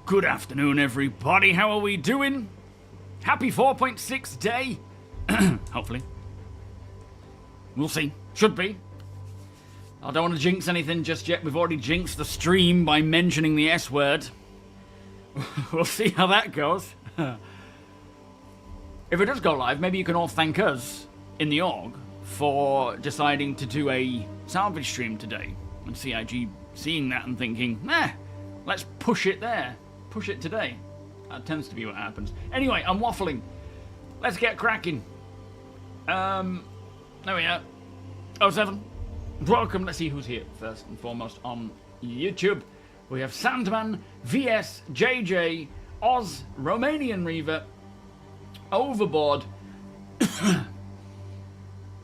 Good afternoon, everybody. How are we doing? Happy 4.6 day. Hopefully. We'll see. Should be. I don't want to jinx anything just yet. We've already jinxed the stream by mentioning the S word. We'll see how that goes. If it does go live, maybe you can all thank us in the org for deciding to do a salvage stream today. And CIG seeing that and thinking, let's push it there. Push it today. That tends to be what happens. Anyway, I'm waffling. Let's get cracking. There we are. 07. Welcome. Let's see who's here first and foremost on YouTube. We have Sandman, VS, JJ, Oz, Romanian Reaver, Overboard,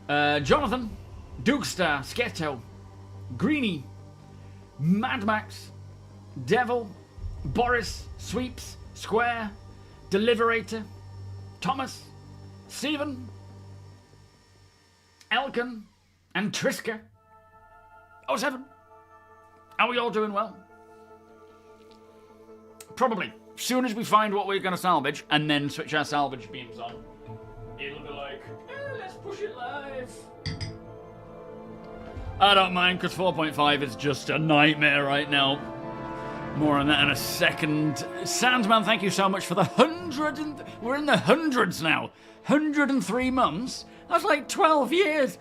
Jonathan, Dukestar, Sketto, Greenie, Mad Max, Devil, Boris, Sweeps, Square, Deliberator, Thomas, Stephen, Elkin, and Triska. 07. Are we all doing well? Probably. As soon as we find what we're going to salvage and then switch our salvage beams on, it'll be like, let's push it live. I don't mind, because 4.5 is just a nightmare right now. More on that in a second. Sandman, thank you so much for the 100. We're in the hundreds now. 103 months. That's like 12 years.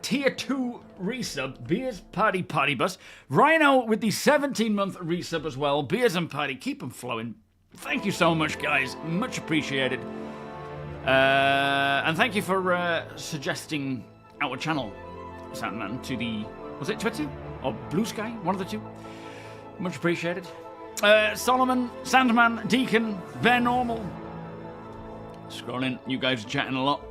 Tier 2 resub. Beers Party Party Bus. Rhino with the 17-month resub as well. Beers and Party. Keep them flowing. Thank you so much, guys. Much appreciated. And thank you for suggesting our channel, Sandman, to the... Was it Twitter? Or Blue Sky? One of the two. Much appreciated. Solomon, Sandman, Deacon, Bear Normal. Scrolling, you guys are chatting a lot.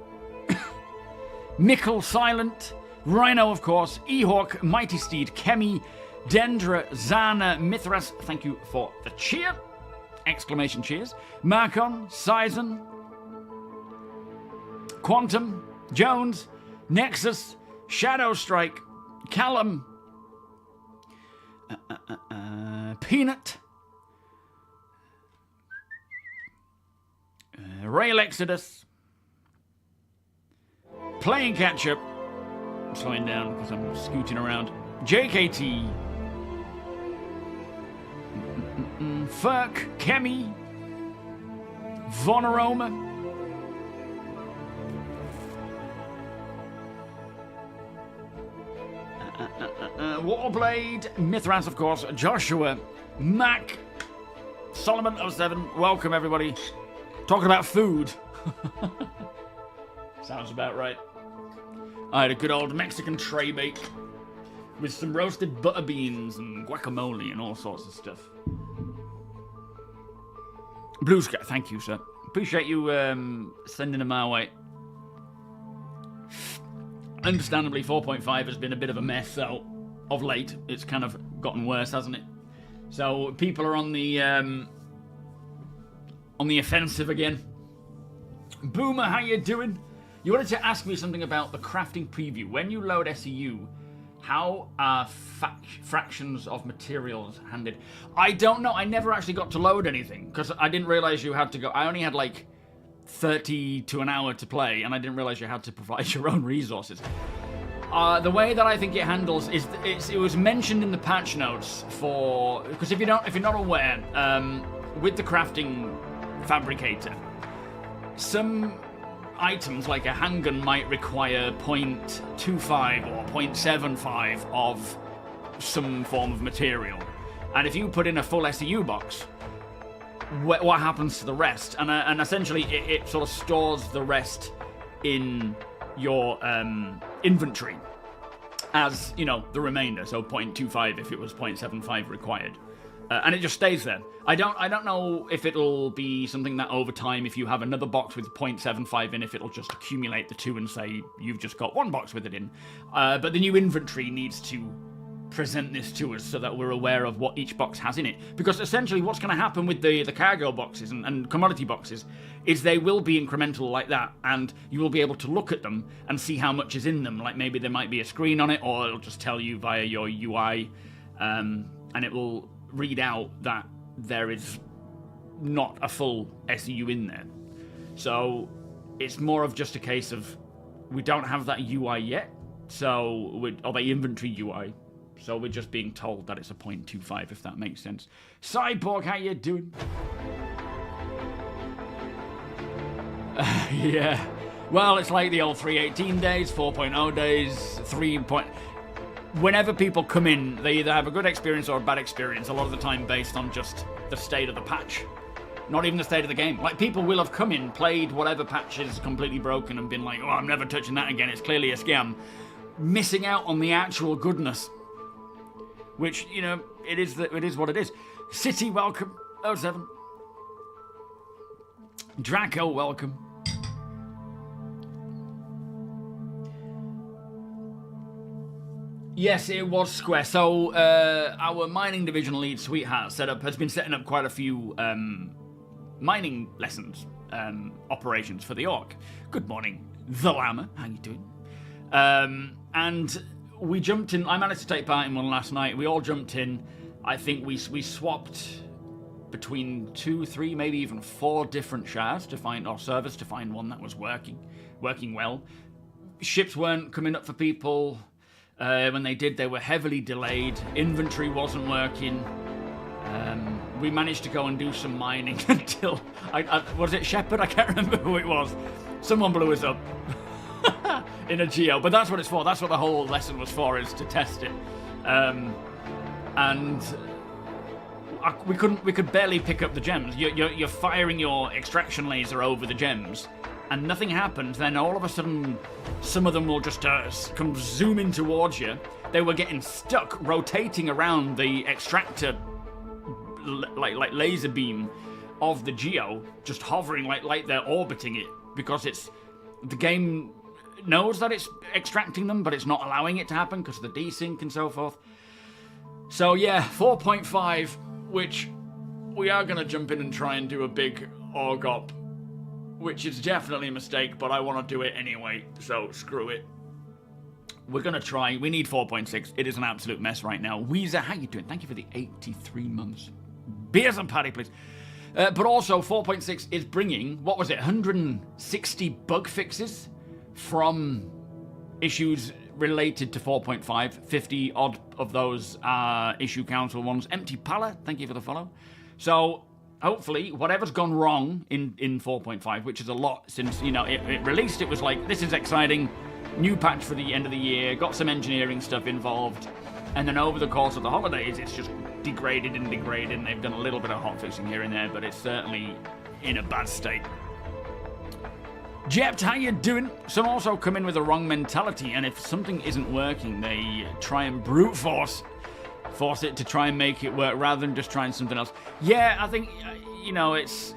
Mickle, Silent, Rhino, of course, Ehawk, Mighty Steed, Kemi, Dendra, Zana, Mithras, thank you for the cheer! Exclamation cheers. Marcon, Sizen, Quantum, Jones, Nexus, Shadow Strike, Callum, Peanut, Rail Exodus, Playing Catch Up, I'm slowing down because I'm scooting around, JKT, Ferk, Kemi, Vonaroma, Warblade, Mithras, of course, Joshua, Mac, Solomon 07, welcome everybody. Talking about food. Sounds about right. I had a good old Mexican tray bake with some roasted butter beans and guacamole and all sorts of stuff. Blue Sky, thank you, sir. Appreciate you sending them our way. Understandably, 4.5 has been a bit of a mess, though, of late. It's kind of gotten worse, hasn't it? So people are on the offensive again. Boomer, how you doing? You wanted to ask me something about the crafting preview. When you load SEU, how are fractions of materials handed? I don't know. I never actually got to load anything because I didn't realize you had to go. I only had like 30 to an hour to play, and I didn't realize you had to provide your own resources. The way that I think it handles is it was mentioned in the patch notes for, because if you're not aware, with the crafting fabricator, some items like a handgun might require 0.25 or 0.75 of some form of material, and if you put in a full SEU box, what happens to the rest? And essentially it sort of stores the rest in your inventory as, you know, the remainder, so 0.25 if it was 0.75 required. And it just stays there. I don't know if it'll be something that over time, if you have another box with 0.75 in, if it'll just accumulate the two and say you've just got one box with it in. But the new inventory needs to present this to us so that we're aware of what each box has in it. Because essentially what's going to happen with the cargo boxes and commodity boxes is they will be incremental like that, and you will be able to look at them and see how much is in them. Like maybe there might be a screen on it, or it'll just tell you via your UI, and it will read out that there is not a full SEU in there. So it's more of just a case of we don't have that UI yet, or the inventory UI. So we're just being told that it's a 0.25, if that makes sense. Cyborg, how you doing? Yeah. Well, it's like the old 3.18 days, 4.0 days, 3. Whenever people come in, they either have a good experience or a bad experience, a lot of the time based on just the state of the patch. Not even the state of the game. Like, people will have come in, played whatever patch is completely broken and been like, oh, I'm never touching that again, it's clearly a scam. Missing out on the actual goodness. Which, you know, it is what it is. City, welcome. 07. Draco, welcome. Yes, it was Square. So, our mining division lead, Sweetheart, has been setting up quite a few mining lessons, operations for the Orc. Good morning, The Llama. How you doing? And we jumped in. I managed to take part in one last night. We all jumped in. I think we swapped between 2, 3, maybe even 4 different shards to find, or servers to find one that was working well. Ships weren't coming up for people. When they did, they were heavily delayed. Inventory wasn't working. We managed to go and do some mining until... was it Shepard? I can't remember who it was. Someone blew us up in a geo. But that's what it's for. That's what the whole lesson was for, is to test it. And we could barely pick up the gems. You're firing your extraction laser over the gems, and nothing happens. Then all of a sudden, some of them will just come zooming towards you. They were getting stuck, rotating around the extractor, like laser beam of the geo, just hovering like they're orbiting it, because the game knows that it's extracting them, but it's not allowing it to happen because of the desync and so forth. So yeah, 4.5, which we are going to jump in and try and do a big org op, which is definitely a mistake, but I want to do it anyway, so screw it. We're going to try. We need 4.6. It is an absolute mess right now. Weezer, how you doing? Thank you for the 83 months. Beers and patty, please. But also, 4.6 is bringing, what was it, 160 bug fixes from issues related to 4.5. 50 odd of those are issue council ones. Empty Pala, thank you for the follow. So hopefully, whatever's gone wrong in 4.5, which is a lot since, you know, it released, it was like, this is exciting, new patch for the end of the year, got some engineering stuff involved, and then over the course of the holidays, it's just degraded, and they've done a little bit of hotfixing here and there, but it's certainly in a bad state. Jept, how you doing? Some also come in with the wrong mentality, and if something isn't working, they try and brute force it to try and make it work rather than just trying something else. Yeah, I think, you know, it's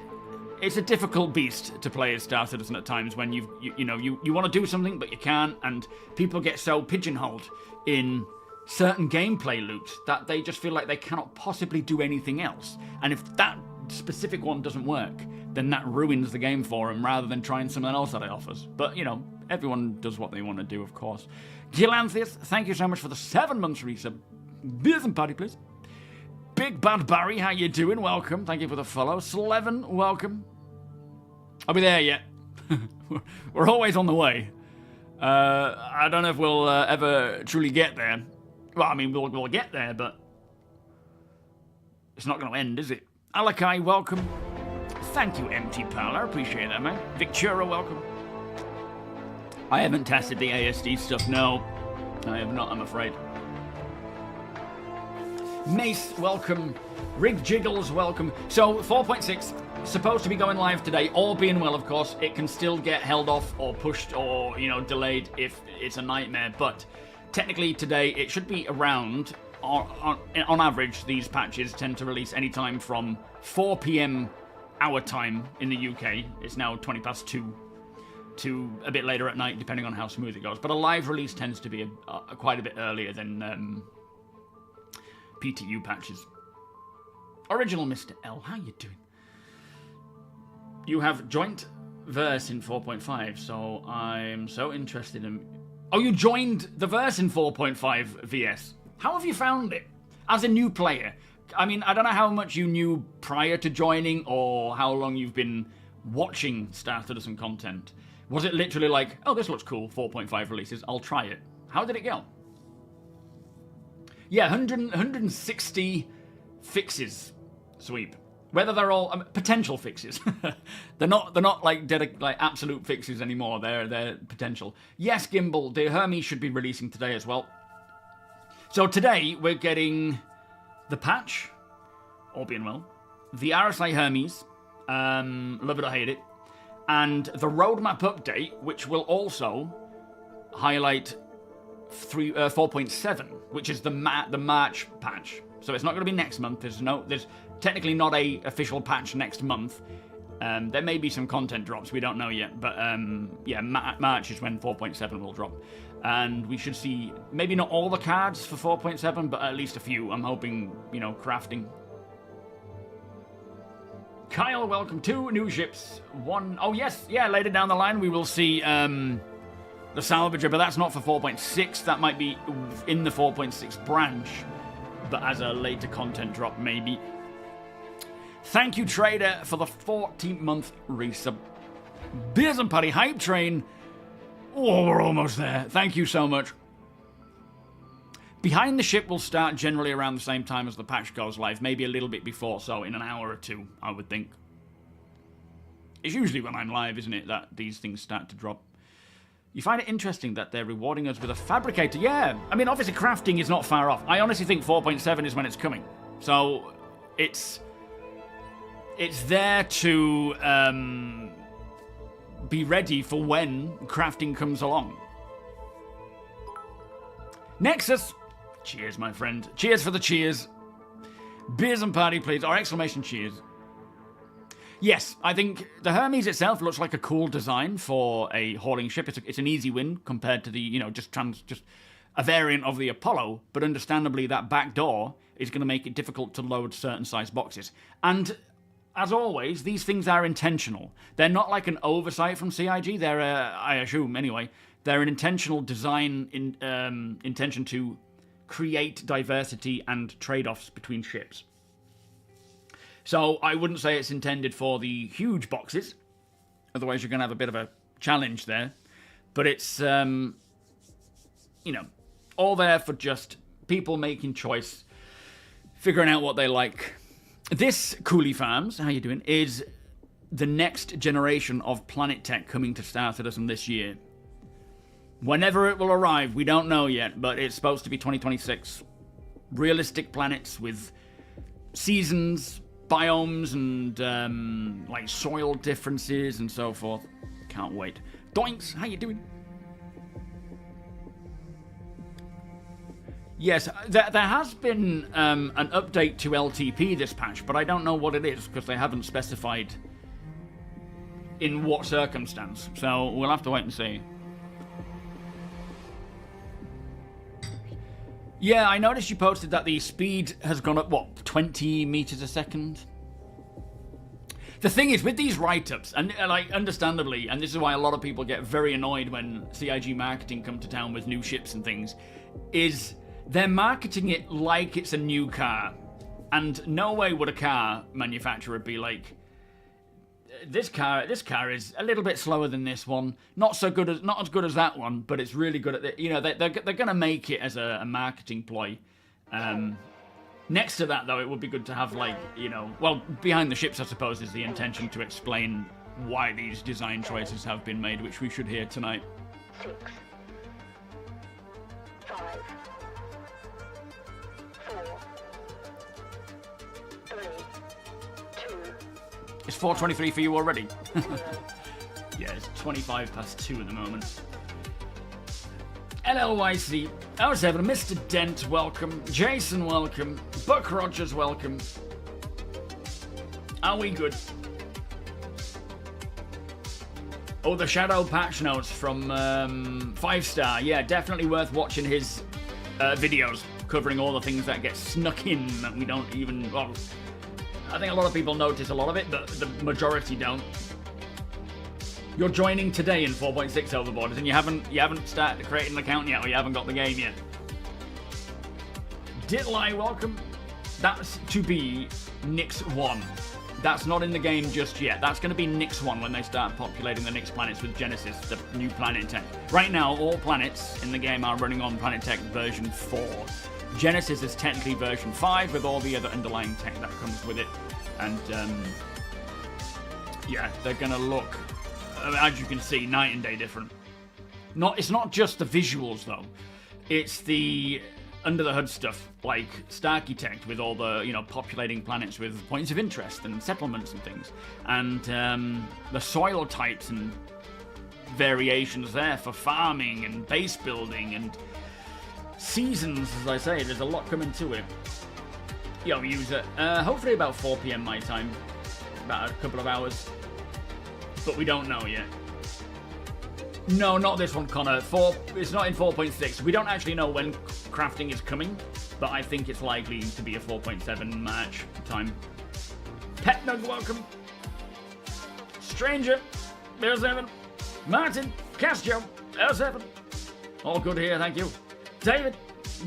a difficult beast to play as Star Citizen at times when you want to do something but you can't, and people get so pigeonholed in certain gameplay loops that they just feel like they cannot possibly do anything else. And if that specific one doesn't work, then that ruins the game for them rather than trying something else that it offers. But, you know, everyone does what they want to do, of course. Gilanthius, thank you so much for the 7 months resub. Beers and party, please. Big Bad Barry, how you doing? Welcome. Thank you for the follow. Slevin, welcome. I'll be there yet. We're always on the way. I don't know if we'll ever truly get there. Well, I mean, we'll get there, but it's not going to end, is it? Alakai, welcome. Thank you, Empty Pal. I appreciate that, man. Victura, welcome. I haven't tested the ASD stuff, no. I have not, I'm afraid. Mace, welcome. Rig Jiggles, welcome. So, 4.6, supposed to be going live today. All being well, of course, it can still get held off or pushed or, you know, delayed if it's a nightmare. But technically today, it should be around. On average, these patches tend to release anytime from 4 p.m. our time in the UK. It's now 20 past 2 to a bit later at night, depending on how smooth it goes. But a live release tends to be quite a bit earlier than PTU patches. Original Mr. L, how you doing? You have joint verse in 4.5, so I'm so interested in... Oh, you joined the verse in 4.5 VS. How have you found it? As a new player, I mean, I don't know how much you knew prior to joining or how long you've been watching starcitizen content. Was it literally like, oh, this looks cool, 4.5 releases, I'll try it? How did it go? Yeah, 160 fixes, Sweep. Whether they're all potential fixes, they're not like absolute fixes anymore. They're potential. Yes, Gimbal, the Hermes should be releasing today as well. So today we're getting the patch, all being well, the RSI Hermes, love it or hate it, and the roadmap update, which will also highlight 4.7, which is the March patch. So it's not going to be next month. There's technically not a official patch next month. There may be some content drops, we don't know yet, but yeah, March is when 4.7 will drop. And we should see, maybe not all the cards for 4.7, but at least a few. I'm hoping, you know, crafting. Kyle, welcome. 2 new ships. 1, oh yes, yeah, later down the line we will see the Salvager, but that's not for 4.6. That might be in the 4.6 branch, but as a later content drop, maybe. Thank you, Trader, for the 14th-month resub. Beers and Paddy Hype Train. Oh, we're almost there. Thank you so much. Behind the Ship will start generally around the same time as the patch goes live. Maybe a little bit before, so in an hour or two, I would think. It's usually when I'm live, isn't it, that these things start to drop. You find it interesting that they're rewarding us with a fabricator? Yeah. I mean, obviously crafting is not far off. I honestly think 4.7 is when it's coming. So, it's there to be ready for when crafting comes along. Nexus. Cheers, my friend. Cheers for the cheers. Beers and party, please. Or exclamation cheers. Yes, I think the Hermes itself looks like a cool design for a hauling ship. It's an easy win compared to the, you know, just a variant of the Apollo. But understandably, that back door is going to make it difficult to load certain size boxes. And as always, these things are intentional. They're not like an oversight from CIG. They're, I assume anyway, they're an intentional design intention to create diversity and trade-offs between ships. So I wouldn't say it's intended for the huge boxes. Otherwise, you're going to have a bit of a challenge there. But it's, you know, all there for just people making choice, figuring out what they like. This, Coolie Farms, how you doing, is the next generation of Planet Tech coming to starcitizen this year. Whenever it will arrive, we don't know yet, but it's supposed to be 2026. Realistic planets with seasons, biomes, and like soil differences and so forth. Can't wait. Doinks, how you doing? Yes, there has been an update to LTP this patch, but I don't know what it is because they haven't specified in what circumstance. So we'll have to wait and see. Yeah, I noticed you posted that the speed has gone up, what, 20 meters a second? The thing is, with these write-ups, and like, understandably, and this is why a lot of people get very annoyed when CIG marketing come to town with new ships and things, is they're marketing it like it's a new car. And no way would a car manufacturer be like, this car is a little bit slower than this one. Not as good as that one, but it's really good at it. You know, they're going to make it as a marketing ploy. Next to that, though, it would be good to have, like, you know, well, behind the ships, I suppose, is the intention to explain why these design choices have been made, which we should hear tonight. 6, 5, 4, 3, 2. It's 4:23 for you already. Yeah, it's 25 past 2 at the moment. LLYC, R7, Mr. Dent, welcome. Jason, welcome. Buck Rogers, welcome. Are we good? Oh, the Shadow patch notes from 5-Star. Yeah, definitely worth watching his videos covering all the things that get snuck in that we don't even... Well, I think a lot of people notice a lot of it, but the majority don't. You're joining today in 4.6 Overboarders, and you haven't started creating an account yet, or you haven't got the game yet. Ditlai, welcome. That's to be Nyx 1. That's not in the game just yet. That's going to be Nyx 1 when they start populating the Nyx planets with Genesis, the new planet tech. Right now, all planets in the game are running on Planet Tech version 4. Genesis is technically version 5 with all the other underlying tech that comes with it. And, yeah, they're going to look, as you can see, night and day different. It's not just the visuals, though. It's the under the hood stuff, like Starcitect with all the, populating planets with points of interest and settlements and things. And the soil types and variations there for farming and base building and seasons, as I say. There's a lot coming to it. Yo, use it. Hopefully about 4 PM my time. About a couple of hours. But we don't know yet. No, not this one, Connor. It's not in 4.6. We don't actually know when crafting is coming, but I think it's likely to be a 4.7 March time. Pet Nug, welcome. Stranger, L7. Martin, Castro, L7. All good here, thank you. David,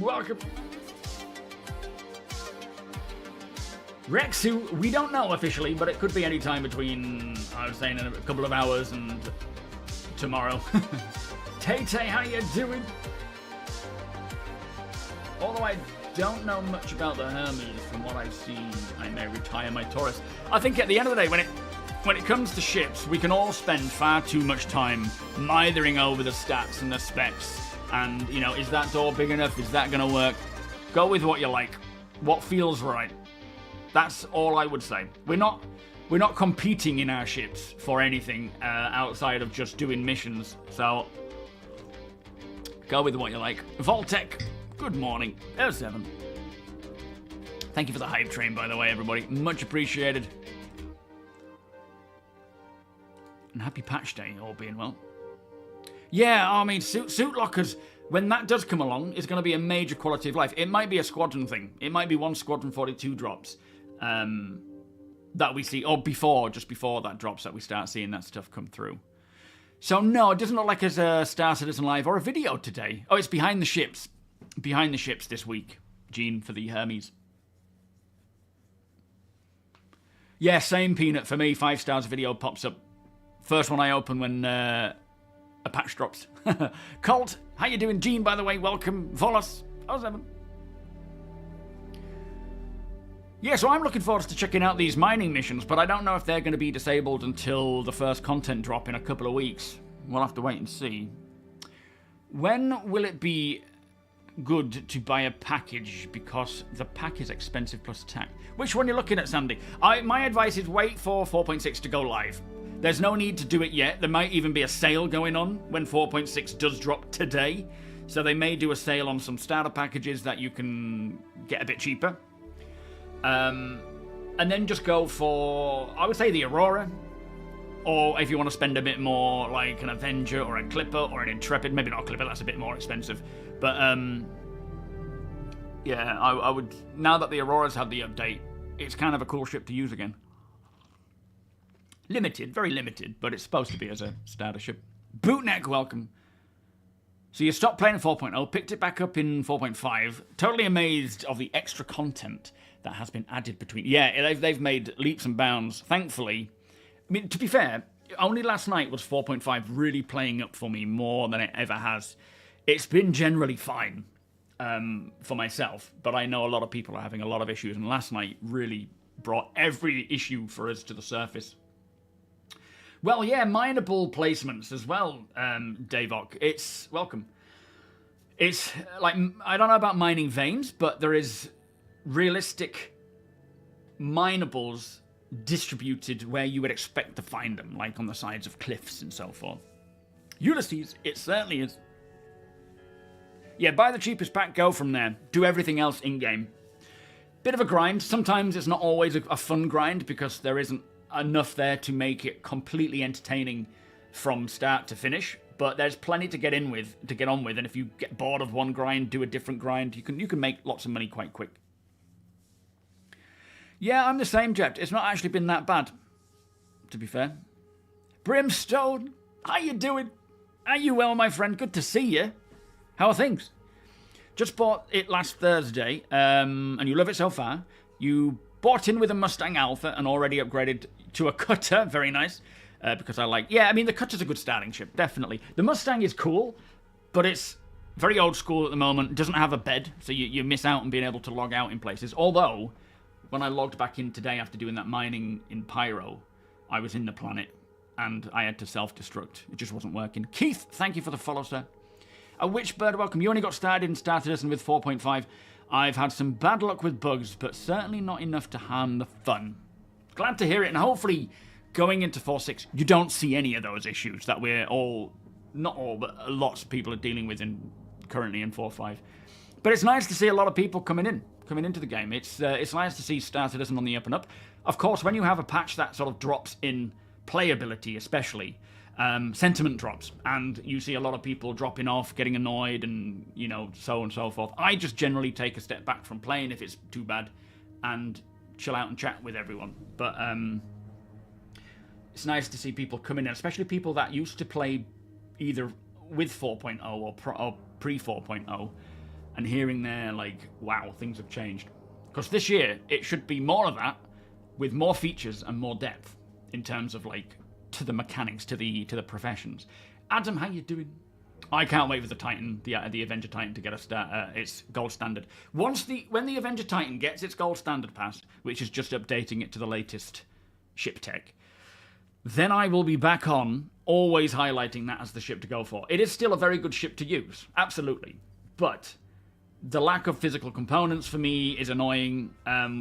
welcome. Rexu, we don't know officially, but it could be any time between, I was saying, in a couple of hours and tomorrow. Tay-Tay, how you doing? Although I don't know much about the Hermes, from what I've seen, I may retire my Taurus. I think at the end of the day, when it comes to ships, we can all spend far too much time mithering over the stats and the specs. And, is that door big enough? Is that going to work? Go with what you like. What feels right. That's all I would say. We're not competing in our ships for anything outside of just doing missions. So, go with what you like. Voltec, good morning. L7. Thank you for the hype train, by the way, everybody. Much appreciated. And happy patch day, all being well. Yeah, I mean, suit lockers, when that does come along, is going to be a major quality of life. It might be a squadron thing. It might be one Squadron 42 drops. That we see, or just before that drops, that we start seeing that stuff come through. So no, it doesn't look like there's a Star Citizen Live or a video today. Oh, it's behind the ships. Behind the ships this week, Gene, for the Hermes. Yeah, same Peanut for me. 5 stars video pops up. First one I open when a patch drops. Colt, how you doing? Gene, by the way, welcome. Volos, 07. Yeah, so I'm looking forward to checking out these mining missions, but I don't know if they're going to be disabled until the first content drop in a couple of weeks. We'll have to wait and see. When will it be good to buy a package? Because the pack is expensive plus attack. Which one are you looking at, Sandy? My advice is wait for 4.6 to go live. There's no need to do it yet. There might even be a sale going on when 4.6 does drop today. So they may do a sale on some starter packages that you can get a bit cheaper. And then just go for, I would say, the Aurora. Or if you want to spend a bit more, like an Avenger or a Clipper or an Intrepid. Maybe not a Clipper, that's a bit more expensive. But, yeah, I would, now that the Aurora's had the update, it's kind of a cool ship to use again. Limited, very limited, but it's supposed to be as a starter ship. Bootneck, welcome. So you stopped playing 4.0, picked it back up in 4.5. Totally amazed of the extra content that has been added between. Yeah, they've made leaps and bounds, thankfully. I mean, to be fair, only last night was 4.5 really playing up for me more than it ever has. It's been generally fine for myself, but I know a lot of people are having a lot of issues, and last night really brought every issue for us to the surface. Well, yeah, mineable placements as well, Davok. It's welcome. It's like, I don't know about mining veins, but there is realistic minables distributed where you would expect to find them, like on the sides of cliffs and so forth. Ulysses, it certainly is. Yeah, buy the cheapest pack, go from there. Do everything else in-game. Bit of a grind. Sometimes it's not always a fun grind because there isn't enough there to make it completely entertaining from start to finish, but there's plenty to get on with, and if you get bored of one grind, do a different grind. You can make lots of money quite quick. Yeah, I'm the same, Jeff. It's not actually been that bad, to be fair. Brimstone, how you doing? Are you well, my friend? Good to see you. How are things? Just bought it last Thursday, and you love it so far. You bought in with a Mustang Alpha and already upgraded to a cutter. Very nice. Because I like... Yeah, I mean, the cutter's a good starting ship, definitely. The Mustang is cool, but it's very old school at the moment. It doesn't have a bed, so you miss out on being able to log out in places. Although, when I logged back in today after doing that mining in Pyro, I was in the planet, and I had to self-destruct. It just wasn't working. Keith, thank you for the follow, sir. A Witchbird, welcome. You only got started in StarCitizen with 4.5. I've had some bad luck with bugs, but certainly not enough to harm the fun. Glad to hear it, and hopefully going into 4.6, you don't see any of those issues that we're all, not all, but lots of people are dealing with currently in 4.5. But it's nice to see a lot of people coming into the game. It's nice to see StarCitizen on the up and up. Of course, when you have a patch that sort of drops in playability, especially, sentiment drops, and you see a lot of people dropping off, getting annoyed, and, you know, so on and so forth. I just generally take a step back from playing if it's too bad, and chill out and chat with everyone. But it's nice to see people coming in, especially people that used to play either with 4.0 or pre 4.0, and hearing their, like, wow, things have changed. Because this year, it should be more of that, with more features and more depth, in terms of, like, to the mechanics, to the professions. Adam, how you doing? I can't wait for the Titan, the Avenger Titan, to get its gold standard. When the Avenger Titan gets its gold standard pass, which is just updating it to the latest ship tech, then I will be back on, always highlighting that as the ship to go for. It is still a very good ship to use, absolutely. But the lack of physical components for me is annoying.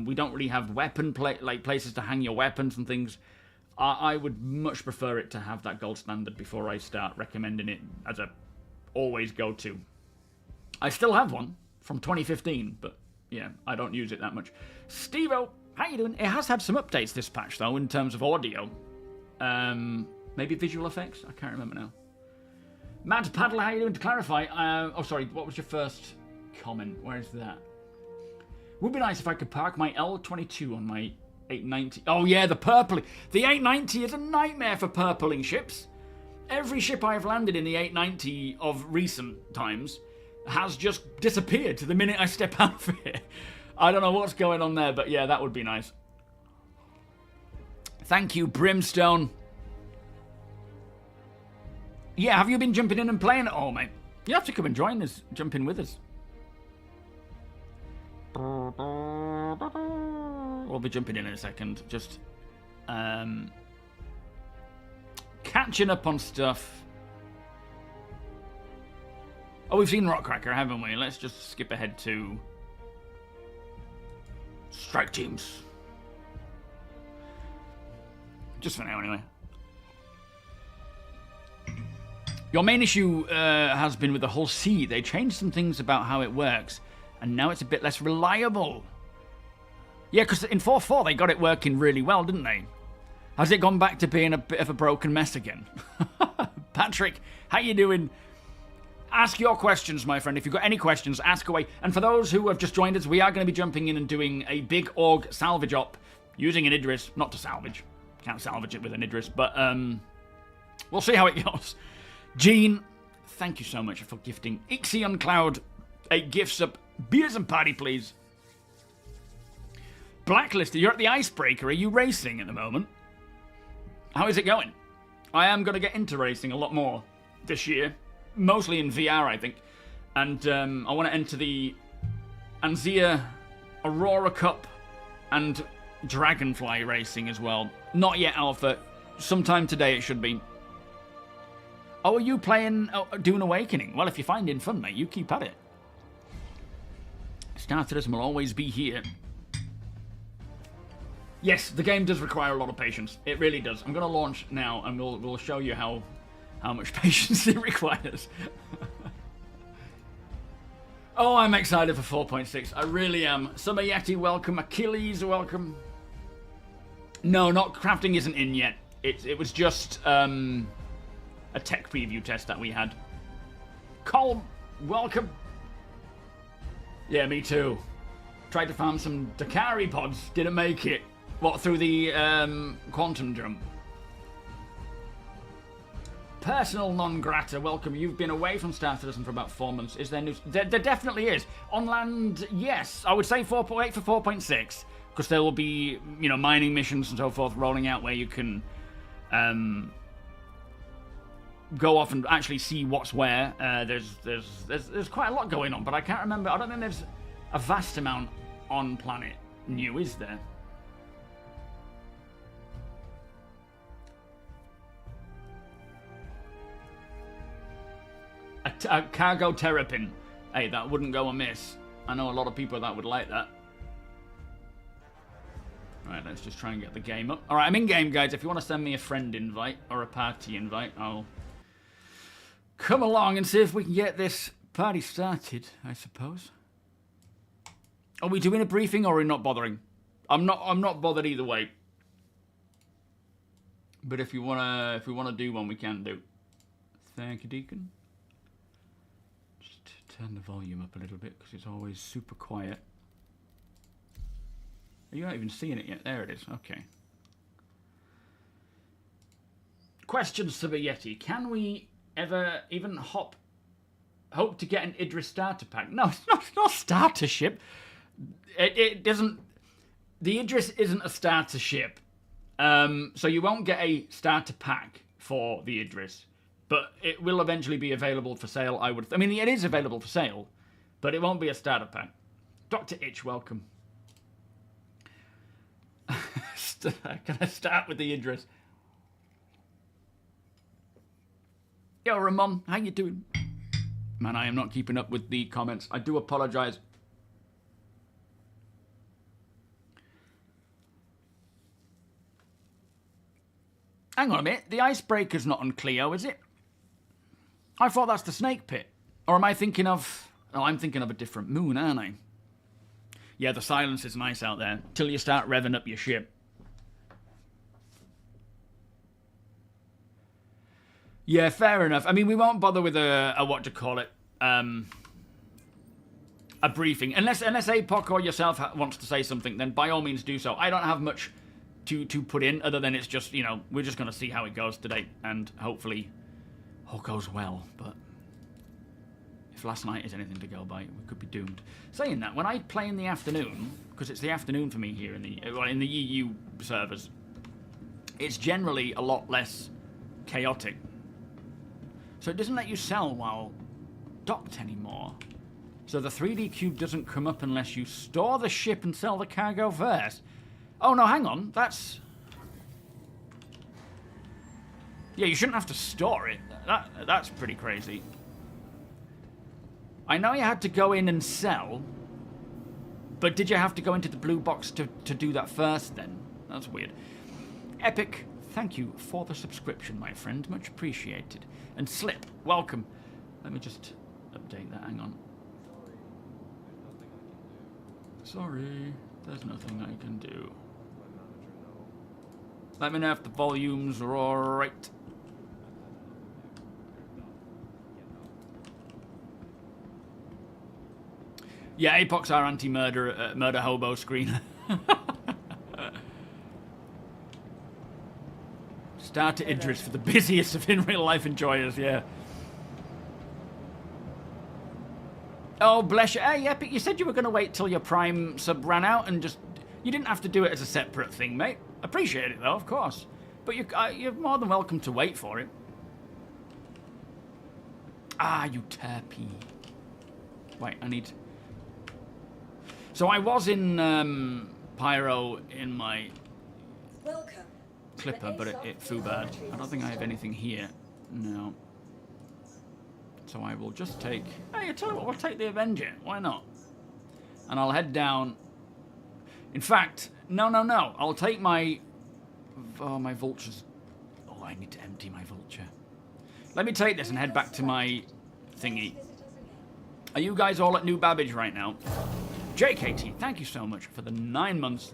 We don't really have places to hang your weapons and things. I would much prefer it to have that gold standard before I start recommending it as a always go-to. I still have one from 2015, but yeah, I don't use it that much. Steve-O, how you doing? It has had some updates this patch, though, in terms of audio. Maybe visual effects? I can't remember now. Matt Paddler, how you doing? To clarify, oh, sorry, what was your first comment? Where is that? Would be nice if I could park my L22 on my 890. Oh, yeah, the purpling. The 890 is a nightmare for purpling ships. Every ship I've landed in the 890 of recent times has just disappeared the minute I step out of it. I don't know what's going on there, but yeah, that would be nice. Thank you, Brimstone. Yeah, have you been jumping in and playing at all, mate? You have to come and join us, jump in with us. We'll be jumping in a second. Just catching up on stuff. Oh, we've seen Rockcracker, haven't we? Let's just skip ahead to strike teams. Just for now, anyway. Your main issue has been with the Hull C. They changed some things about how it works, and now it's a bit less reliable. Yeah, because in 4.4 they got it working really well, didn't they? Has it gone back to being a bit of a broken mess again? Patrick, how you doing? Ask your questions, my friend. If you've got any questions, ask away. And for those who have just joined us, we are going to be jumping in and doing a big org salvage op using an Idris. Not to salvage. Can't salvage it with an Idris, but we'll see how it goes. Gene, thank you so much for gifting Ixion Cloud 8 gifts up. Beers and party, please. Blacklisted, you're at the Icebreaker. Are you racing at the moment? How is it going? I am going to get into racing a lot more this year. Mostly in VR, I think. And I want to enter the Anzia Aurora Cup and Dragonfly racing as well. Not yet Alpha. Sometime today it should be. Oh, are you playing Dune Awakening? Well, if you're finding fun, mate, you keep at it. StarCitizen will always be here. Yes, the game does require a lot of patience. It really does. I'm going to launch now, and we'll show you how much patience it requires. Oh, I'm excited for 4.6. I really am. Summer Yeti, welcome. Achilles, welcome. No, not crafting isn't in yet. It was just a tech preview test that we had. Colm, welcome. Yeah, me too. Tried to farm some Dakari pods. Didn't make it. What, through the quantum jump? Personal non grata, welcome. You've been away from StarCitizen for about 4 months. Is there news? There definitely is. On land, yes. I would say 4.8 for 4.6. Because there will be, you know, mining missions and so forth rolling out where you can go off and actually see what's where. There's quite a lot going on, but I can't remember. I don't think there's a vast amount on planet new, is there? A cargo terrapin. Hey, that wouldn't go amiss. I know a lot of people that would like that. Alright, let's just try and get the game up. Alright, I'm in game, guys. If you want to send me a friend invite or a party invite, I'll come along and see if we can get this party started, I suppose. Are we doing a briefing or are we not bothering? I'm not bothered either way. But if we wanna do one, we can do. Thank you, Deacon. Turn the volume up a little bit because it's always super quiet. You're not even seeing it yet. There it is. Okay. Questions to the Yeti. Can we ever even hope to get an Idris starter pack? No, it's not a starter ship. It doesn't... The Idris isn't a starter ship. So you won't get a starter pack for the Idris. But it will eventually be available for sale, I would... I mean, it is available for sale, but it won't be a starter pack. Dr. Itch, welcome. Can I start with the Idris? Yo, Ramon, how you doing? Man, I am not keeping up with the comments. I do apologise. Hang on a minute. The icebreaker's not on Clio, is it? I thought that's the snake pit. Or am I thinking of... Oh, I'm thinking of a different moon, aren't I? Yeah, the silence is nice out there. Till you start revving up your ship. Yeah, fair enough. I mean, we won't bother with a what to call it, a briefing. Unless APOC or yourself wants to say something, then by all means do so. I don't have much to put in, other than it's just, you know, we're just going to see how it goes today, and hopefully all goes well. But if last night is anything to go by, we could be doomed. Saying that, when I play in the afternoon, because it's the afternoon for me here in the EU servers, it's generally a lot less chaotic. So it doesn't let you sell while docked anymore. So the 3D cube doesn't come up unless you store the ship and sell the cargo first. Oh no, hang on, that's... Yeah, you shouldn't have to store it. That's pretty crazy. I know you had to go in and sell, but did you have to go into the blue box to do that first then? That's weird. Epic, thank you for the subscription, my friend. Much appreciated. And Slip, welcome. Let me just update that, hang on. Sorry, there's nothing I can do. Let me know if the volumes are alright. Yeah, Apox are anti-murder, murder hobo screener. Starter Idris for the busiest of in-real-life enjoyers, yeah. Oh, bless you. Hey, Epic, you said you were going to wait till your Prime sub ran out and just... You didn't have to do it as a separate thing, mate. Appreciate it, though, of course. But you're more than welcome to wait for it. Ah, you terpy. Wait, I need... So I was in Pyro in my clipper, but it flew bad. I don't think I have anything here. No. So I will just take... Hey, I tell you what, we'll take the Avenger. Why not? And I'll head down... In fact, no. I'll take my... Oh, my vultures. Oh, I need to empty my vulture. Let me take this and head back to my thingy. Are you guys all at New Babbage right now? JKT, thank you so much for the 9 months.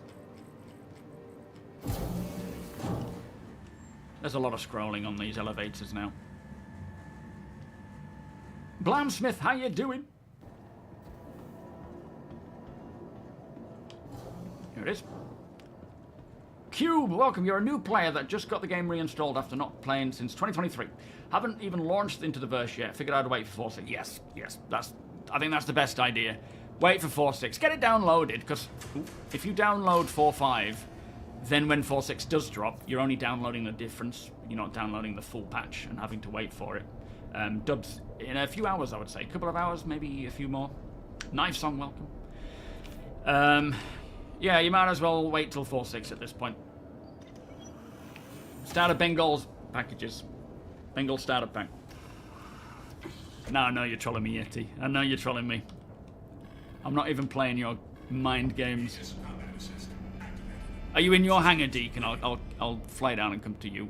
There's a lot of scrolling on these elevators now. Blamsmith, how you doing? Here it is. Cube, welcome. You're a new player that just got the game reinstalled after not playing since 2023. Haven't even launched into the verse yet. Figured I'd wait for 4. Yes. I think that's the best idea. Wait for 4.6. Get it downloaded, because if you download 4.5, then when 4.6 does drop, you're only downloading the difference. You're not downloading the full patch and having to wait for it. Dubs in a few hours, I would say. A couple of hours, maybe a few more. Knife Song, welcome. Yeah, you might as well wait till 4.6 at this point. Starter Bengal's packages. Bengal starter pack. No, I know you're trolling me, Yeti. I know you're trolling me. I'm not even playing your mind games. Are you in your hangar, Deacon? I'll fly down and come to you.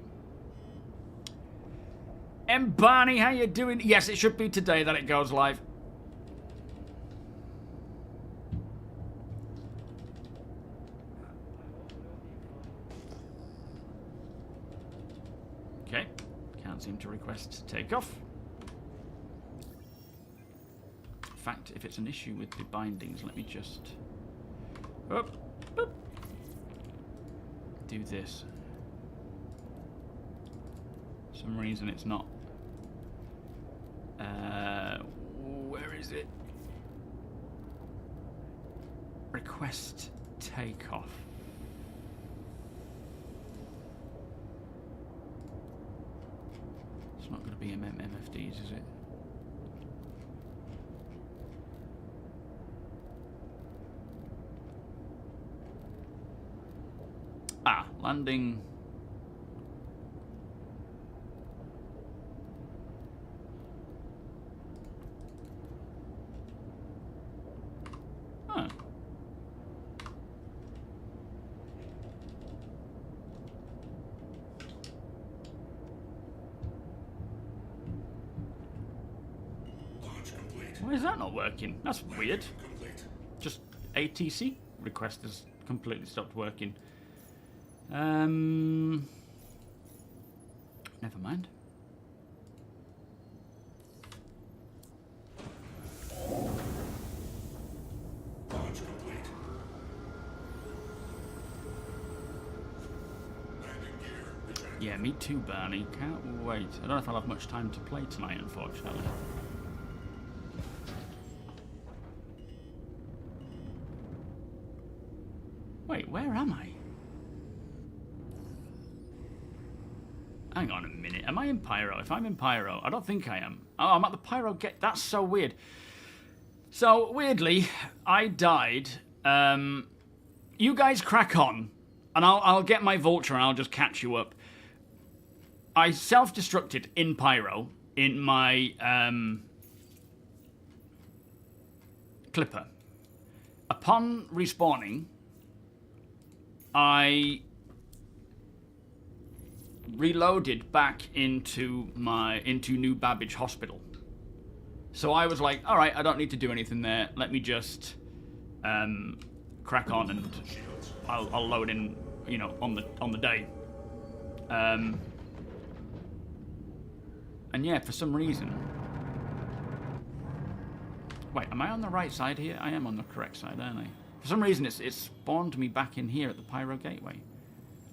Barney, how you doing? Yes, it should be today that it goes live. Okay. Can't seem to request takeoff. In fact, if it's an issue with the bindings, let me just do this. For some reason it's not. Where is it? Request takeoff. It's not going to be MFDs, is it? Ah, landing. Huh. Why is that not working? That's weird. Just ATC request has completely stopped working. Never mind. Launch complete. Landing gear. Yeah, me too, Barney. Can't wait. I don't know if I'll have much time to play tonight, unfortunately. Wait, where am I? Hang on a minute. Am I in Pyro? If I'm in Pyro, I don't think I am. Oh, I'm at the Pyro gate. That's so weird. So, weirdly, I died. You guys crack on, and I'll get my Vulture and I'll just catch you up. I self-destructed in Pyro in my Clipper. Upon respawning, I reloaded back into New Babbage Hospital. So I was like, all right, I don't need to do anything there. Let me just crack on, and I'll load in, you know, on the day. And yeah, for some reason. Wait, am I on the right side here? I am on the correct side, aren't I? For some reason, it spawned me back in here at the Pyro Gateway.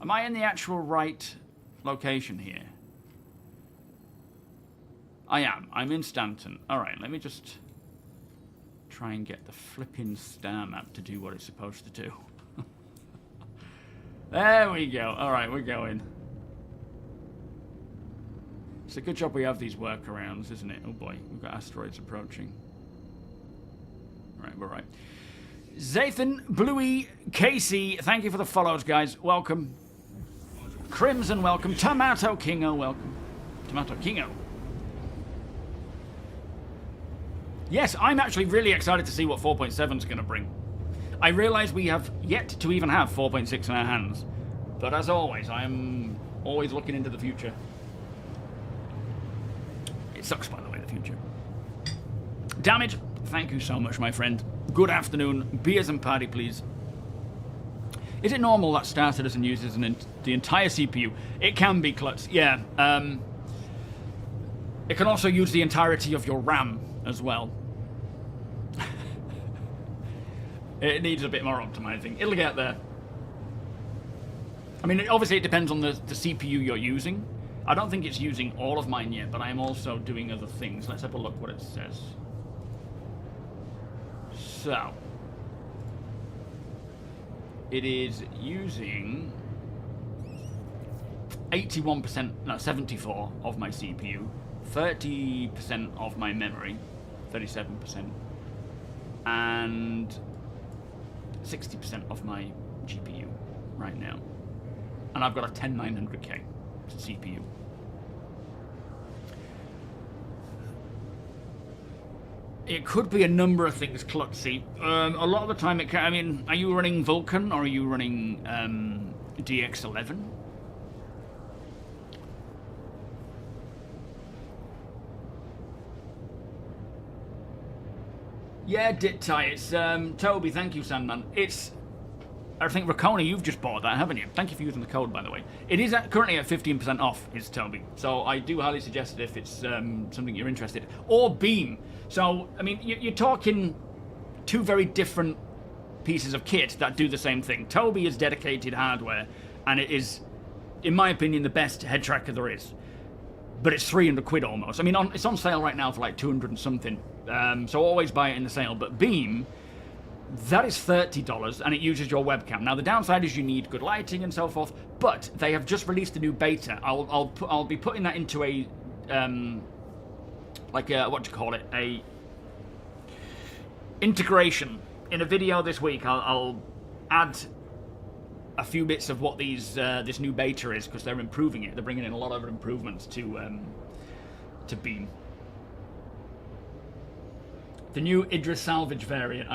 Am I in the actual right location here? I am. I'm in Stanton. Alright, let me just try and get the flipping star map to do what it's supposed to do. There we go. Alright, we're going. It's a good job we have these workarounds, isn't it? Oh boy, we've got asteroids approaching. Alright, we're right. Zathan, Bluey, Casey, thank you for the follows, guys. Welcome. Crimson, welcome. Tomato Kingo, welcome. Tomato Kingo. Yes, I'm actually really excited to see what 4.7 is going to bring. I realise we have yet to even have 4.6 in our hands. But as always, I am always looking into the future. It sucks, by the way, the future. Damage, thank you so much, my friend. Good afternoon. Beers and party, please. Is it normal that starcitizen uses the entire CPU? It can be, Klutz. Yeah. It can also use the entirety of your RAM as well. It needs a bit more optimizing. It'll get there. I mean, obviously it depends on the CPU you're using. I don't think it's using all of mine yet, but I am also doing other things. Let's have a look what it says. So, it is using 81%, no, 74 of my CPU, 30% of my memory, 37%, and 60% of my GPU right now. And I've got a 10900K CPU. It could be a number of things, Klutzy. A lot of the time, I mean, are you running Vulkan or are you running DX11? Yeah, Dittai, it's TOBII, thank you, Sandman. It's, I think, Rakona, you've just bought that, haven't you? Thank you for using the code, by the way. It is currently at 15% off, is TOBII. So I do highly suggest it if it's something you're interested in. Or Beam. So, I mean, you're talking two very different pieces of kit that do the same thing. TOBII is dedicated hardware, and it is, in my opinion, the best head tracker there is. But it's 300 quid almost. I mean, it's on sale right now for like 200 and something. So always buy it in the sale. But Beam, that is $30, and it uses your webcam. Now, the downside is you need good lighting and so forth, but they have just released a new beta. I'll be putting that into a, what do you call it? A integration. In a video this week, I'll add a few bits of what this new beta is, because they're improving it. They're bringing in a lot of improvements to Beam. The new Idris Salvage variant.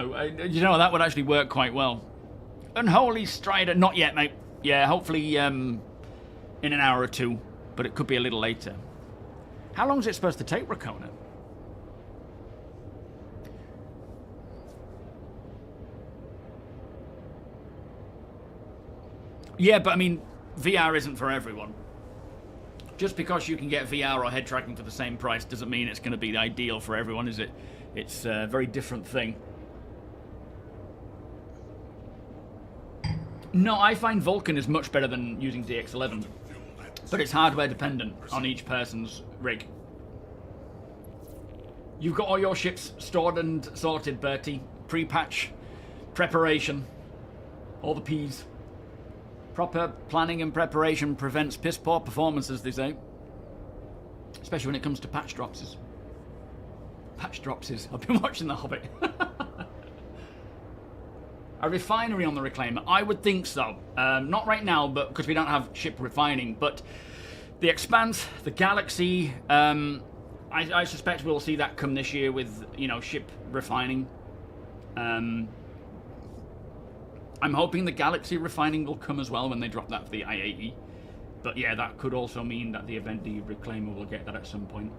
You know, that would actually work quite well. Unholy Strider, not yet, mate. Yeah, hopefully in an hour or two, but it could be a little later. How long is it supposed to take, Rakona? Yeah, but I mean, VR isn't for everyone. Just because you can get VR or head tracking for the same price doesn't mean it's going to be ideal for everyone, is it? It's a very different thing. No, I find Vulkan is much better than using DX11, but it's hardware dependent on each person's rig. You've got all your ships stored and sorted, Bertie. Pre-patch, preparation, all the P's. Proper planning and preparation prevents piss-poor performances, they say. Especially when it comes to patch dropses. Patch dropses. I've been watching The Hobbit. A refinery on the Reclaimer? I would think so. Not right now, but because we don't have ship refining. But the Expanse, the Galaxy, I suspect we'll see that come this year with, you know, ship refining. I'm hoping the Galaxy refining will come as well when they drop that for the IAE. But yeah, that could also mean that the Avenger Reclaimer will get that at some point.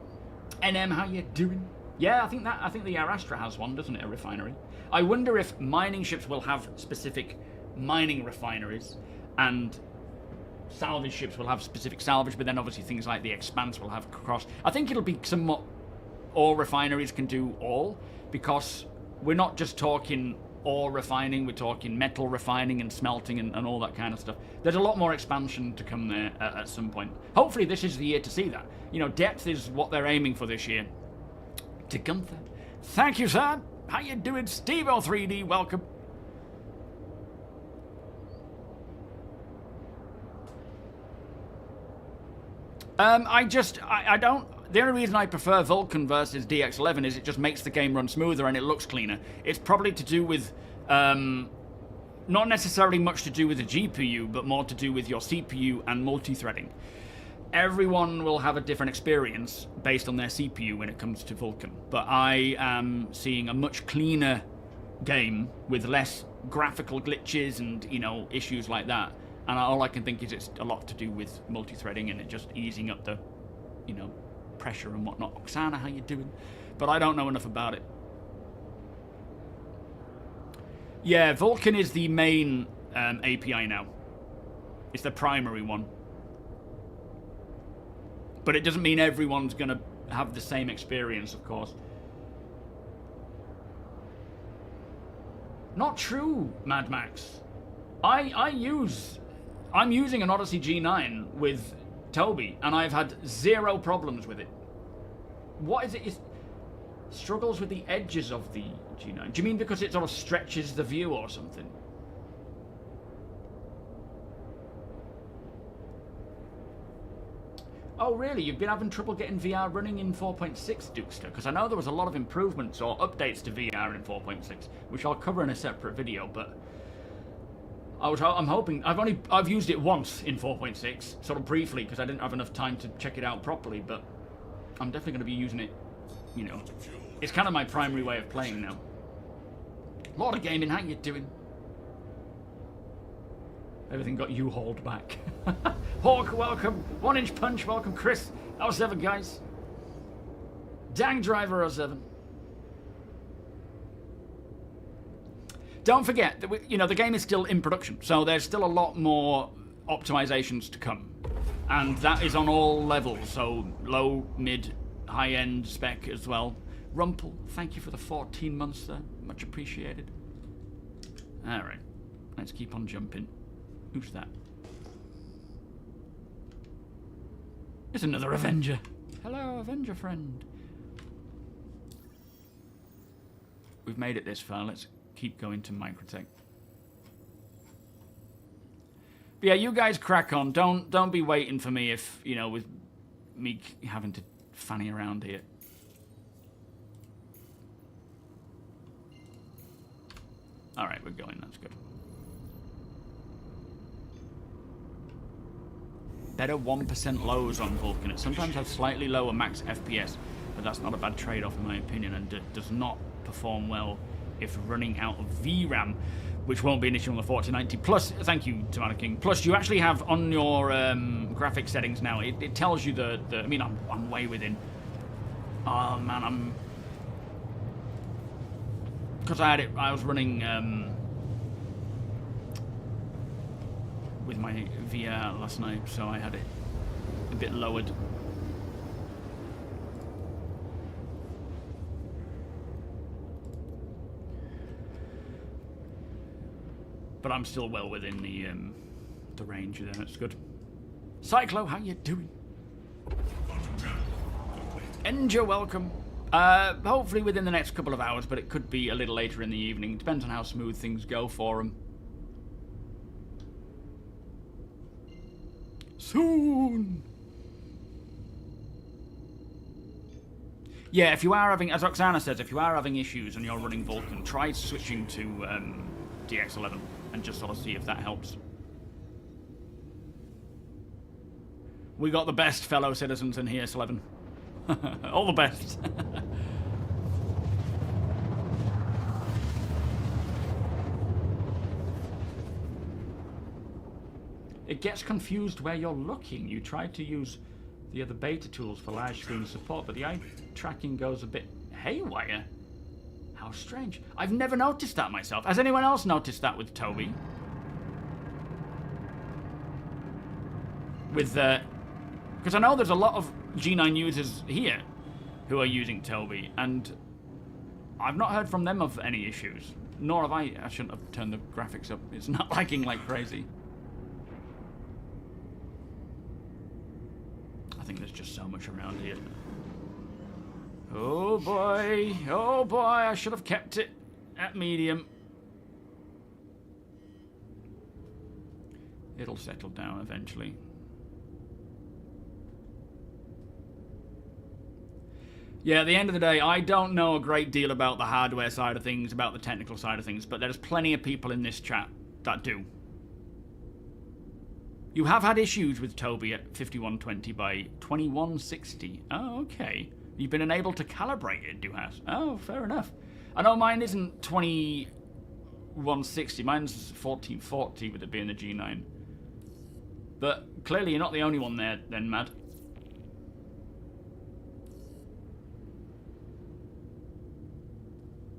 NM, how you doing? Yeah, I think the Arastra has one, doesn't it? A refinery. I wonder if mining ships will have specific mining refineries, and salvage ships will have specific salvage. But then obviously things like the Expanse will have cross. I think it'll be somewhat all refineries can do all, because we're not just talking ore refining, we're talking metal refining and smelting and all that kind of stuff. There's a lot more expansion to come there at some point. Hopefully this is the year to see that. You know, depth is what they're aiming for this year. To Gunther. Thank you, sir. How you doing? Steve-O3D, welcome. I don't... The only reason I prefer Vulkan versus DX11 is it just makes the game run smoother and it looks cleaner. It's probably to do with, not necessarily much to do with the GPU, but more to do with your CPU and multi-threading. Everyone will have a different experience based on their CPU when it comes to Vulkan. But I am seeing a much cleaner game with less graphical glitches and, you know, issues like that. And all I can think is it's a lot to do with multi-threading and it just easing up the, you know, pressure and whatnot. Oksana, how you doing? But I don't know enough about it. Yeah, Vulkan is the main API now. It's the primary one. But it doesn't mean everyone's going to have the same experience, of course. Not true, Mad Max. I'm using an Odyssey G9 with TOBII, and I've had 0 problems with it. What is it? It struggles with the edges of the G9. Do you mean because it sort of stretches the view or something? Oh, really? You've been having trouble getting VR running in 4.6, Dukester? Because I know there was a lot of improvements or updates to VR in 4.6, which I'll cover in a separate video. But I'm hoping I've used it once in 4.6, sort of briefly, because I didn't have enough time to check it out properly. But I'm definitely going to be using it. You know, it's kind of my primary way of playing now. Lord of Gaming, how you doing? Everything got you hauled back. Hawk, welcome. 1 Inch Punch, welcome. Chris, L7, guys. Dang Driver 07. Don't forget that the game is still in production, so there's still a lot more optimizations to come, and that is on all levels. So low, mid, high-end spec as well. Rumpel, thank you for the 14 months there. Much appreciated. All right, let's keep on jumping. Who's that? It's another Avenger. Hello, Avenger friend. We've made it this far. Let's keep going to Microtech. But yeah, you guys crack on. Don't be waiting for me if, with me having to fanny around here. All right, we're going. That's good. Better 1% lows on Vulkan. It sometimes has slightly lower max FPS, but that's not a bad trade-off in my opinion, and does not perform well if running out of VRAM, which won't be an issue on the 4090. Plus, thank you, Tomato King. Plus, you actually have on your graphic settings now. It tells you I mean, I'm way within. Oh man, because I was running with my VR last night, so I had it a bit lowered. But I'm still well within the range there. That's good. Cyclo, how you doing? Enja, welcome. Hopefully within the next couple of hours, but it could be a little later in the evening. Depends on how smooth things go for them. Soon. Yeah, if you are having, as Oksana says, if you are having issues and you're running Vulkan, try switching to DX11 and just sort of see if that helps. We got the best fellow citizens in here, Slevin. All the best. It gets confused where you're looking. You try to use the other beta tools for large screen support, but the eye tracking goes a bit haywire. How strange. I've never noticed that myself. Has anyone else noticed that with TOBII? With because I know there's a lot of G9 users here who are using TOBII, and I've not heard from them of any issues. Nor have I shouldn't have turned the graphics up. It's not lagging like crazy. I think there's just so much around here. Oh boy, I should have kept it at medium. It'll settle down eventually. Yeah, at the end of the day, I don't know a great deal about the hardware side of things, about the technical side of things, but there's plenty of people in this chat that do. You have had issues with TOBII at 5120 by 2160. Oh, okay. You've been unable to calibrate it, Duhas. Oh, fair enough. I know mine isn't 2160. Mine's 1440 with it being the G9. But clearly you're not the only one there, then, Mad.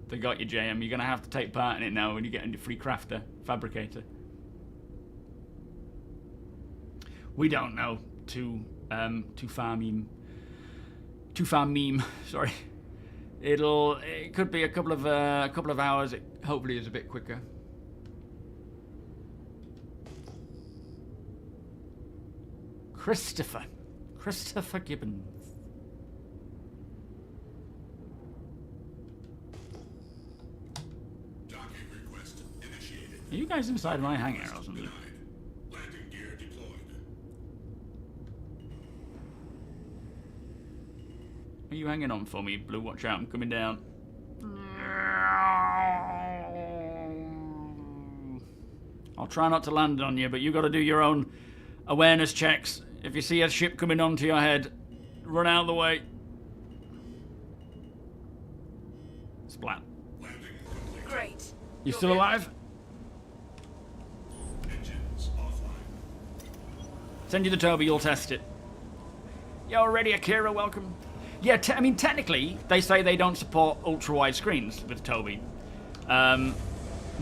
They got you, JM. You're going to have to take part in it now when you get into Free Crafter, Fabricator. We don't know. Too far meme. Sorry. It could be a couple of hours. It hopefully is a bit quicker. Christopher Gibbons. Are you guys inside my hangar or something? Landing gear deployed. Are you hanging on for me, Blue? Watch out, I'm coming down. I'll try not to land on you, but you got to do your own awareness checks. If you see a ship coming onto your head, run out of the way. Splat. Great. You still alive? Engines offline. Send you the TOBII, you'll test it. You're ready, Akira, welcome. Yeah, I mean, technically, they say they don't support ultra-wide screens with TOBII.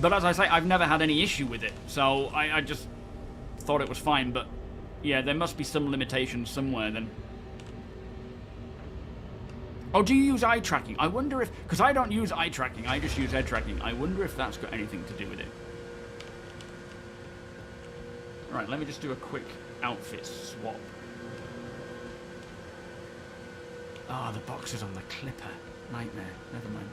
But as I say, I've never had any issue with it, so I just thought it was fine, but yeah, there must be some limitations somewhere then. Oh, do you use eye tracking? I wonder if... Because I don't use eye tracking, I just use head tracking. I wonder if that's got anything to do with it. Alright, let me just do a quick outfit swap. Ah, the boxes on the clipper. Nightmare. Never mind.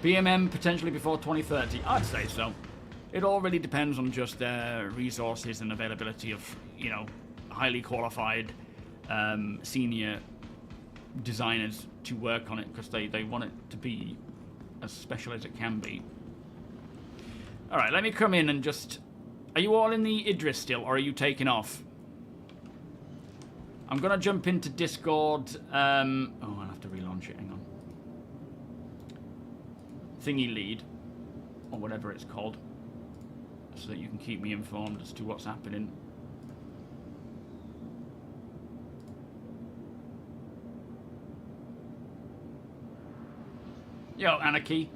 BMM potentially before 2030. I'd say so. It all really depends on just resources and availability of, you know, highly qualified senior designers to work on it, because they want it to be as special as it can be. Alright, let me come in and just... Are you all in the Idris still, or are you taking off? I'm going to jump into Discord. Oh, I'll have to relaunch it. Hang on. Thingy lead, or whatever it's called, so that you can keep me informed as to what's happening. Yo, Anarchy.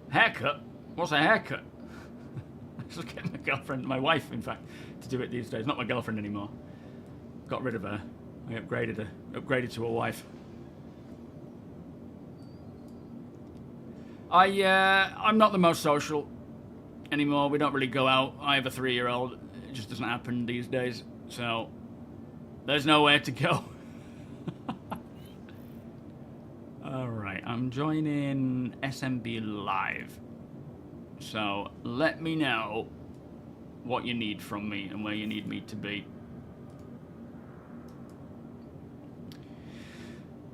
Haircut? What's a haircut? I just get my girlfriend, my wife, in fact, to do it these days. Not my girlfriend anymore. Got rid of her. I upgraded her. Upgraded to a wife. I'm not the most social anymore. We don't really go out. I have a 3-year-old. It just doesn't happen these days. So, there's nowhere to go. Alright, I'm joining SMB Live. So, let me know what you need from me and where you need me to be.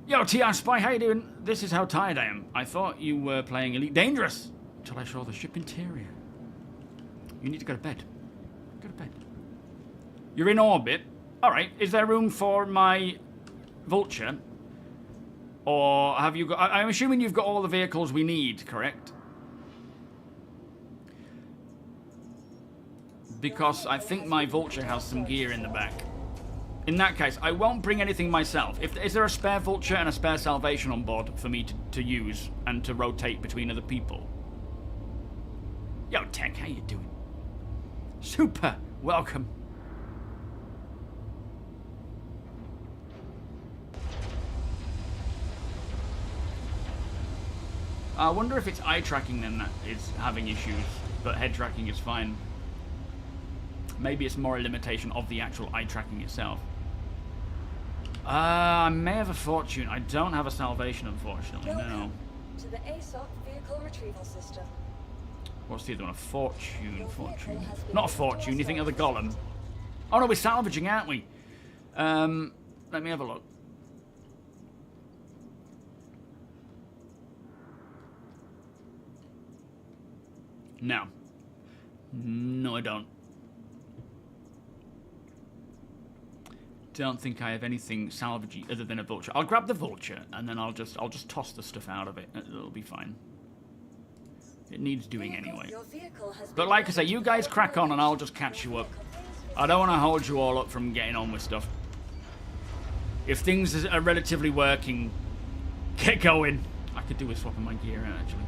Yo, TR Spy, how you doing? This is how tired I am. I thought you were playing Elite Dangerous until I saw the ship interior. You need to go to bed. Go to bed. You're in orbit. Alright, is there room for my Vulture? Or have you got... I'm assuming you've got all the vehicles we need, correct? Because I think my Vulture has some gear in the back. In that case, I won't bring anything myself. Is there a spare Vulture and a spare Salvation on board for me to use and to rotate between other people? Yo, Tech, how you doing? Super, welcome. I wonder if it's eye tracking then that is having issues, but head tracking is fine. Maybe it's more a limitation of the actual eye tracking itself. I may have a Fortune. I don't have a Salvation, unfortunately, no. To the ASOC vehicle retrieval system. What's the other one? A Fortune. Not a Fortune, you think of the Golem. Oh no, we're salvaging, aren't we? Let me have a look. No. No, I don't. Don't think I have anything salvagey other than a Vulture. I'll grab the Vulture and then I'll just toss the stuff out of it. It'll be fine. It needs doing anyway. But like I say, you guys crack on and I'll just catch you up. I don't want to hold you all up from getting on with stuff. If things are relatively working, get going. I could do with swapping my gear out, actually.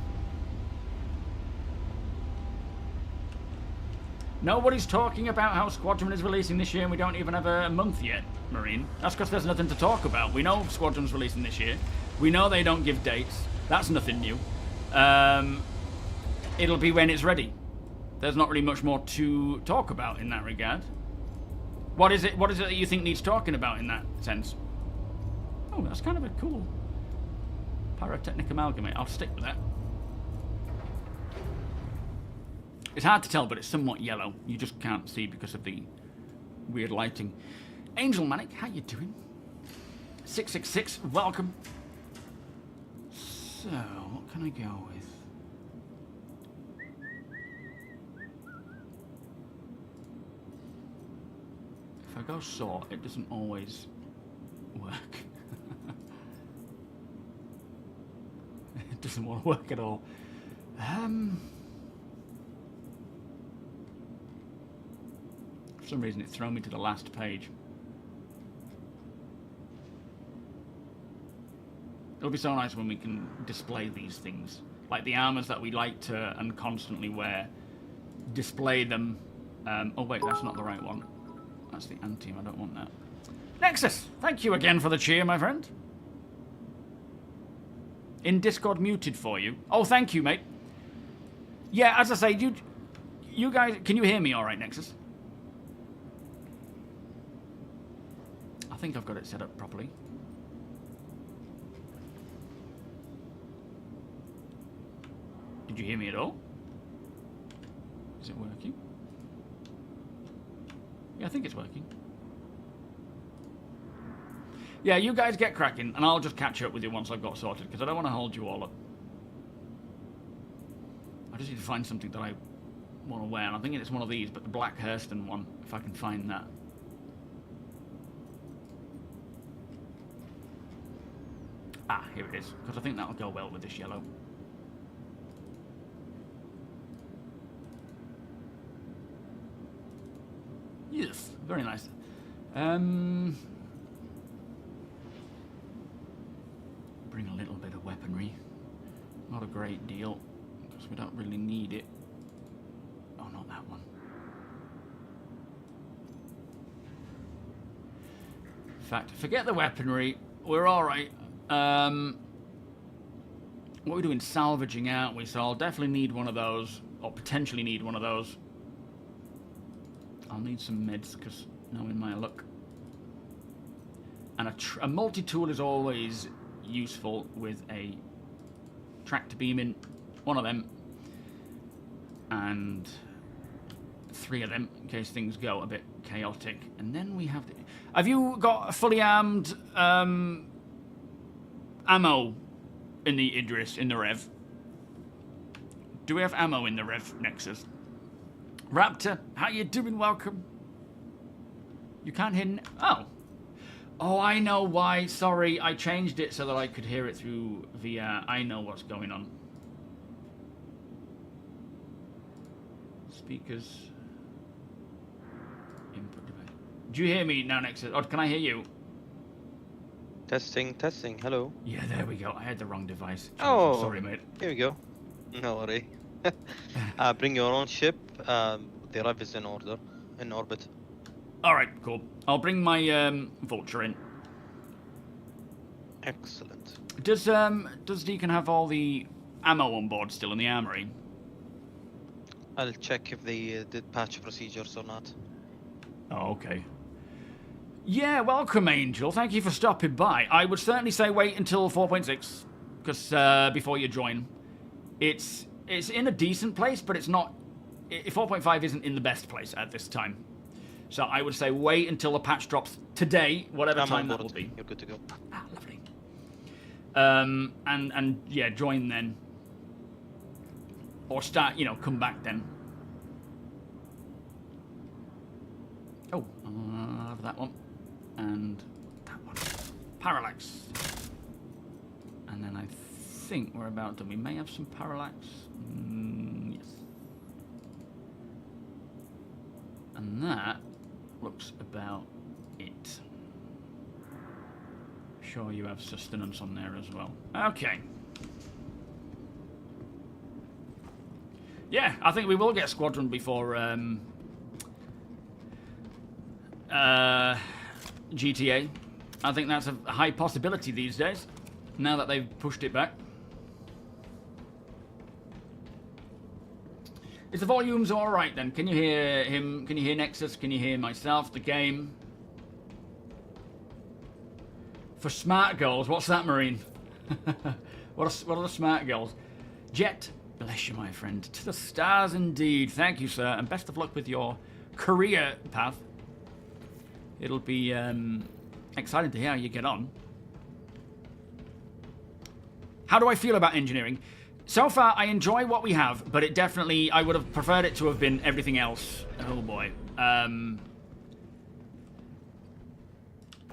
Nobody's talking about how Squadron is releasing this year and we don't even have a month yet, Marine. That's because there's nothing to talk about. We know Squadron's releasing this year. We know they don't give dates. That's nothing new. It'll be when it's ready. There's not really much more to talk about in that regard. What is it that you think needs talking about in that sense? Oh, that's kind of a cool pyrotechnic amalgamate. I'll stick with that. It's hard to tell, but it's somewhat yellow. You just can't see because of the weird lighting. Angel Manic, how you doing? 666, welcome. So, what can I go with? If I go sort, it doesn't always work. It doesn't want to work at all. For some reason, it's thrown me to the last page. It'll be so nice when we can display these things. Like the armors that we like to and constantly wear. Display them. Oh wait, that's not the right one. That's the Antium, I don't want that. Nexus, thank you again for the cheer, my friend. In Discord muted for you. Oh, thank you, mate. Yeah, as I say, you guys, can you hear me all right, Nexus? I think I've got it set up properly. Did you hear me at all? Is it working? Yeah, I think it's working. Yeah, you guys get cracking, and I'll just catch up with you once I've got sorted, because I don't want to hold you all up. I just need to find something that I want to wear, and I'm thinking it's one of these, but the Black Hurston one, if I can find that. Ah, here it is, because I think that'll go well with this yellow. Yes, very nice. Bring a little bit of weaponry. Not a great deal, because we don't really need it. Oh, not that one. In fact, forget the weaponry. We're alright. What are we doing? Salvaging, aren't we? So I'll definitely need one of those, or potentially need one of those. I'll need some meds, because knowing my luck. And a multi-tool is always useful with a tractor beam in. One of them. And 3 of them, in case things go a bit chaotic. And then we have... Have you got a fully armed ammo in the Idris, in the Rev? Do we have ammo in the Rev, Nexus? Raptor, how you doing? Welcome. You can't hear... Oh. Oh, I know why. Sorry, I changed it so that I could hear it through VR. I know what's going on. Speakers. Input device. Do you hear me now, Nexus? Or can I hear you? Testing, testing. Hello. Yeah, there we go. I had the wrong device. Oh. Sorry, mate. Here we go. No worry. Bring your own ship. The Rev is in order. In orbit. Alright, cool. I'll bring my Vulture in. Excellent. Does Deacon have all the ammo on board still in the armory? I'll check if they did patch procedures or not. Oh, okay. Yeah, welcome, Angel. Thank you for stopping by. I would certainly say wait until 4.6, because before you join. It's in a decent place, but it's not... 4.5 isn't in the best place at this time. So I would say wait until the patch drops today, whatever time that will be. You're good to go. Ah, lovely. And yeah, join then. Or start, come back then. Oh, I'll have that one. And that one. Parallax. And then I think we're about done. We may have some parallax. Yes. And that looks about it. Sure you have sustenance on there as well. Okay. Yeah, I think we will get Squadron before GTA. I think that's a high possibility these days, now that they've pushed it back. Is the volumes alright then? Can you hear him? Can you hear Nexus? Can you hear myself? The game? For smart girls, what's that, Marine? What are the smart girls? Jet, Bless you, my friend. To the stars indeed. Thank you, sir, and best of luck with your career path. It'll be exciting to hear how you get on. How do I feel about engineering? So far, I enjoy what we have, but it definitely, I would have preferred it to have been everything else. Oh boy.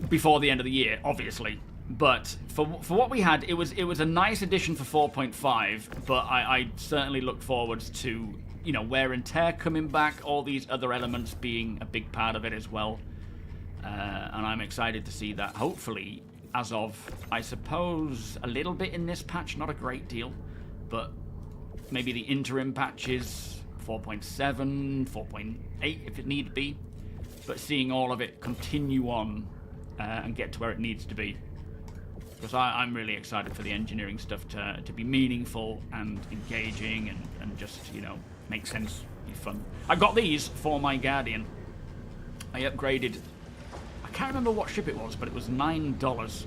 Before the end of the year, obviously. But for what we had, it was a nice addition for 4.5, but I certainly look forward to, you know, wear and tear coming back, all these other elements being a big part of it as well. And I'm excited to see that, hopefully, as of, I suppose, a little bit in this patch, not a great deal, but maybe the interim patches, 4.7, 4.8 if it need be, but seeing all of it continue on and get to where it needs to be. Because I'm really excited for the engineering stuff to be meaningful and engaging and just, you know, make sense, be fun. I got these for my Guardian. I upgraded, I can't remember what ship it was, but it was $9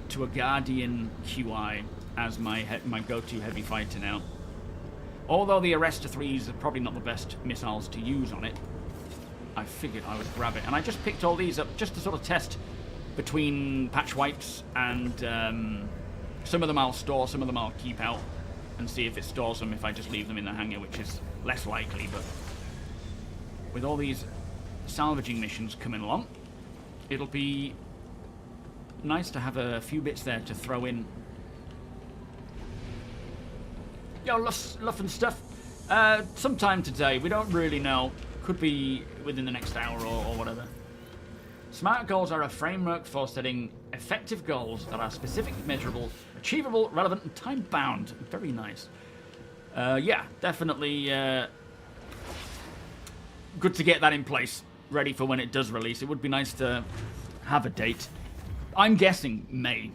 to a Guardian QI as my go-to heavy fighter now. Although the Arrestor 3s are probably not the best missiles to use on it, I figured I would grab it. And I just picked all these up just to sort of test between patch wipes, and some of them I'll store, some of them I'll keep out and see if it stores them if I just leave them in the hangar, which is less likely. But with all these salvaging missions coming along, it'll be nice to have a few bits there to throw in. Yo, Luff and stuff. Sometime today, we don't really know. Could be within the next hour or whatever. SMART goals are a framework for setting effective goals that are specific, measurable, achievable, relevant, and time-bound. Very nice. Yeah, definitely good to get that in place, ready for when it does release. It would be nice to have a date. I'm guessing May,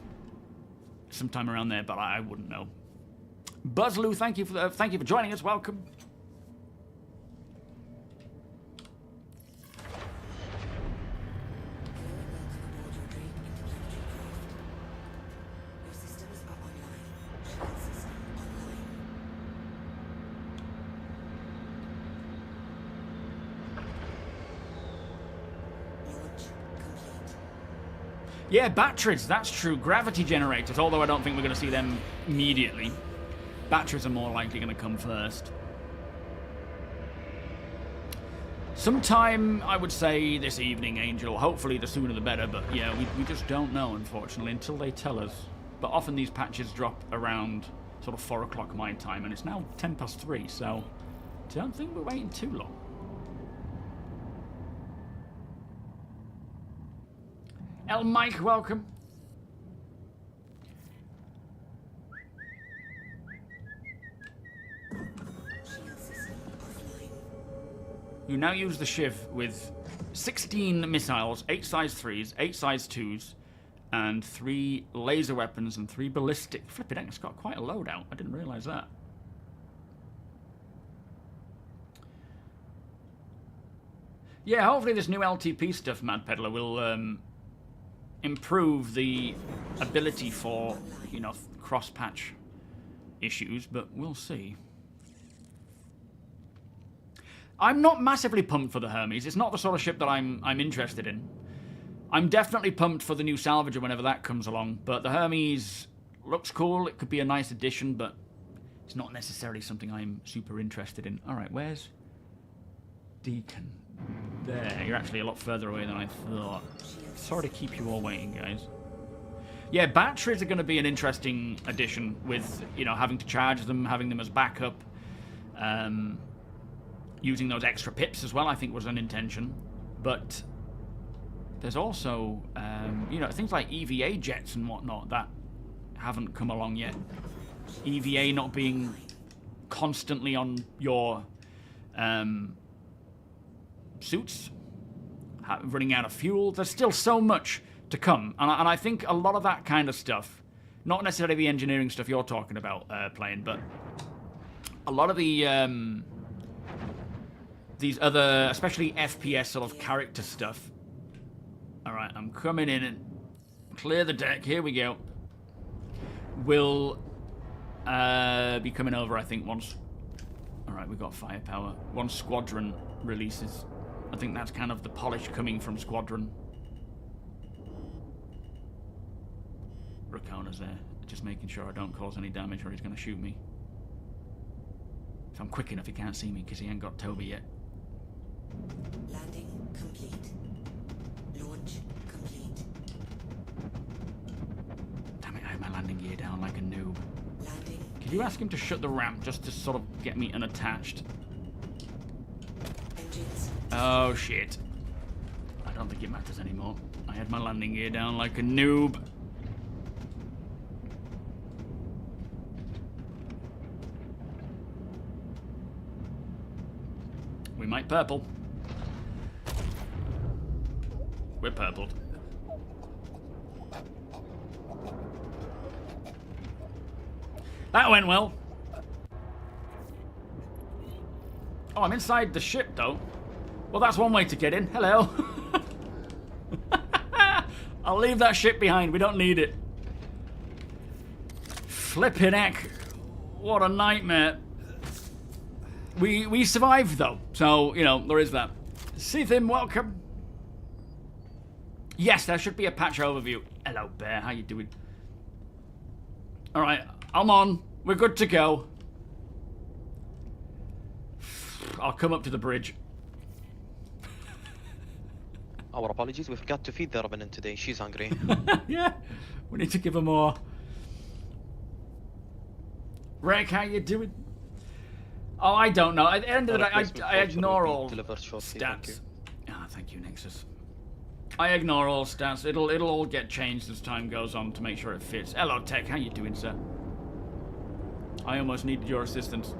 sometime around there, but I wouldn't know. Buzzloo, thank you for joining us. Welcome. Yeah, batteries, that's true. Gravity generators, although I don't think we're going to see them immediately. Batteries are more likely going to come first. Sometime, I would say, this evening, Angel. Hopefully the sooner the better, but yeah, we just don't know, unfortunately, until they tell us. But often these patches drop around sort of 4 o'clock my time, and it's now 10 past 3, so I don't think we're waiting too long. El Mike, welcome. You now use the Shiv with 16 missiles, 8 size 3s, 8 size 2s, and 3 laser weapons and 3 ballistic. Flippin' heck, it's got quite a loadout. I didn't realise that. Yeah, hopefully this new LTP stuff, Mad Peddler, will improve the ability for, you know, cross-patch issues, but we'll see. I'm not massively pumped for the Hermes. It's not the sort of ship that I'm interested in. I'm definitely pumped for the new Salvager whenever that comes along, but the Hermes looks cool. It could be a nice addition, but it's not necessarily something I'm super interested in. All right, where's Deacon? There, you're actually a lot further away than I thought. Sorry to keep you all waiting, guys. Yeah, batteries are going to be an interesting addition with, you know, having to charge them, having them as backup. Using those extra pips as well, I think, was an intention. But there's also, you know, things like EVA jets and whatnot that haven't come along yet. EVA not being constantly on your suits, running out of fuel. There's still so much to come. And I think a lot of that kind of stuff, not necessarily the engineering stuff you're talking about playing, but a lot of the these other, especially FPS sort of character stuff. Alright, I'm coming in and clear the deck. Here we go. Will be coming over, I think, once Alright, we've got firepower. Once Squadron releases, I think that's kind of the polish coming from Squadron. Rakona's there, just making sure I don't cause any damage or he's going to shoot me. If I'm quick enough, he can't see me because he ain't got TOBII yet. Landing complete. Launch complete. Damn it, I have my landing gear down like a noob. Landing. Could you ask him to shut the ramp just to sort of get me unattached? Engines. Oh shit. I don't think it matters anymore. I had my landing gear down like a noob. We might purple. We're purpled. That went well. Oh, I'm inside the ship, though. Well, that's one way to get in. Hello. I'll leave that ship behind. We don't need it. Flippin' heck. What a nightmare. We survived, though. So, you know, there is that. Seethim, welcome. Yes, there should be a patch overview. Hello, Bear. How you doing? All right. I'm on. We're good to go. I'll come up to the bridge. Our apologies, we forgot to feed the Revenant today. She's hungry. Yeah, we need to give her more. Rick, how you doing? Oh, I don't know. At the end of the day, I ignore all stats. Ah, thank you, Nexus. I ignore all stats. It'll all get changed as time goes on to make sure it fits. Hello, Tech. How you doing, sir? I almost needed your assistance.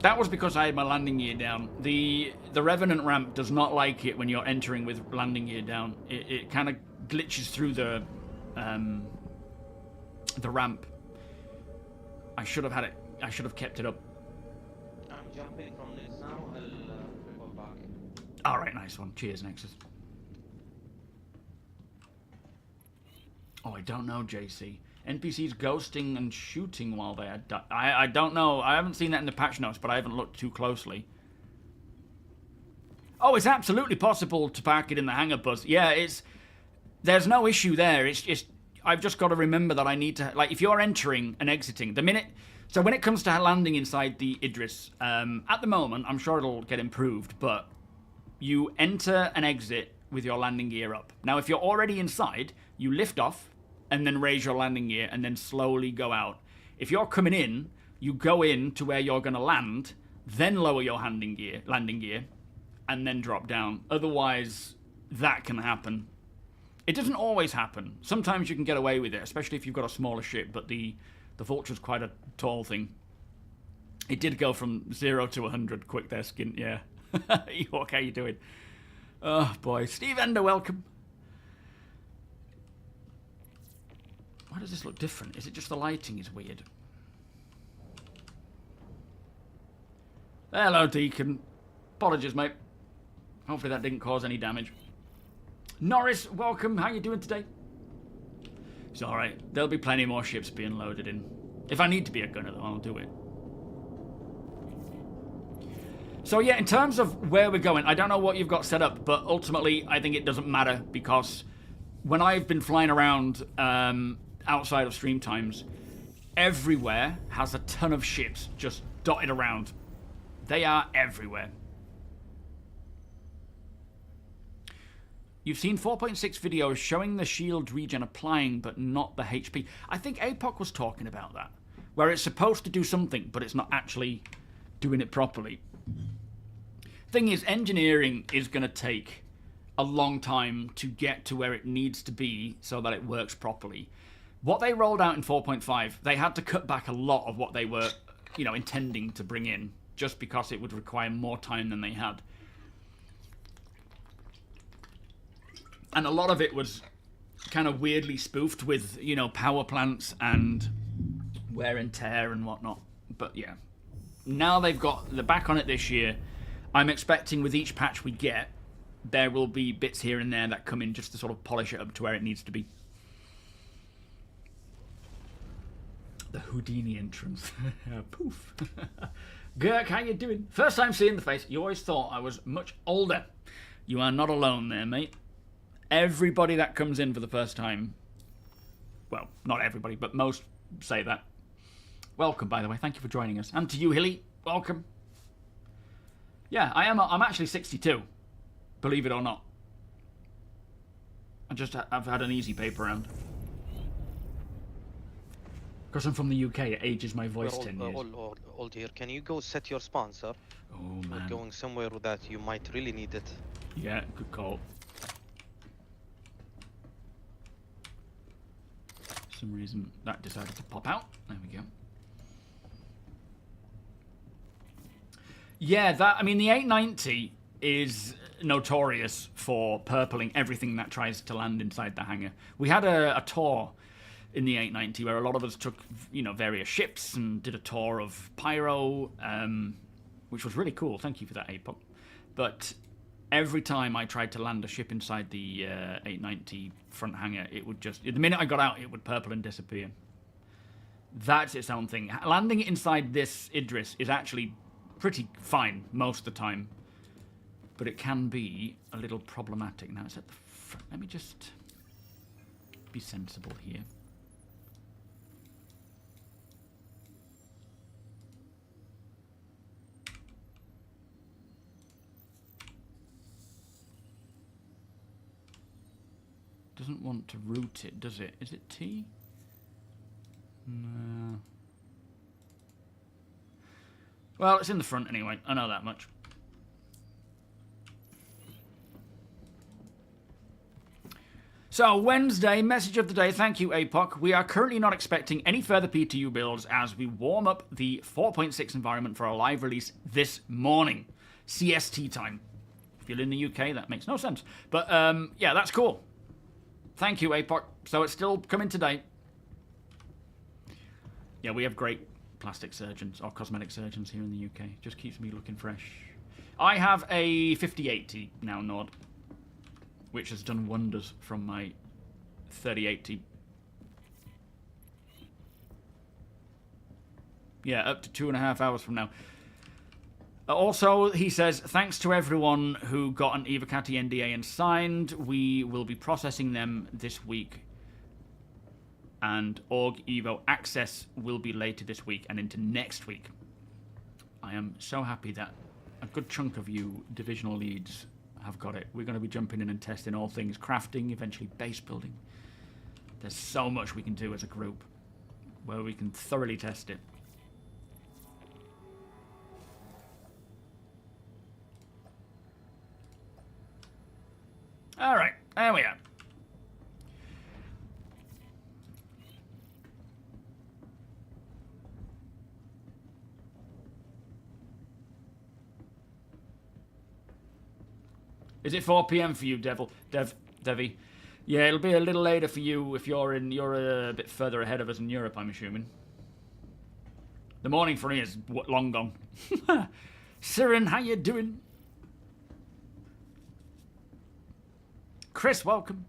That was because I had my landing gear down. The Revenant ramp does not like it when you're entering with landing gear down. It kind of glitches through the ramp. I should have had it. I should have kept it up. I'm jumping from this now. I'll report back. All right, nice one. Cheers, Nexus. Oh, I don't know, JC. NPCs ghosting and shooting while they are I don't know. I haven't seen that in the patch notes, but I haven't looked too closely. Oh, it's absolutely possible to park it in the hangar bus. Yeah, there's no issue there. It's just I've just got to remember that I need to, like, if you're entering and exiting, so when it comes to landing inside the Idris, at the moment, I'm sure it'll get improved, but you enter and exit with your landing gear up. Now, if you're already inside, you lift off and then raise your landing gear and then slowly go out. If you're coming in, you go in to where you're going to land, then lower your landing gear, and then drop down. Otherwise, that can happen. It doesn't always happen. Sometimes you can get away with it, especially if you've got a smaller ship, but the Vulture's quite a tall thing. It did go from 0 to 100 quick there, Skin. Yeah. York, how you doing? Oh, boy. Steve Ender, welcome. Why does this look different? Is it just the lighting is weird? Hello, Deacon. Apologies, mate. Hopefully that didn't cause any damage. Norris, welcome. How you doing today? It's alright. There'll be plenty more ships being loaded in. If I need to be a gunner, though, I'll do it. So, yeah, in terms of where we're going, I don't know what you've got set up, but ultimately, I think it doesn't matter because when I've been flying around outside of stream times, everywhere has a ton of ships just dotted around. They are everywhere. You've seen 4.6 videos showing the shield regen applying, but not the HP. I think APOC was talking about that, where it's supposed to do something, but it's not actually doing it properly. Thing is, engineering is going to take a long time to get to where it needs to be so that it works properly. What they rolled out in 4.5, they had to cut back a lot of what they were, intending to bring in, just because it would require more time than they had. And a lot of it was kind of weirdly spoofed with, power plants and wear and tear and whatnot. But yeah, now they're back on it this year. I'm expecting with each patch we get, there will be bits here and there that come in just to sort of polish it up to where it needs to be. The Houdini entrance. Poof. Gurk, how you doing? First time seeing the face. You always thought I was much older. You are not alone there, mate. Everybody that comes in for the first time, well, not everybody, but most say that. Welcome, by the way. Thank you for joining us. And to you, Hilly, welcome. Yeah, I'm actually 62. Believe it or not. I've had an easy paper round. Because I'm from the UK, it ages my voice 10 years. Old here. Can you go set your spawn, sir? Oh, We're man. going somewhere that you might really need it. Yeah, good call. For some reason, that decided to pop out. There we go. Yeah, I mean, the 890 is notorious for purpling everything that tries to land inside the hangar. We had a tour in the 890 where a lot of us took, various ships and did a tour of Pyro, which was really cool. Thank you for that, APOC. But every time I tried to land a ship inside the 890 front hangar, it would just, the minute I got out, it would purple and disappear. That's its own thing. Landing it inside this Idris is actually pretty fine most of the time, but it can be a little problematic. Now it's at the front. Let me just be sensible here. Doesn't want to route it, does it? Is it T? No. Well, it's in the front anyway. I know that much. So, Wednesday, message of the day. Thank you, APOC. We are currently not expecting any further PTU builds as we warm up the 4.6 environment for a live release this morning. CST time. If you're in the UK, that makes no sense. But, yeah, that's cool. Thank you, APOC. So it's still coming today. Yeah, we have great plastic surgeons or cosmetic surgeons here in the UK. Just keeps me looking fresh. I have a 5080 now, Nord, which has done wonders from my 3080. Yeah, up to 2.5 hours from now. Also, he says, thanks to everyone who got an Evocati NDA and signed. We will be processing them this week. And Org Evo access will be later this week and into next week. I am so happy that a good chunk of you divisional leads have got it. We're going to be jumping in and testing all things crafting, eventually base building. There's so much we can do as a group where we can thoroughly test it. All right, there we are. Is it 4 PM for you, Devi? Yeah, it'll be a little later for you if you're a bit further ahead of us in Europe, I'm assuming. The morning for me is long gone. Siren, how you doing? Chris, welcome.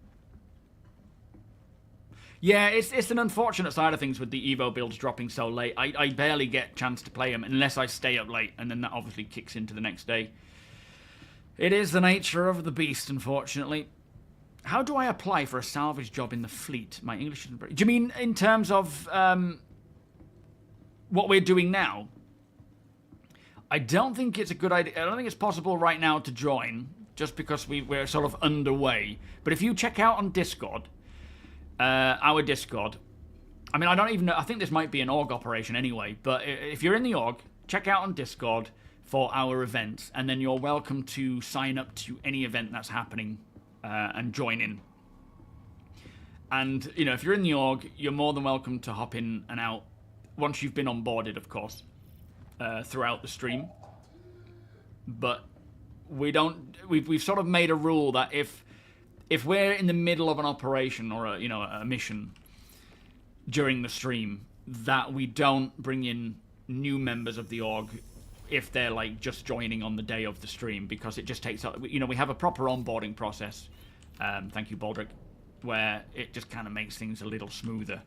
Yeah, it's an unfortunate side of things with the Evo builds dropping so late. I barely get a chance to play them unless I stay up late, and then that obviously kicks into the next day. It is the nature of the beast, unfortunately. How do I apply for a salvage job in the fleet? My English isn't very... Do you mean in terms of what we're doing now? I don't think it's a good idea. I don't think it's possible right now to join, just because we're sort of underway. But if you check out on Discord, our Discord, I mean, I don't even know, I think this might be an org operation anyway, but if you're in the org, check out on Discord for our events, and then you're welcome to sign up to any event that's happening and join in. And, if you're in the org, you're more than welcome to hop in and out, once you've been onboarded, of course, throughout the stream. But we've sort of made a rule that if we're in the middle of an operation or a mission during the stream, that we don't bring in new members of the org if they're like just joining on the day of the stream, because it just takes up, we have a proper onboarding process, thank you Baldrick, where it just kind of makes things a little smoother.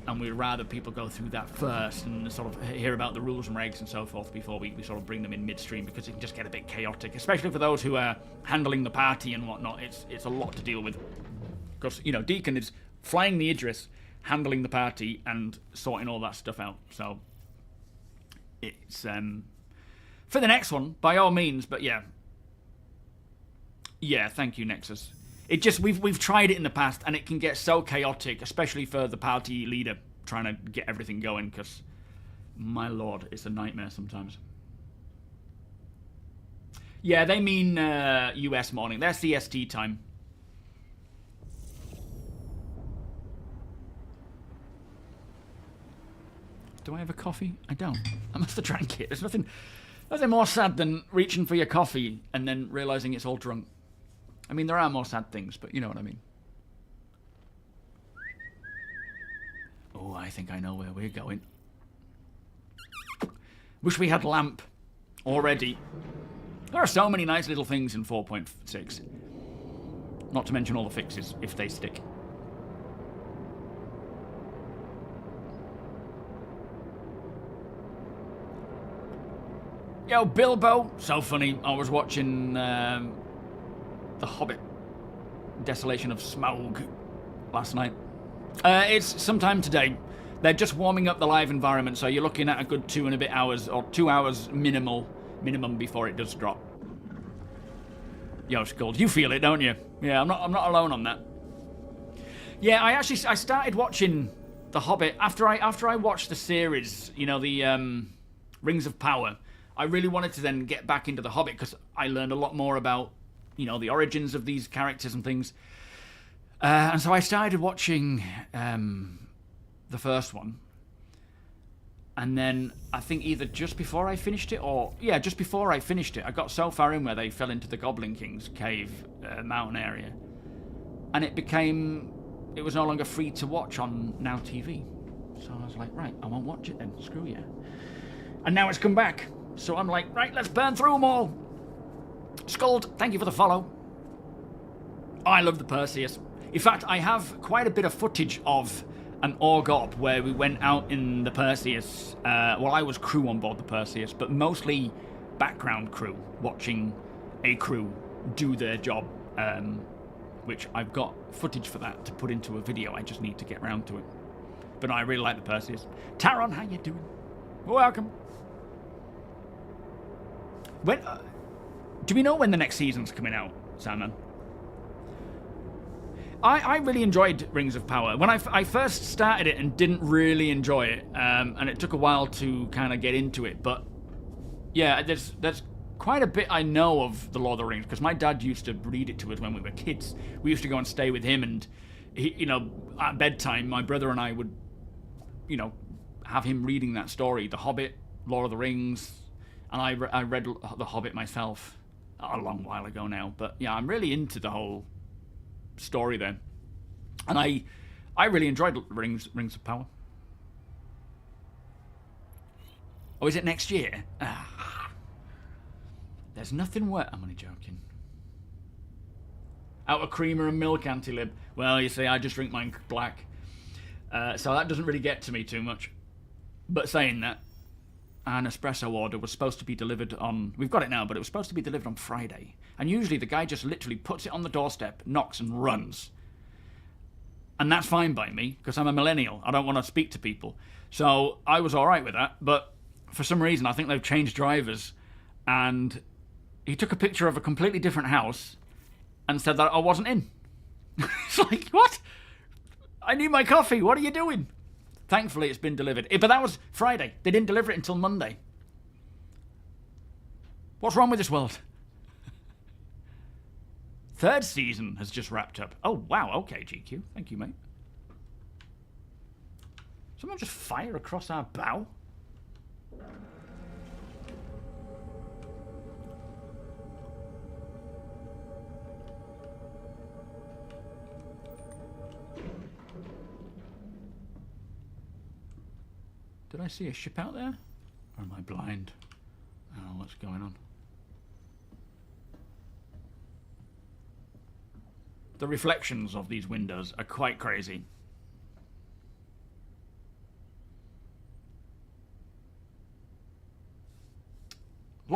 and we'd rather people go through that first and sort of hear about the rules and regs and so forth before we sort of bring them in midstream, because it can just get a bit chaotic, especially for those who are handling the party and whatnot. It's a lot to deal with, because you know Deacon is flying the Idris, handling the party, and sorting all that stuff out. So it's for the next one, by all means. But yeah, thank you, Nexus. It just we've tried it in the past, and it can get so chaotic, especially for the party leader trying to get everything going. Because, my lord, it's a nightmare sometimes. Yeah, they mean US morning. They're CST time. Do I have a coffee? I don't. I must have drank it. There's nothing more sad than reaching for your coffee and then realizing it's all drunk. I mean, there are more sad things, but you know what I mean. Oh, I think I know where we're going. Wish we had lamp already. There are so many nice little things in 4.6. Not to mention all the fixes, if they stick. Yo, Bilbo! So funny. I was watching The Hobbit, Desolation of Smaug last night. It's sometime today. They're just warming up the live environment, so you're looking at a good 2 and a bit hours, or 2 hours minimum before it does drop. Yo, Scold, you feel it, don't you? Yeah, I'm not alone on that. Yeah, I started watching The Hobbit after I watched the series, you know, the Rings of Power. I really wanted to then get back into The Hobbit because I learned a lot more about, you know, the origins of these characters and things. And so I started watching the first one. And then I think either just before I finished it or... Yeah, just before I finished it, I got so far in where they fell into the Goblin King's cave mountain area. And it was no longer free to watch on Now TV. So I was like, right, I won't watch it then. Screw you. And now it's come back. So I'm like, right, let's burn through them all. Scald, thank you for the follow. Oh, I love the Perseus. In fact, I have quite a bit of footage of an AUG-OP where we went out in the Perseus. Well, I was crew on board the Perseus, but mostly background crew, watching a crew do their job, which I've got footage for that to put into a video. I just need to get round to it. But no, I really like the Perseus. Taron, how you doing? Welcome. When do we know when the next season's coming out, Sandman? I really enjoyed Rings of Power. When I first started it and didn't really enjoy it, and it took a while to kind of get into it. But yeah, there's quite a bit I know of the Lord of the Rings because my dad used to read it to us when we were kids. We used to go and stay with him, and he, you know, at bedtime, my brother and I would, you know, have him reading that story, The Hobbit, Lord of the Rings. And I read The Hobbit myself a long while ago now. But yeah, I'm really into the whole story there. And I really enjoyed Rings of Power. Oh, is it next year? There's nothing worse. I'm only joking. Out of creamer and milk, anti-lib. Well, you see, I just drink mine black. So that doesn't really get to me too much. But saying that, an espresso order was supposed to be delivered on... We've got it now, but it was supposed to be delivered on Friday. And usually the guy just literally puts it on the doorstep, knocks and runs. And that's fine by me, because I'm a millennial. I don't want to speak to people. So I was alright with that, but for some reason I think they've changed drivers. And he took a picture of a completely different house and said that I wasn't in. It's like, what? I need my coffee. What are you doing? Thankfully, it's been delivered. But that was Friday. They didn't deliver it until Monday. What's wrong with this world? Third season has just wrapped up. Oh, wow. Okay, GQ. Thank you, mate. Someone just fire across our bow? Did I see a ship out there? Or am I blind? I don't know what's going on. The reflections of these windows are quite crazy.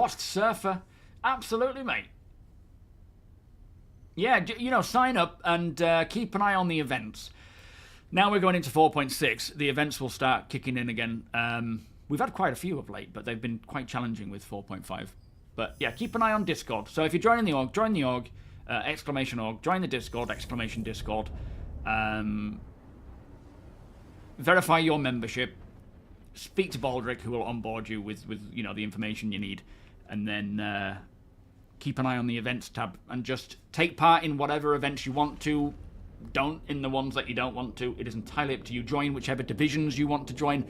Lost Surfer. Absolutely, mate. Yeah, you know, sign up and keep an eye on the events. Now we're going into 4.6. The events will start kicking in again. We've had quite a few of late, but they've been quite challenging with 4.5. But yeah, keep an eye on Discord. So if you're joining the org, join the org, exclamation org, join the Discord, exclamation Discord. Verify your membership. Speak to Baldric, who will onboard you with you know, the information you need. And then keep an eye on the events tab and just take part in whatever events you want to. Don't in the ones that you don't want to. It is entirely up to you. Join whichever divisions you want to join.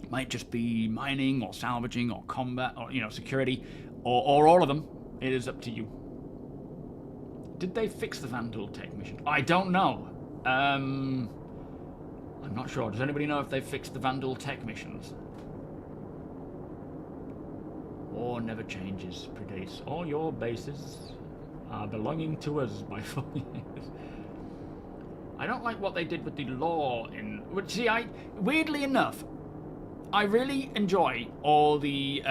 It might just be mining or salvaging or combat or, you know, security or all of them. It is up to you. Did they fix the Vanduul tech mission? I don't know. I'm not sure. Does anybody know if they fixed the Vanduul tech missions? War never changes, predates. All your bases are belonging to us by 4 years. I don't like what they did with the lore in... See, weirdly enough, I really enjoy all the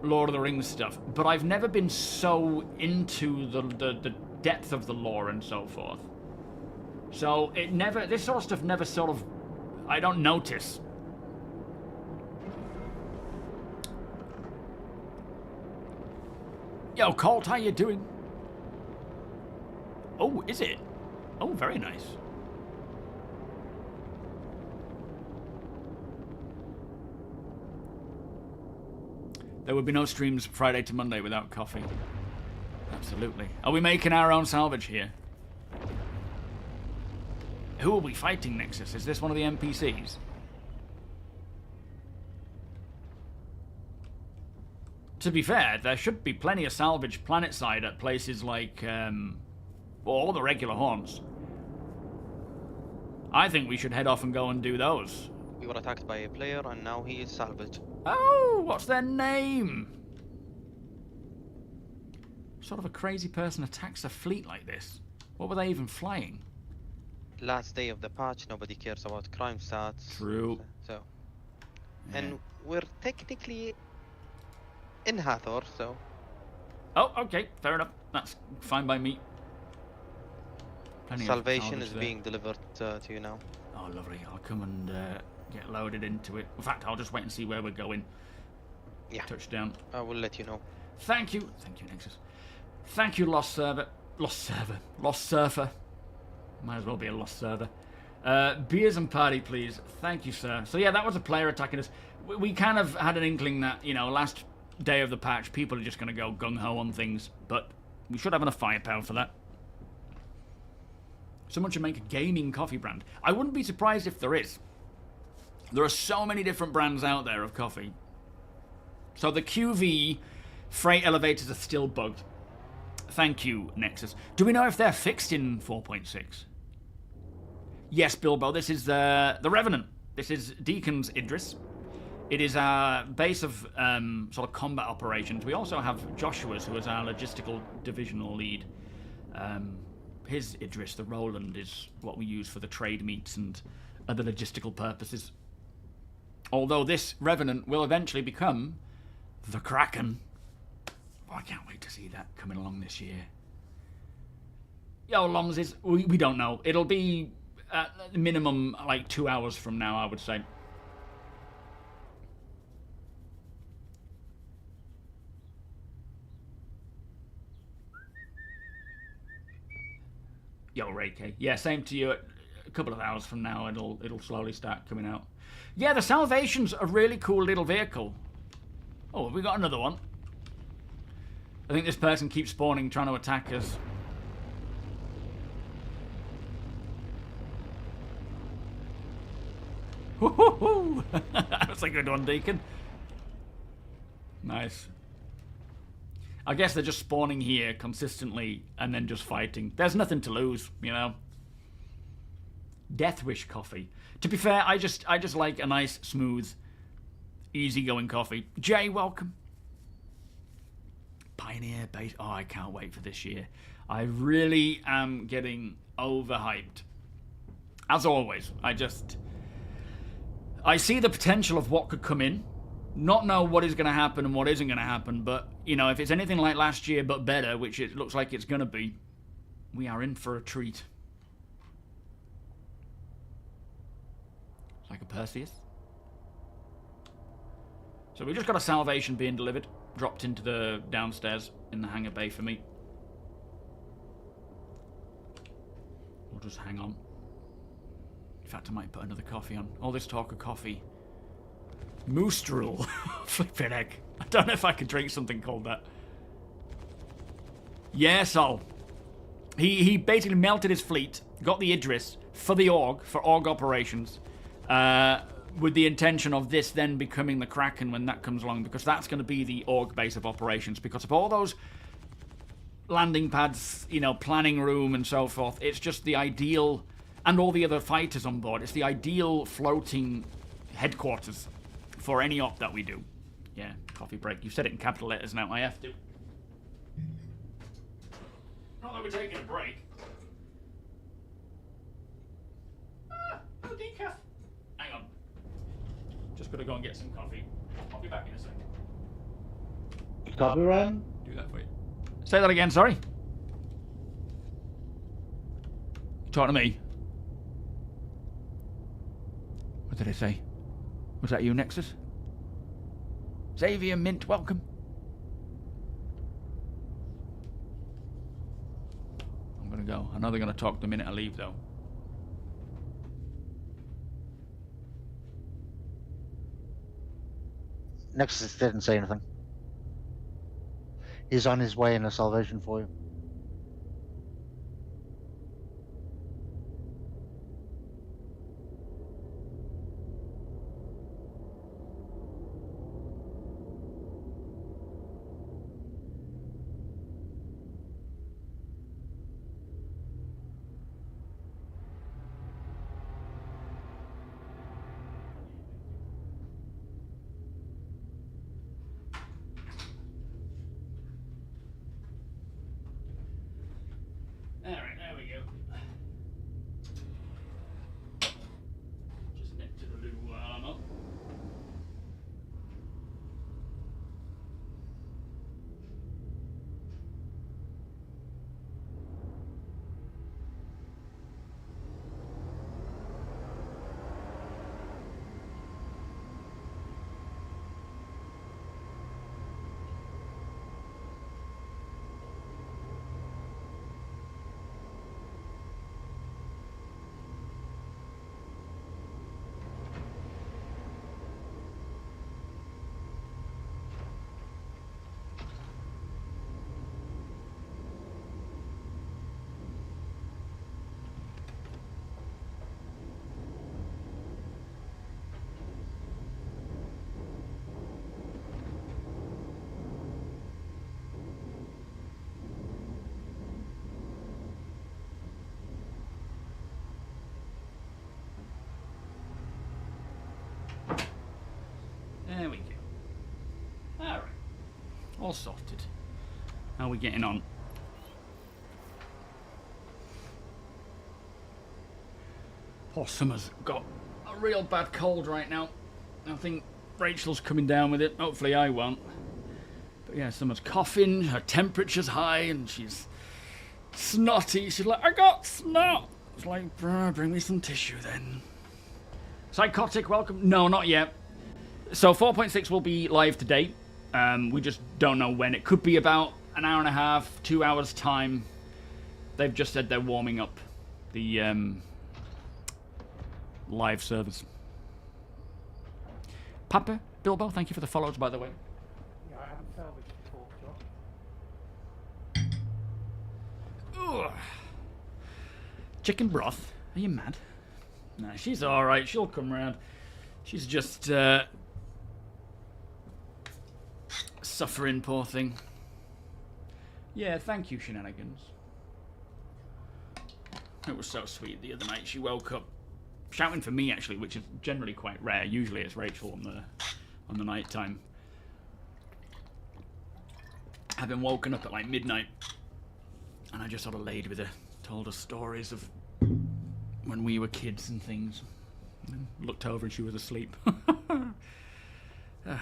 Lord of the Rings stuff, but I've never been so into the depth of the lore and so forth. So it never... This sort of stuff never sort of... I don't notice. Yo, Colt, how you doing? Oh, is it? Oh, very nice. There would be no streams Friday to Monday without coffee. Absolutely. Are we making our own salvage here? Who are we fighting, Nexus? Is this one of the NPCs? To be fair, there should be plenty of salvage planetside at places like, all the regular haunts. I think we should head off and go and do those. We were attacked by a player and now he is salvaged. Oh, what's their name? Sort of a crazy person attacks a fleet like this. What were they even flying? Last day of the patch, nobody cares about crime stats. True. So, Yeah. and we're technically in Hathor, so. Oh, okay, fair enough. That's fine by me. Plenty of Salvation salvage is there. being delivered to you now. Oh, lovely. I'll come and get loaded into it. In fact, I'll just wait and see where we're going. Yeah. Touchdown. I will let you know. Thank you. Thank you, Nexus. Thank you, Lost Server. Lost Surfer. Might as well be a Lost Server. Beers and party, please. Thank you, sir. So, yeah, that was a player attacking us. We kind of had an inkling that, you know, last day of the patch, people are just going to go gung-ho on things. But we should have enough firepower for that. Someone should make a gaming coffee brand. I wouldn't be surprised if there is. There are so many different brands out there of coffee. So the QV freight elevators are still bugged. Thank you, Nexus. Do we know if they're fixed in 4.6? Yes, Bilbo, this is the Revenant. This is Deacon's Idris. It is our base of sort of combat operations. We also have Joshua's, who is our logistical divisional lead. His Idris, the Roland, is what we use for the trade meets and other logistical purposes. Although this Revenant will eventually become the Kraken. Oh, I can't wait to see that coming along this year. Yo, Lomses, we don't know. It'll be at minimum like 2 hours from now, I would say. Yo, Ray K. Yeah, same to you. A couple of hours from now, it'll slowly start coming out. Yeah, the Salvation's a really cool little vehicle. Oh, have we got another one? I think this person keeps spawning, trying to attack us. Woohoo! That was a good one, Deacon. Nice. I guess they're just spawning here consistently and then just fighting. There's nothing to lose, you know. Deathwish coffee. To be fair, I just like a nice, smooth, easygoing coffee. Jay, welcome. Pioneer base. Oh, I can't wait for this year. I really am getting overhyped. As always, I see the potential of what could come in. not know what is going to happen and what isn't going to happen, but, you know, if it's anything like last year but better, which it looks like it's going to be, we are in for a treat. Like a Perseus. So we just got a Salvation being delivered, dropped into the downstairs in the hangar bay for me. We'll just hang on. In fact, I might put another coffee on. All this talk of coffee. Moostrel. Flippin' heck. I don't know if I could drink something called that. Yeah, so he basically melted his fleet, got the Idris for the Org, for Org operations, with the intention of this then becoming the Kraken when that comes along, because that's going to be the Org base of operations, because of all those landing pads, you know, planning room and so forth. It's just the ideal, and all the other fighters on board, it's the ideal floating headquarters for any op that we do. Yeah, coffee break. You've said it in capital letters now, I have to. Not that we're taking a break. No decaf. Hang on. Just gotta go and get some coffee. I'll be back in a second. Copy, Ryan? Do that for you. Say that again, sorry. You talking to me? What did I say? Was that you, Nexus? Xavier Mint, welcome. I'm gonna go. I know they're gonna talk the minute I leave, though. Nexus didn't say anything. He's on his way in a Salvation for you. Alright, there we go. Just nip to the loo while I'm up. There we go. Alright. All sorted. How are we getting on? Poor Summer's got a real bad cold right now. I think Rachel's coming down with it. Hopefully I won't. But yeah, Summer's coughing, her temperature's high, and she's snotty. She's like, I got snot! It's like, bring me some tissue then. Psychotic, welcome. No, not yet. So 4.6 will be live today. We just don't know when. It could be about an hour and a half, 2 hours time. They've just said they're warming up the live servers. Papa, Bilbo, thank you for the follows, by the way. Yeah, I haven't salvaged before, Josh. Ugh. Chicken broth? Are you mad? Nah, she's alright. She'll come round. She's just suffering, poor thing. Yeah, thank you, Shenanigans. It was so sweet the other night. She woke up shouting for me, actually, which is generally quite rare. Usually it's Rachel on the night time. Having woken up at like midnight, and I just sort of laid with her, told her stories of when we were kids and things, and then looked over and she was asleep. Ugh.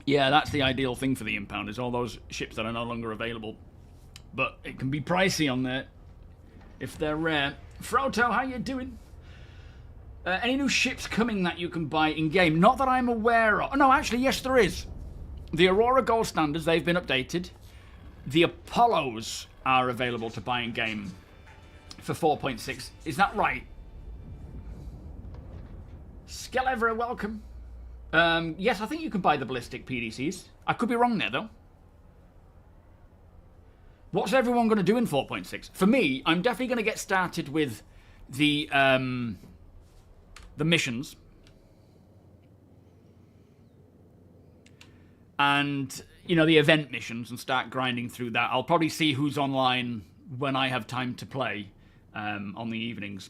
Yeah, that's the ideal thing for the impound, is all those ships that are no longer available. But it can be pricey on there if they're rare. Froto, how you doing? Any new ships coming that you can buy in-game? Not that I'm aware of. Oh, no, actually, yes, there is. The Aurora Gold Standards, they've been updated. The Apollos are available to buy in-game for 4.6. Is that right? Skelevra, welcome. Yes, I think you can buy the ballistic PDCs. I could be wrong there, though. What's everyone going to do in 4.6? For me, I'm definitely going to get started with the missions. And, you know, the event missions, and start grinding through that. I'll probably see who's online when I have time to play on the evenings.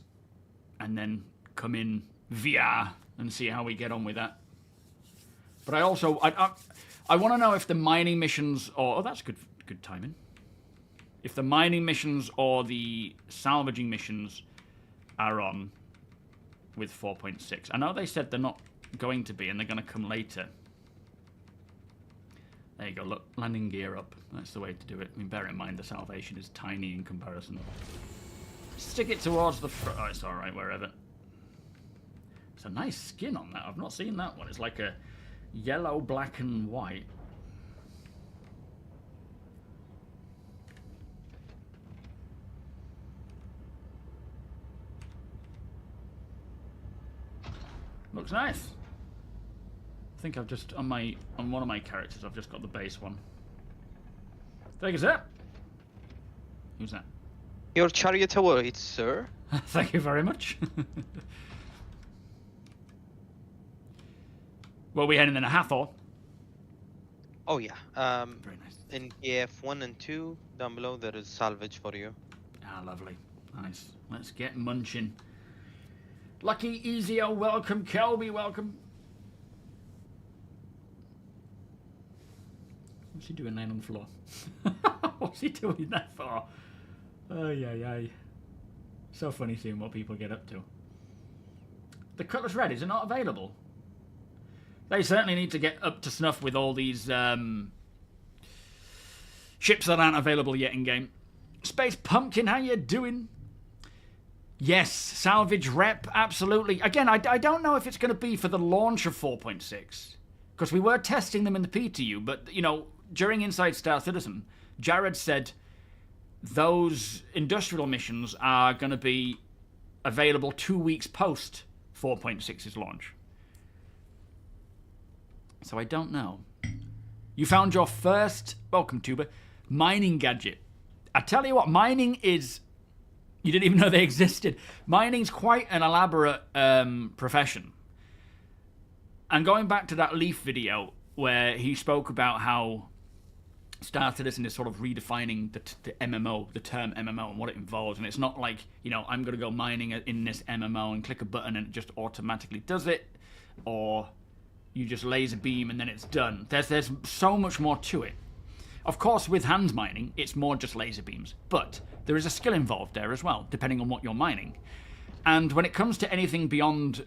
And then come in VR and see how we get on with that. But I also... I want to know if the mining missions... Oh, that's good timing. If the mining missions or the salvaging missions are on with 4.6. I know they said they're not going to be, and they're going to come later. There you go, look, landing gear up. That's the way to do it. I mean, bear in mind the salvation is tiny in comparison. Stick it towards the front. Oh, it's alright, wherever. It's a nice skin on that. I've not seen that one. It's like a yellow, black, and white. Looks nice. I think I've just on one of my characters I've just got the base one. Thank you, sir. Who's that? Your chariot awaits, sir. Thank you very much. Well, we're heading in a Hathor. Oh yeah. Very nice. In EF 1 and 2, down below there is salvage for you. Ah, lovely. Nice. Let's get munching. Lucky Ezio, welcome. Kelby, welcome. What's he doing laying on the floor? What's he doing that for? Ay. So funny seeing what people get up to. The Cutlass Red, is it not available? They certainly need to get up to snuff with all these ships that aren't available yet in-game. Space Pumpkin, how you doing? Yes, salvage rep, absolutely. Again, I don't know if it's going to be for the launch of 4.6, because we were testing them in the PTU, but, you know, during Inside Star Citizen, Jared said those industrial missions are going to be available 2 weeks post 4.6's launch. So I don't know. You found your first, welcome TOBII, mining gadget. I tell you what, mining is... You didn't even know they existed. Mining's quite an elaborate profession. And going back to that Leaf video where he spoke about how Star Citizen is sort of redefining the MMO, the term MMO, and what it involves. And it's not like, you know, I'm going to go mining in this MMO and click a button and it just automatically does it. Or you just laser beam and then it's done. There's so much more to it. Of course, with hand mining, it's more just laser beams. But there is a skill involved there as well, depending on what you're mining. And when it comes to anything beyond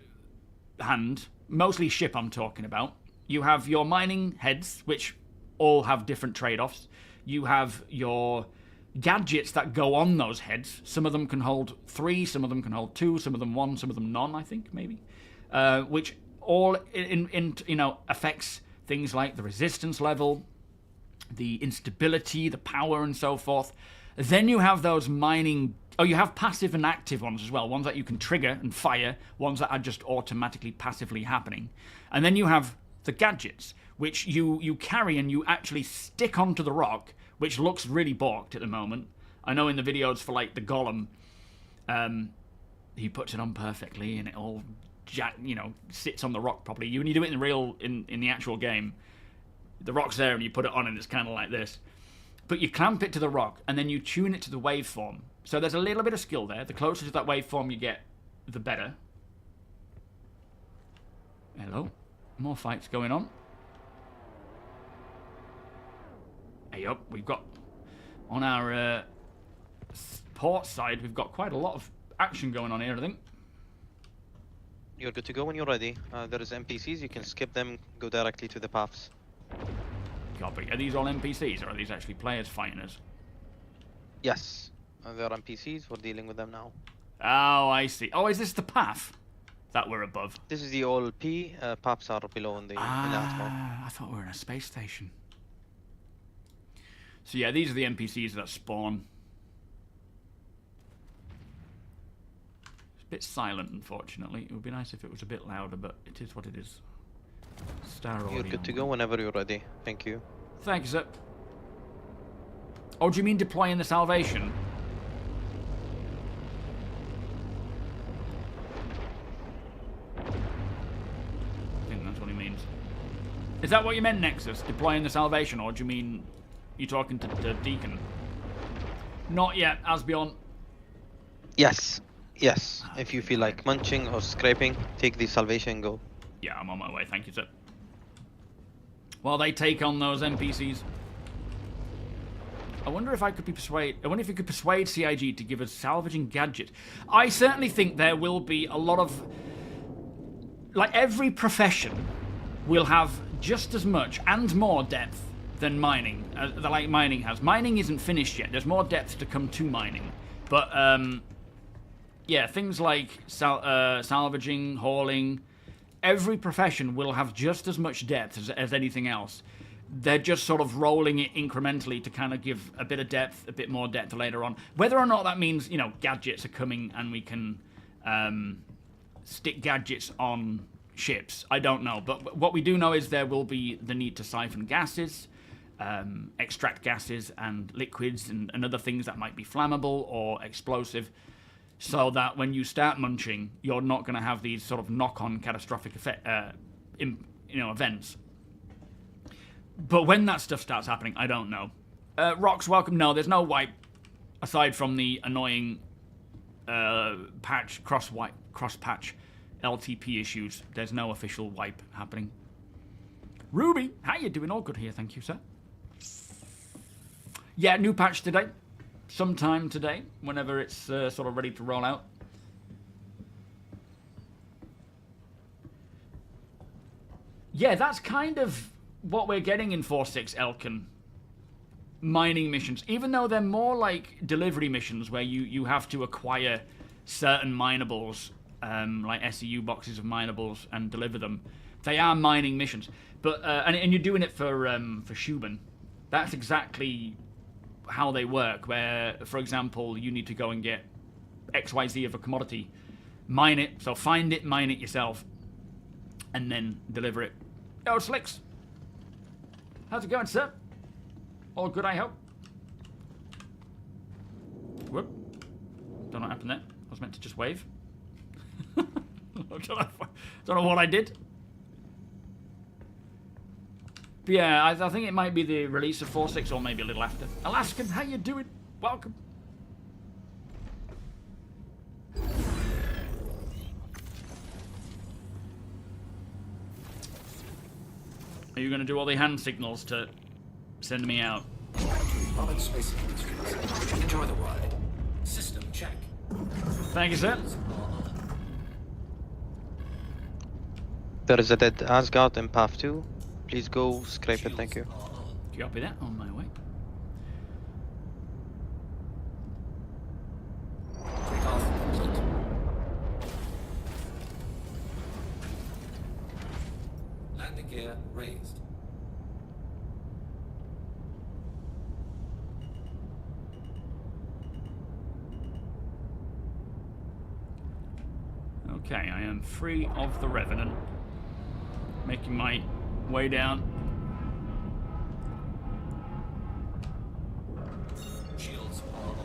hand, mostly ship I'm talking about, you have your mining heads, which all have different trade-offs. You have your gadgets that go on those heads. Some of them can hold 3, some of them can hold 2, some of them 1, some of them none, I think, maybe. Which all, you know, affects things like the resistance level, the instability, the power, and so forth. Then you have those mining... Oh, you have passive and active ones as well. Ones that you can trigger and fire. Ones that are just automatically passively happening. And then you have the gadgets, which you carry and you actually stick onto the rock, which looks really balked at the moment. I know in the videos for, like, the Golem, he puts it on perfectly and it all, you know, sits on the rock properly. When you do it in the actual game, the rock's there and you put it on and it's kind of like this. But you clamp it to the rock and then you tune it to the waveform. So there's a little bit of skill there. The closer to that waveform you get, the better. Hello. More fights going on. Hey up, we've got... On our port side, we've got quite a lot of action going on here, I think. You're good to go when you're ready. There is NPCs. You can skip them. Go directly to the paths. Copy. Are these all NPCs, or are these actually players fighting us? Yes. They're NPCs. We're dealing with them now. Oh, I see. Oh, is this the path that we're above? This is the old P. Paths are below in the atmosphere. I thought we were in a space station. So yeah, these are the NPCs that spawn. It's a bit silent, unfortunately. It would be nice if it was a bit louder, but it is what it is. Star You're audio. good to go whenever you're ready. Thank you. Thank you, sir. Oh, do you mean deploying the Salvation? I think that's what he means. Is that what you meant, Nexus? Deploying the Salvation, or do you mean you talking to Deacon? Not yet, Asbjorn. Yes. Yes. If you feel like munching or scraping, take the salvation and go. Yeah, I'm on my way, thank you, sir. While they take on those NPCs. I wonder if I could I wonder if you could persuade CIG to give us salvaging gadget. I certainly think there will be a lot of, like, every profession will have just as much and more depth than mining, like mining has. Mining isn't finished yet. There's more depth to come to mining, but yeah, things like salvaging, hauling, every profession will have just as much depth as anything else. They're just sort of rolling it incrementally to kind of give a bit of depth, a bit more depth later on. Whether or not that means, you know, gadgets are coming and we can stick gadgets on ships, I don't know. But what we do know is there will be the need to siphon gases, extract gases and liquids and other things that might be flammable or explosive, so that when you start munching, you're not going to have these sort of knock-on catastrophic effect, events. But when that stuff starts happening, I don't know. Rocks, welcome. No, there's no wipe aside from the annoying cross-patch LTP issues. There's no official wipe happening. Ruby, how you doing? All good here, thank you, sir. Yeah, new patch today. Sometime today, whenever it's sort of ready to roll out. Yeah, that's kind of what we're getting in 4.6 Elkin. Mining missions. Even though they're more like delivery missions where you have to acquire certain minables, like SEU boxes of minables, and deliver them. They are mining missions. But and you're doing it for Schumann. That's exactly how they work, where, for example, you need to go and get XYZ of a commodity, mine it, so find it, mine it yourself, and then deliver it. Yo, Slicks! How's it going, sir? All good, I hope? Whoop. Don't know what happened there. I was meant to just wave. Don't know what I did. But yeah, I think it might be the release of 4.6 or maybe a little after. Alaskan, how you doing? Welcome. Are you going to do all the hand signals to send me out? Modern space industries. Enjoy the ride. System check. Thank you, sir. There is a dead Asgard in path 2. Please go scrape it, thank you. Copy that, on my way. Takeoff complete. Landing gear raised. Okay, I am free of the Revenant. Making my way down. Shields on.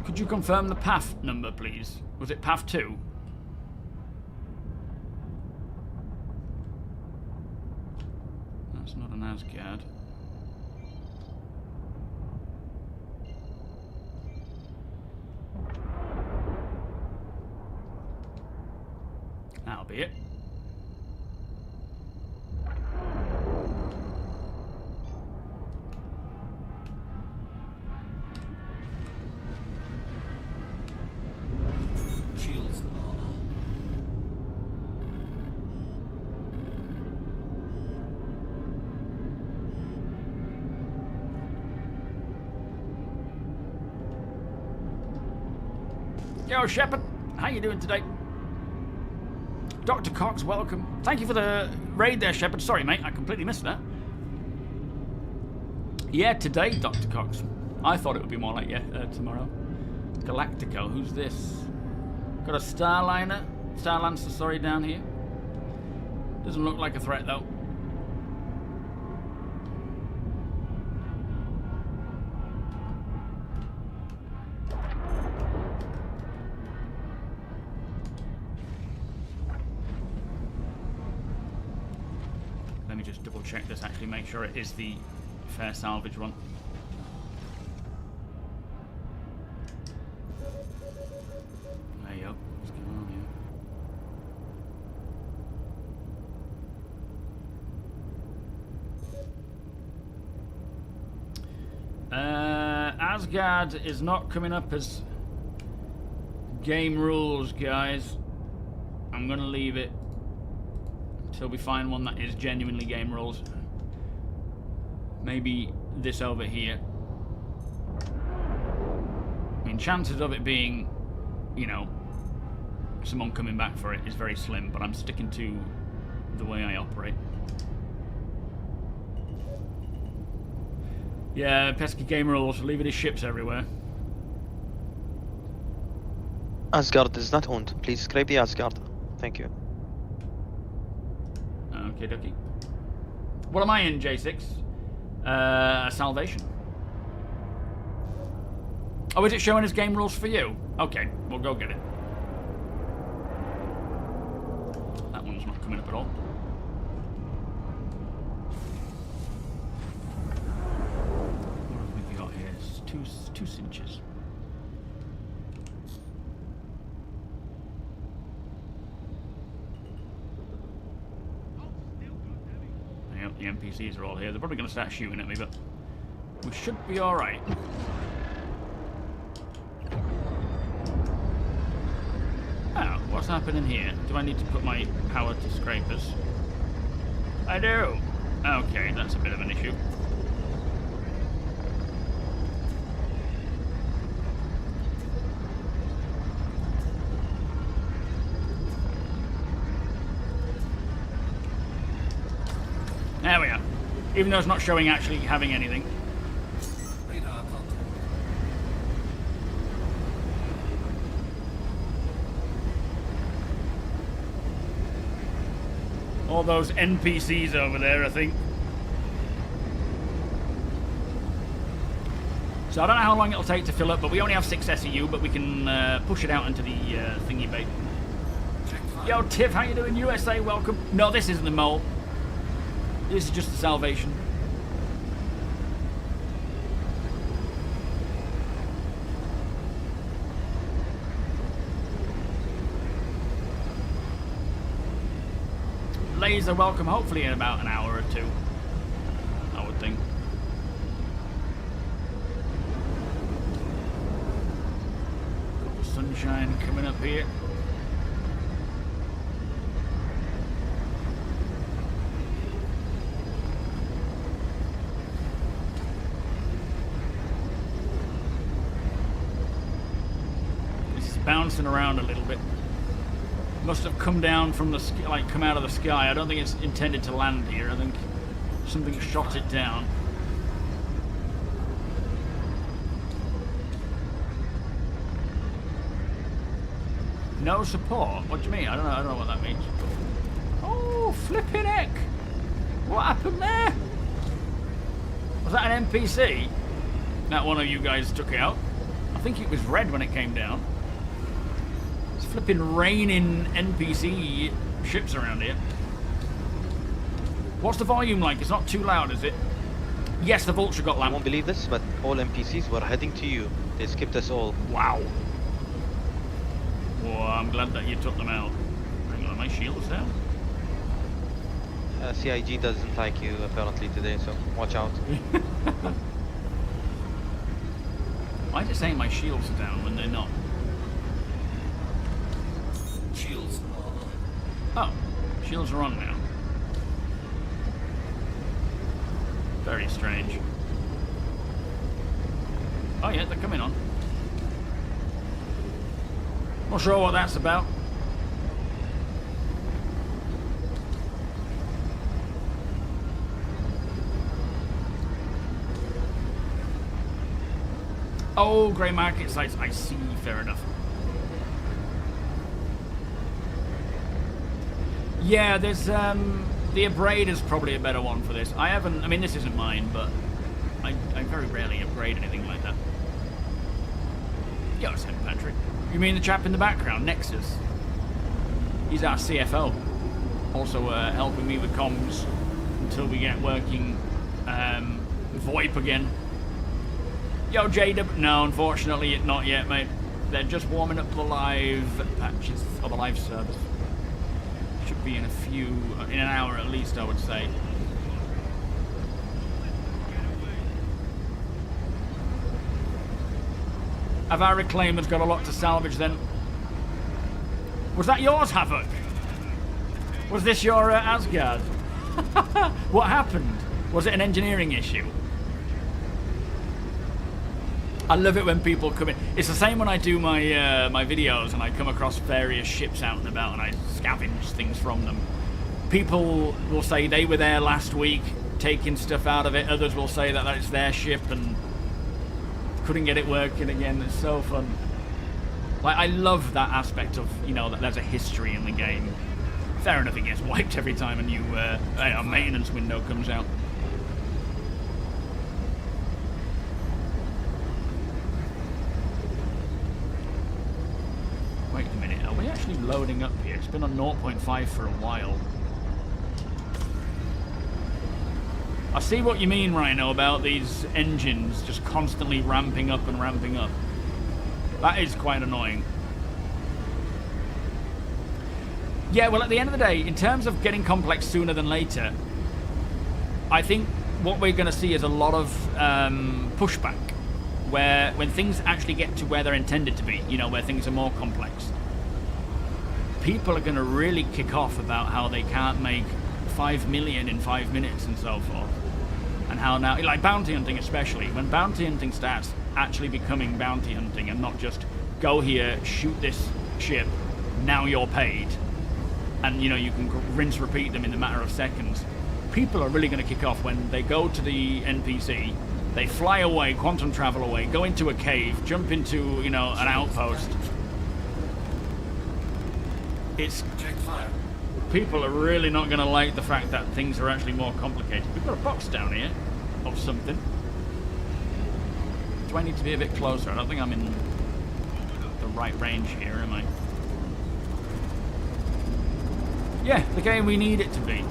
Could you confirm the path number, please? Was it path 2? That's not an Asgard. That'll be it. Yo, Shepard. How you doing today? Dr. Cox, welcome. Thank you for the raid there, Shepard. Sorry, mate. I completely missed that. Yeah, today, Dr. Cox. I thought it would be more like tomorrow. Galactico, who's this? Got a Starlancer, sorry, down here. Doesn't look like a threat, though. Let me just double check this, actually, make sure it is the fair salvage one. There you go. What's going on here? Asgard is not coming up as game rules, guys. I'm gonna leave it until we find one that is genuinely game rules. Maybe this over here. I mean, chances of it being, you know, someone coming back for it is very slim, but I'm sticking to the way I operate. Yeah, pesky game rules, leaving his ships everywhere. Asgard is not owned. Please scrape the Asgard. Thank you. Okay, dokie. What am I in, J6? Salvation. Oh, is it showing us game rules for you? Okay, we'll go get it. That one's not coming up at all. What have we got here? It's two cinches. Yep, the NPCs are all here. They're probably going to start shooting at me, but we should be alright. Oh, what's happening here? Do I need to put my power to scrapers? I do! Okay, that's a bit of an issue. There we are. Even though it's not showing actually having anything. Radar contact. All those NPCs over there, I think. So I don't know how long it'll take to fill up, but we only have 6 SEU, but we can push it out into the thingy bait. Yo, Tiff, how you doing? USA, welcome. No, this isn't the mole. This is just the Salvation. Laser, welcome. Hopefully in about an hour or two, I would think. Got the sunshine coming up here. Bouncing around a little bit. Must have come down from the sky, like come out of the sky. I don't think it's intended to land here. I think something shot it down. No support? What do you mean? I don't know what that means. Oh, flipping heck! What happened there? Was that an NPC? That one of you guys took out. I think it was red when it came down. Flipping raining NPC ships around here. What's the volume like? It's not too loud, is it? Yes, the Vulture got You lamp. won't believe this, but all NPCs were heading to you. They skipped us all. Wow. Well, I'm glad that you took them out. Hang on, my shield's down. CIG doesn't like you apparently today, so watch out. Why is it saying my shields are down when they're not? Shields on. Oh, shields are on now. Very strange. Oh yeah, they're coming on. Not sure what that's about. Oh, grey market sites. I see. Fair enough. Yeah, there's the Abrade is probably a better one for this. I haven't. I mean, this isn't mine, but I very rarely upgrade anything like that. Yo, St. Patrick. You mean the chap in the background, Nexus? He's our CFO. Also helping me with comms until we get working VoIP again. Yo, J-Dub. No, unfortunately, not yet, mate. They're just warming up the live patches, or the live service. Should be in in an hour at least, I would say. Have our reclaimers got a lot to salvage then? Was that yours, Havoc? Was this your Asgard? What happened? Was it an engineering issue? I love it when people come in. It's the same when I do my my videos and I come across various ships out and about and I scavenge things from them. People will say they were there last week taking stuff out of it. Others will say that it's their ship and couldn't get it working again. It's so fun. Like, I love that aspect of, you know, that there's a history in the game. Fair enough, it gets wiped every time a new maintenance window comes out. Wait a minute, are we actually loading up here? It's been on 0.5 for a while. I see what you mean, Rhino, about these engines just constantly ramping up and ramping up. That is quite annoying. Yeah, well, at the end of the day, in terms of getting complex sooner than later, I think what we're going to see is a lot of pushback, where when things actually get to where they're intended to be, you know, where things are more complex, people are going to really kick off about how they can't make 5 million in 5 minutes and so forth. And how now, like bounty hunting especially, when bounty hunting starts actually becoming bounty hunting and not just go here, shoot this ship, now you're paid, and you know you can rinse repeat them in a matter of seconds. People are really going to kick off when they go to the NPC, they fly away, quantum travel away, go into a cave, jump into, you know, an outpost. It's people are really not going to like the fact that things are actually more complicated. We've got a box down here of something. Do I need to be a bit closer? I don't think I'm in the right range here, am I? Yeah, the game we need it to be.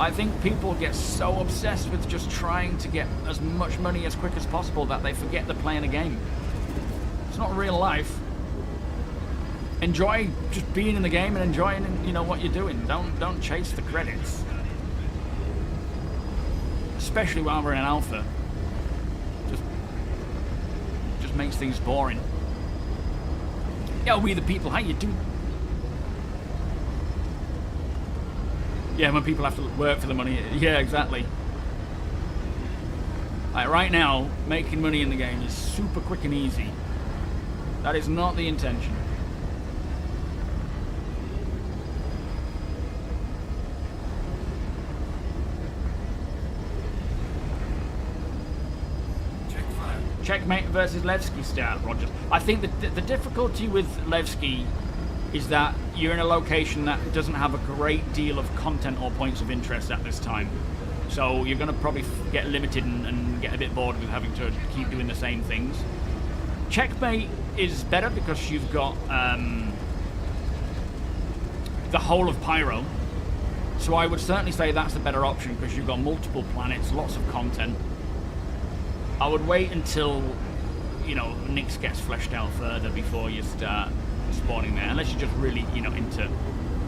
I think people get so obsessed with just trying to get as much money as quick as possible that they forget they're playing a game. It's not real life. Enjoy just being in the game and enjoying, you know, what you're doing. Don't chase the credits. Especially while we're in alpha. Just makes things boring. Yo, we the people, how you doing? Yeah, when people have to work for the money. Yeah, exactly. Like, right now, making money in the game is super quick and easy. That is not the intention. Checkmate versus Levski start, Roger. I think the difficulty with Levski is that you're in a location that doesn't have a great deal of content or points of interest at this time. So you're going to probably get limited and get a bit bored with having to keep doing the same things. Checkmate is better because you've got the whole of Pyro. So I would certainly say that's the better option because you've got multiple planets, lots of content. I would wait until, you know, Nyx gets fleshed out further before you start spawning there, unless you're just really, you know, into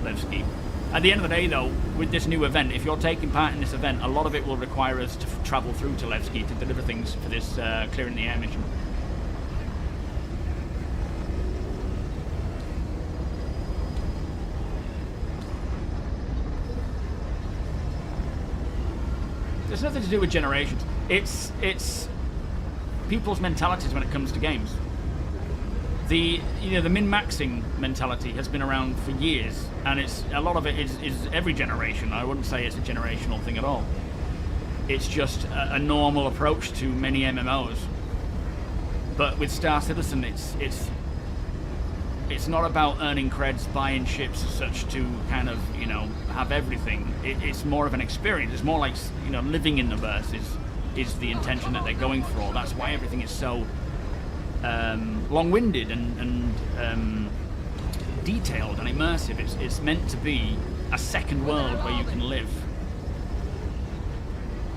Levski. At the end of the day, though, with this new event, if you're taking part in this event, a lot of it will require us to travel through to Levski to deliver things for this clearing the air mission. There's nothing to do with generations. It's people's mentalities when it comes to games. the min-maxing mentality has been around for years, and a lot of it is every generation. I wouldn't say it's a generational thing at all. It's just a normal approach to many MMOs. But with Star Citizen, it's not about earning creds, buying ships as such to kind of, have everything. It's more of an experience. It's more like, living in the verse is the intention that they're going for. That's why everything is so long-winded and detailed and immersive. It's meant to be a second world where you can live.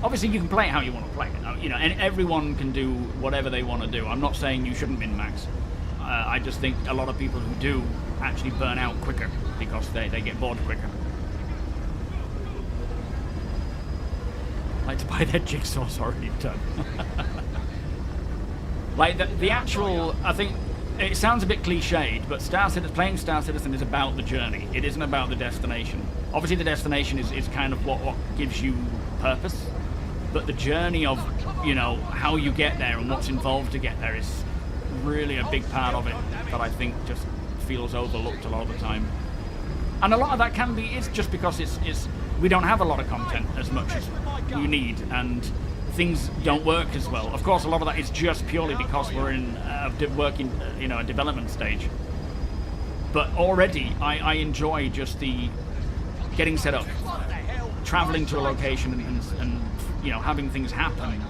Obviously, you can play it how you want to play it. And everyone can do whatever they want to do. I'm not saying you shouldn't min-max. I just think a lot of people who do actually burn out quicker because they get bored quicker. Like to buy their jigsaws already done. Like the actual, I think it sounds a bit cliched, but playing Star Citizen is about the journey. It isn't about the destination. Obviously, the destination is kind of what gives you purpose, but the journey of how you get there and what's involved to get there is really a big part of it that I think just feels overlooked a lot of the time. And a lot of that can be, it's just because we don't have a lot of content as much as we need, and things don't work as well. Of course, a lot of that is just purely because we're in a development stage. But already, I enjoy just the getting set up, traveling to a location and having things happen.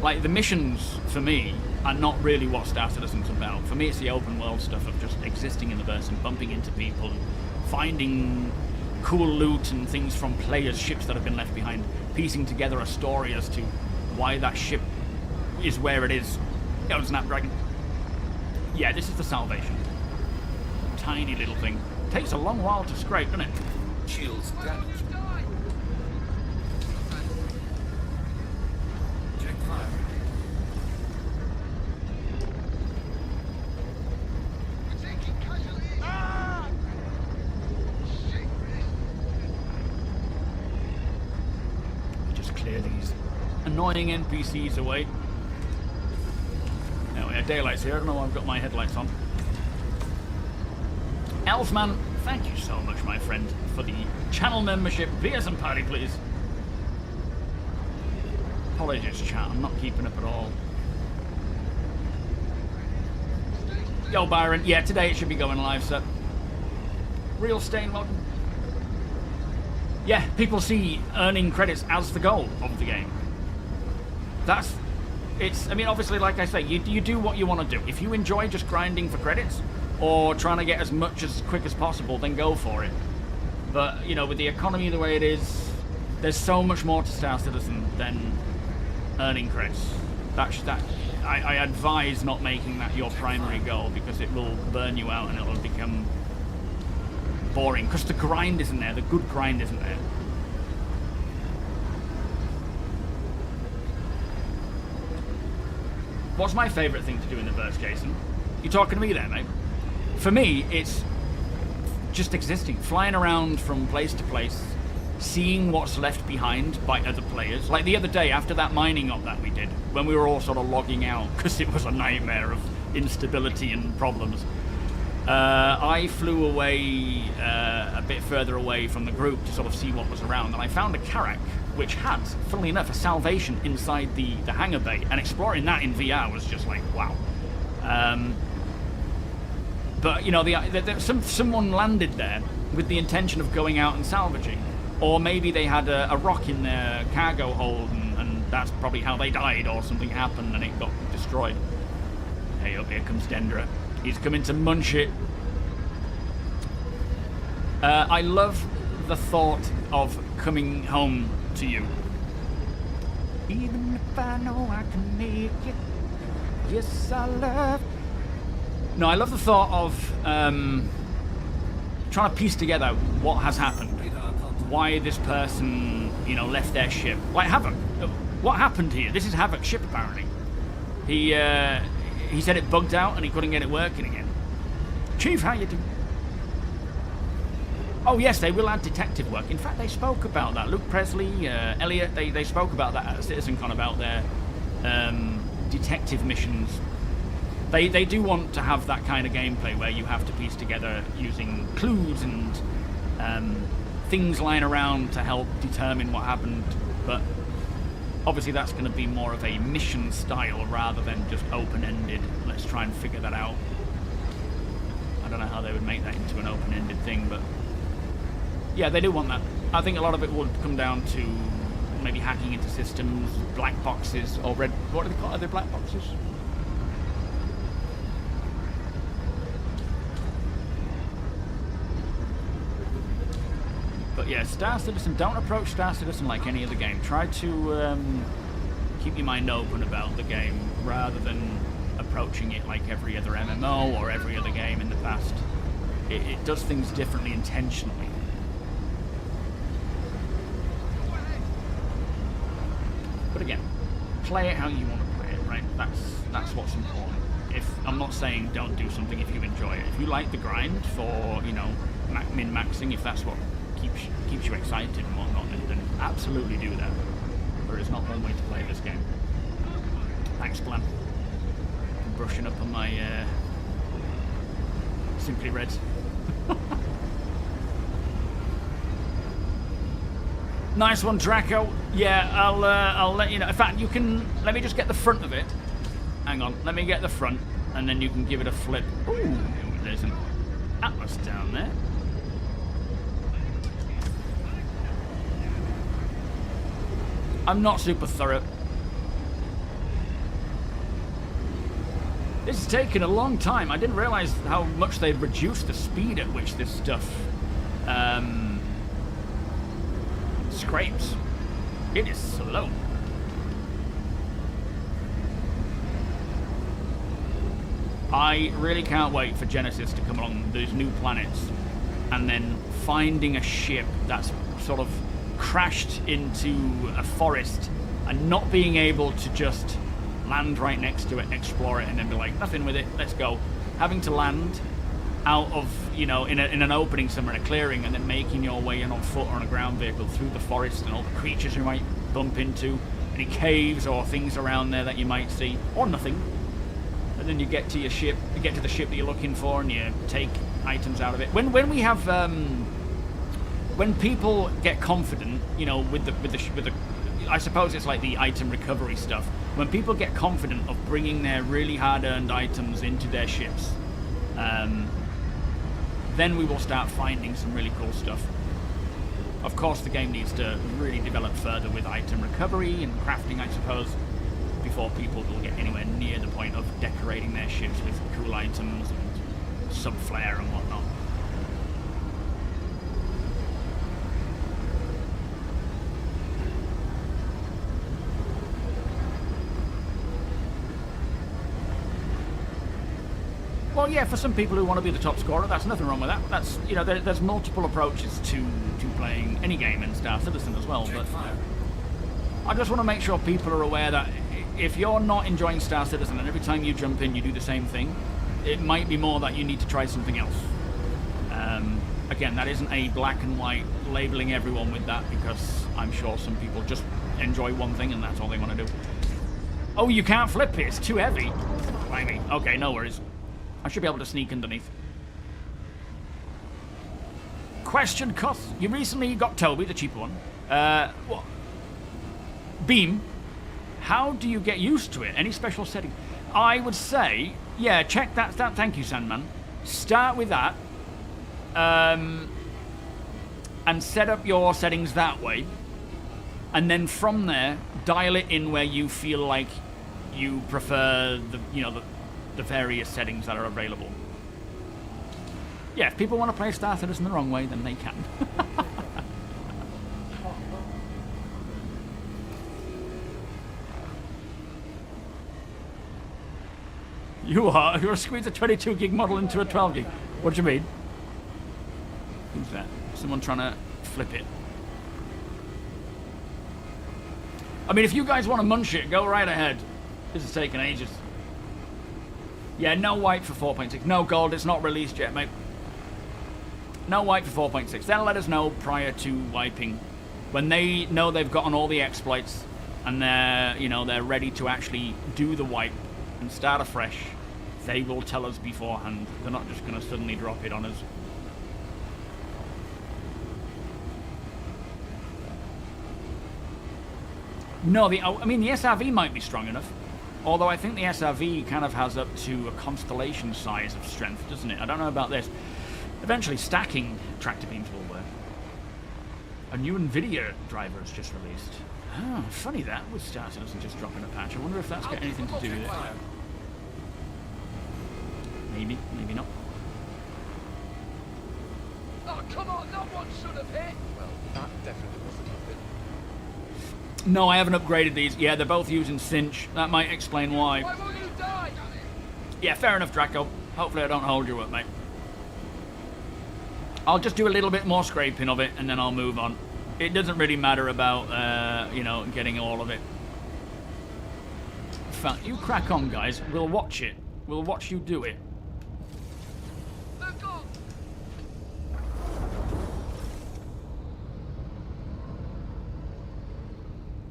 Like the missions for me are not really what Star Citizen's about. For me, it's the open world stuff of just existing in the verse and bumping into people and finding cool loot and things from players' ships that have been left behind, piecing together a story as to why that ship is where it is. Yo, Snapdragon. Yeah, this is the Salvation. Tiny little thing. Takes a long while to scrape, doesn't it? Shields damaged. Check fire. Just clear these annoying NPCs away. Now we have daylights here. I don't know why I've got my headlights on. Elfman, thank you so much, my friend, for the channel membership. Beers and party, please. Apologies, chat. I'm not keeping up at all. Yo, Byron. Yeah, today it should be going live, sir. Real Stain, welcome. Yeah, people see earning credits as the goal of the game. I mean, obviously, like I say, you do what you want to do. If you enjoy just grinding for credits or trying to get as much as quick as possible, then go for it. But, with the economy the way it is, there's so much more to Star Citizen than earning credits. I advise not making that your primary goal, because it will burn you out and it'll become boring. Because the grind isn't there, the good grind isn't there. What's my favourite thing to do in the verse, Jason? You talking to me there, mate? For me, it's just existing, flying around from place to place, seeing what's left behind by other players. Like the other day, after that mining op that we did, when we were all sort of logging out because it was a nightmare of instability and problems, I flew away a bit further away from the group to sort of see what was around, and I found a Carrack which had, funnily enough, a Salvation inside the hangar bay, and exploring that in VR was just like, wow. But someone landed there with the intention of going out and salvaging, or maybe they had a rock in their cargo hold, and that's probably how they died, or something happened and it got destroyed. Hey, up here comes Dendra. He's coming to munch it. I love the thought of coming home to you. Even if I know I can make it, yes, I love. No, I love the thought of trying to piece together what has happened. Why this person, left their ship. Like Havoc. What happened here? This is Havoc's ship, apparently. He said it bugged out and he couldn't get it working again. Chief, how you doing? Oh yes, they will add detective work. In fact, they spoke about that. Luke Presley, Elliot, they spoke about that at CitizenCon, about their detective missions. They do want to have that kind of gameplay where you have to piece together using clues and things lying around to help determine what happened, but obviously that's going to be more of a mission style rather than just open-ended. Let's try and figure that out. I don't know how they would make that into an open-ended thing, but yeah, they do want that. I think a lot of it would come down to maybe hacking into systems, black boxes, or red... What do they call it? Are they black boxes? But yeah, Star Citizen, don't approach Star Citizen like any other game. Try to keep your mind open about the game rather than approaching it like every other MMO or every other game in the past. It does things differently intentionally. But again, play it how you want to play it, right? That's what's important. I'm not saying don't do something if you enjoy it. If you like the grind for, you know, min-maxing, if that's what keeps you excited and whatnot, then absolutely do that. But it's not one way to play this game. Thanks, Plan. I'm brushing up on my Simply Reds. Nice one, Draco. Yeah, I'll let you know. In fact, you can... Let me just get the front of it. Hang on. Let me get the front, and then you can give it a flip. Ooh, there's an Atlas down there. I'm not super thorough. This has taken a long time. I didn't realize how much they'd reduced the speed at which this stuff scrapes. It is slow. I really can't wait for Genesis to come along, those new planets, and then finding a ship that's sort of crashed into a forest and not being able to just land right next to it, explore it, and then be like, nothing with it, let's go. Having to land out of, you know, in an opening somewhere, in a clearing, and then making your way in on foot or on a ground vehicle through the forest and all the creatures you might bump into, any caves or things around there that you might see, or nothing. And then you get to your ship, you get to the ship that you're looking for, and you take items out of it. When we have when people get confident, you know, with the I suppose it's like the item recovery stuff. When people get confident of bringing their really hard-earned items into their ships, then we will start finding some really cool stuff. Of course, the game needs to really develop further with item recovery and crafting, I suppose, before people will get anywhere near the point of decorating their ships with cool items and sub-flare and whatnot. Well, yeah, for some people who want to be the top scorer, that's nothing wrong with that. That's, you know, there's multiple approaches to playing any game in Star Citizen as well. But I just want to make sure people are aware that if you're not enjoying Star Citizen and every time you jump in you do the same thing, it might be more that you need to try something else. Again, that isn't a black and white labeling everyone with that, because I'm sure some people just enjoy one thing and that's all they want to do. Oh, you can't flip it, it's too heavy. Blimey. Okay, no worries. I should be able to sneak underneath. Question, Cuss. You recently got TOBII, the cheaper one. What? Beam. How do you get used to it? Any special setting? I would say, yeah, check that. Thank you, Sandman. Start with that. And set up your settings that way. And then from there, dial it in where you feel like you prefer the various settings that are available. Yeah, if people want to play Star Citizen the wrong way, then they can. You're squeeze a 22 gig model into a 12 gig. What do you mean? Who's that? Someone trying to flip it. I mean, if you guys want to munch it, go right ahead. This is taking ages. Yeah, no white for 4.6. No gold, it's not released yet, mate. No white for 4.6. They'll let us know prior to wiping. When they know they've gotten all the exploits, and they're, you know, they're ready to actually do the wipe and start afresh, they will tell us beforehand. They're not just going to suddenly drop it on us. No, I mean, the SRV might be strong enough. Although I think the SRV kind of has up to a constellation size of strength, doesn't it? I don't know about this. Eventually, stacking tractor beams will work. A new NVIDIA driver has just released. Oh, funny that, with starcitizen just dropping a patch. I wonder if that's got anything to do with it. Maybe, maybe not. Oh, come on, no one should have hit! Well, that definitely wasn't a bit. No, I haven't upgraded these. Yeah, they're both using cinch. That might explain why. Why will you die? Yeah, fair enough, Draco. Hopefully I don't hold you up, mate. I'll just do a little bit more scraping of it, and then I'll move on. It doesn't really matter about, you know, getting all of it. In fact, you crack on, guys. We'll watch it. We'll watch you do it.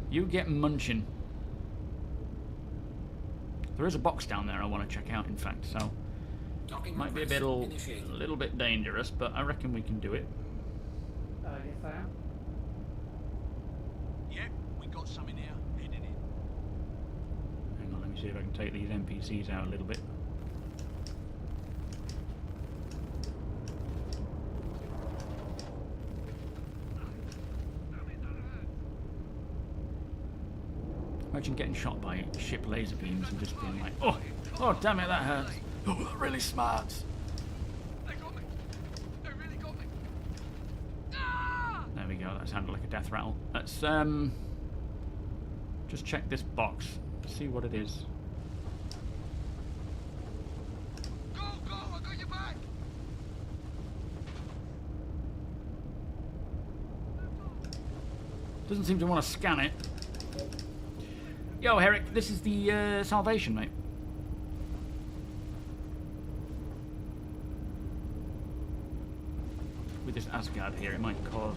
You get munching. There is a box down there I want to check out, in fact, so might be a little bit dangerous, but I reckon we can do it. Yes, I am. Yep, we got some in here. Heading in. Hang on, let me see if I can take these NPCs out a little bit. Imagine getting shot by ship laser beams and just being like, oh damn it, that hurts. Oh, that really smarts. They got me. They really got me. Ah! There we go, that sounded like a death rattle. Let's just check this box, see what it is. Go, I got your back. Doesn't seem to want to scan it. Yo, Herrick, this is the Salvation, mate. With this Asgard here, it might cause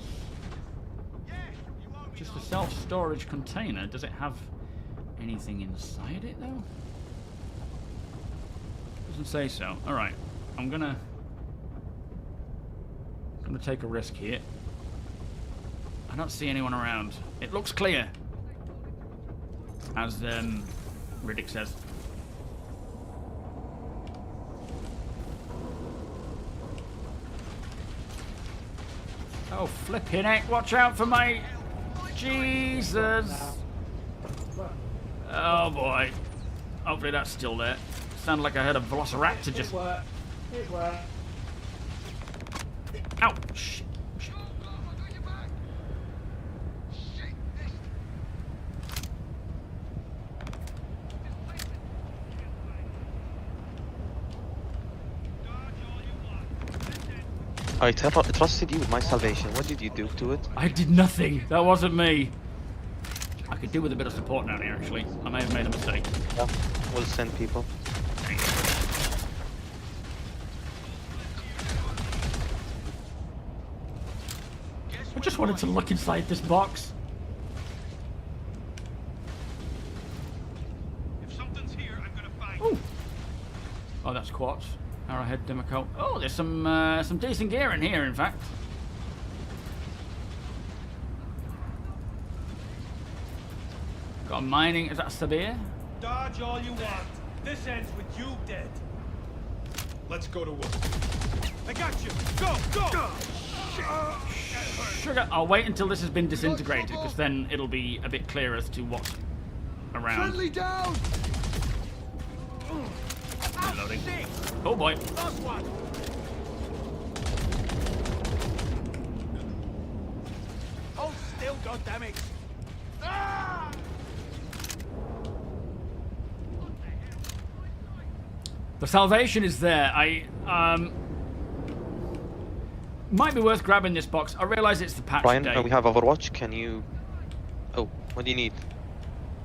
just a self-storage container. Does it have anything inside it, though? Doesn't say so. All right, I'm gonna take a risk here. I don't see anyone around. It looks clear, as Riddick says. Oh, flipping heck, watch out for my... Jesus! Oh boy. Hopefully that's still there. Sounded like I heard a velociraptor just... It worked. Ow! Shit. I trusted you with my salvation. What did you do to it? I did nothing. That wasn't me. I could do with a bit of support down here, actually. I may have made a mistake. Yeah, we'll send people. I just wanted to look inside this box. If something's here, I'm gonna find. Ooh. Oh, that's quartz. Arrowhead, Demacote. Oh, there's some decent gear in here, in fact. Got a mining. Is that Sabir? Dodge all you want. This ends with you dead. Let's go to work. I got you. Go! Sugar. I'll wait until this has been disintegrated, because then it'll be a bit clearer as to what's around. Friendly down. Reloading. Oh boy. Last one. Hold still, goddammit. Ah! The Salvation is there. Might be worth grabbing this box. I realise it's the patch Brian, day. we have Overwatch. Can you... Oh, what do you need?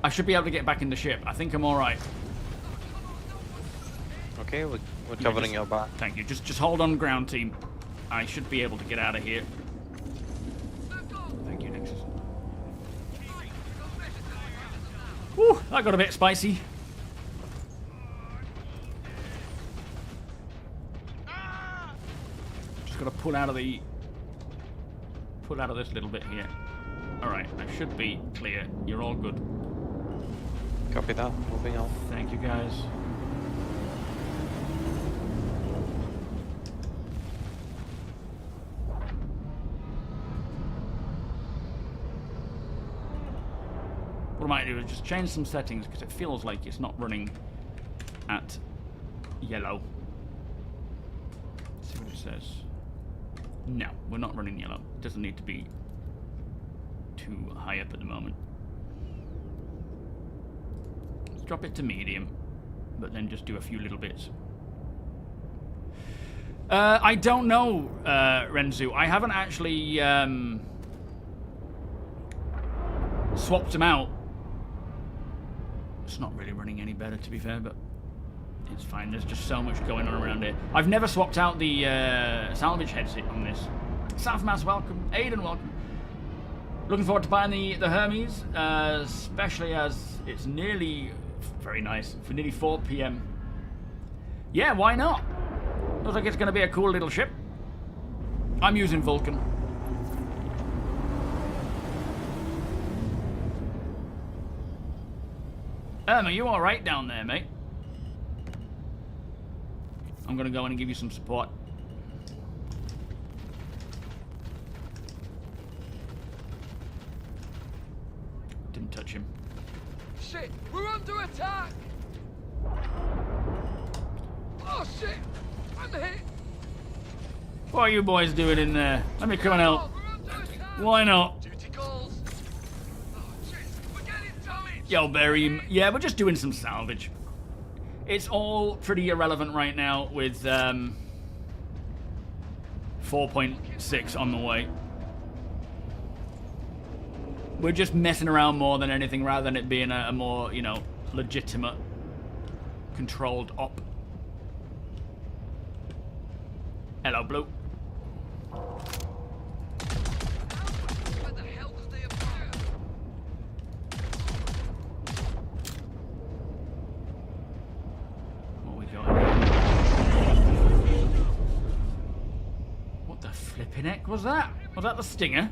I should be able to get back in the ship. I think I'm alright. Okay, we're covering your back. Thank you. Just hold on ground, team. I should be able to get out of here. Thank you, Nexus. Whew, that got a bit spicy. Just gotta pull out of this little bit here. Alright, I should be clear. You're all good. Copy that. Moving on. Thank you, guys. What I might do is just change some settings because it feels like it's not running at yellow. Let's see what it says. No, we're not running yellow. It doesn't need to be too high up at the moment. Let's drop it to medium, but then just do a few little bits. I don't know, Renzu. I haven't actually swapped them out. It's not really running any better, to be fair, but it's fine. There's just so much going on around here. I've never swapped out the salvage headset on this. Southmass, welcome. Aiden, welcome. Looking forward to buying the Hermes, especially as it's nearly, very nice, for nearly 4 PM. Yeah, why not? Looks like it's going to be a cool little ship. I'm using Vulkan. Are you alright down there, mate? I'm going to go in and give you some support. Didn't touch him. Shit, we're under attack! Oh shit! I'm hit! What are you boys doing in there? Let me come and help. We're under attack! Why not? Duty calls. Oh shit, we're getting damaged! Yo, Barry. Yeah, we're just doing some salvage. It's all pretty irrelevant right now with 4.6 on the way. We're just messing around more than anything rather than it being a more, you know, legitimate, controlled op. Hello, Blue. Where the hell did they appear? What we got? What the flipping heck was that? Was that the Stinger?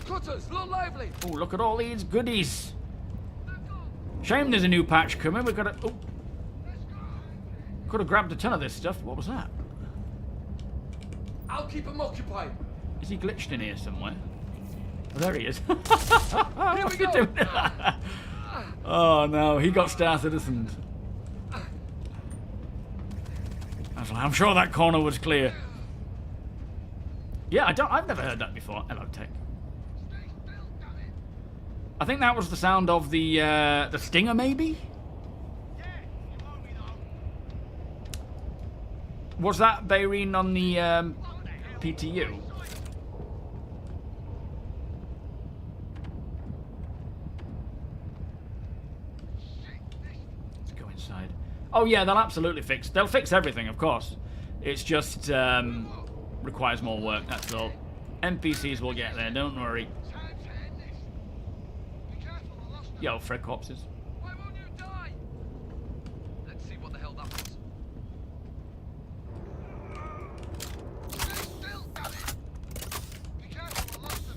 Cutters, look lively! Oh, look at all these goodies. Shame there's a new patch coming. We've got to... Oh. Could have grabbed a ton of this stuff. What was that? I'll keep them occupied. Is he glitched in here somewhere? Oh, there he is. What's he doing? Oh no, he got Star Citizen. I'm sure that corner was clear. Yeah, I've never heard that before. Hello, Tech. I think that was the sound of the Stinger, maybe? Was that Bayreen on the PTU? Let's go inside. Oh yeah, they'll absolutely fix. They'll fix everything, of course. It's just requires more work. That's all. NPCs will get there. Don't worry. Yo, Fred corpses. Why won't you die? Let's see what the hell that was. Stay still, damn it! Be careful, I lost them.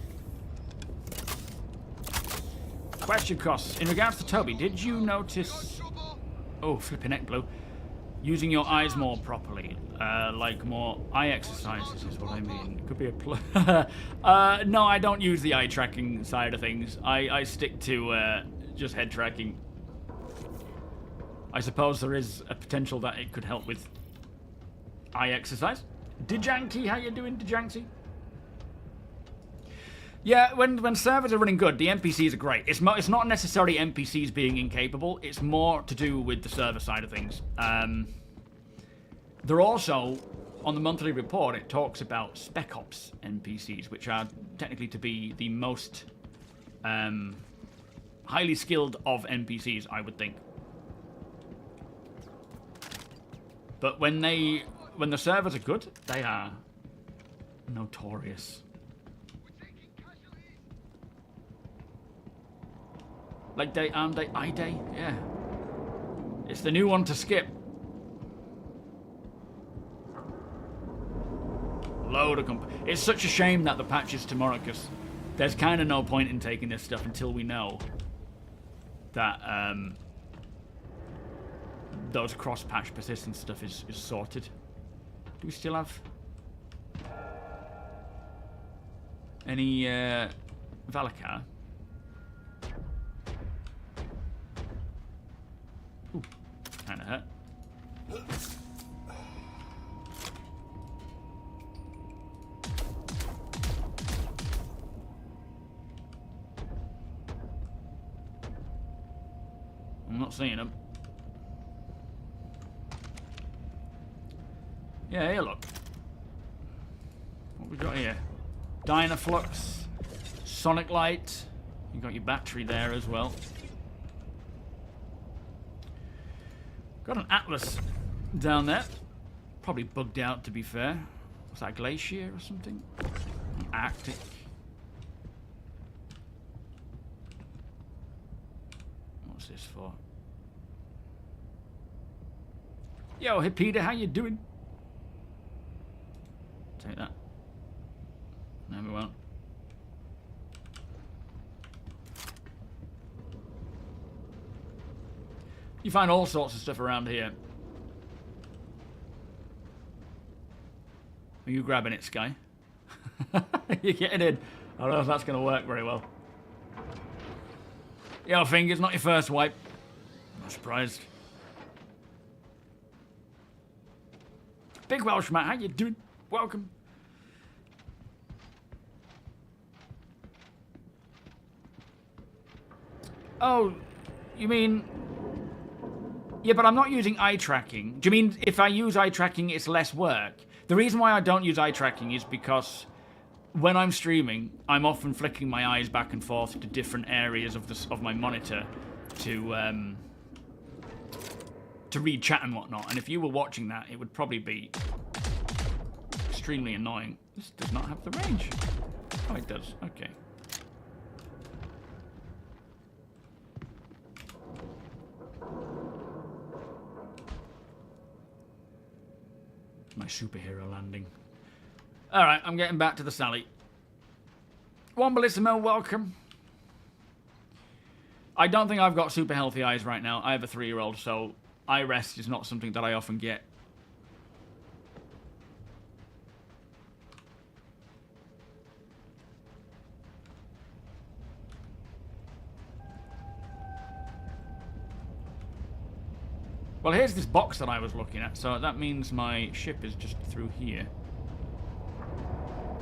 Question costs. In regards to TOBII, did you notice... Oh, flipping neck blue. Using your eyes more properly. Like more eye exercises is what I mean. Could be a no, I don't use the eye tracking side of things. I stick to just head tracking. I suppose there is a potential that it could help with eye exercise. Dijanky, how you doing, Dijanky? Yeah, when servers are running good, the NPCs are great. It's not necessarily NPCs being incapable. It's more to do with the server side of things. They're also, on the monthly report, it talks about Spec Ops NPCs, which are technically to be the most highly skilled of NPCs, I would think. But when the servers are good, they are notorious. Leg day, arm day, eye day. Yeah. It's the new one to skip. Load of it's such a shame that the patch is tomorrow, because there's kind of no point in taking this stuff until we know that those cross-patch persistent stuff is sorted. Do we still have any Valakar? Ooh, kinda hurt. I'm not seeing them. Yeah, here, look. What we got here? Dynaflux, Sonic Light. You got your battery there as well. Got an Atlas down there. Probably bugged out, to be fair. Was that Glacier or something? Arctic. What's this for? Yo, hey Peter, how you doing? Take that. No, we won't. You find all sorts of stuff around here. Are you grabbing it, Sky? You're getting in. I don't know if that's going to work very well. Yo, Fingers, not your first wipe. Not surprised. Big Welshman, how you doing? Welcome. Oh, you mean... Yeah, but I'm not using eye tracking. Do you mean if I use eye tracking, it's less work? The reason why I don't use eye tracking is because when I'm streaming, I'm often flicking my eyes back and forth to different areas of my monitor to read chat and whatnot. And if you were watching that, it would probably be extremely annoying. This does not have the range. Oh, it does. Okay. My superhero landing. Alright, I'm getting back to the Sally. Wombalissimo, welcome. I don't think I've got super healthy eyes right now. I have a 3-year-old, so eye rest is not something that I often get. Well, here's this box that I was looking at, so that means my ship is just through here.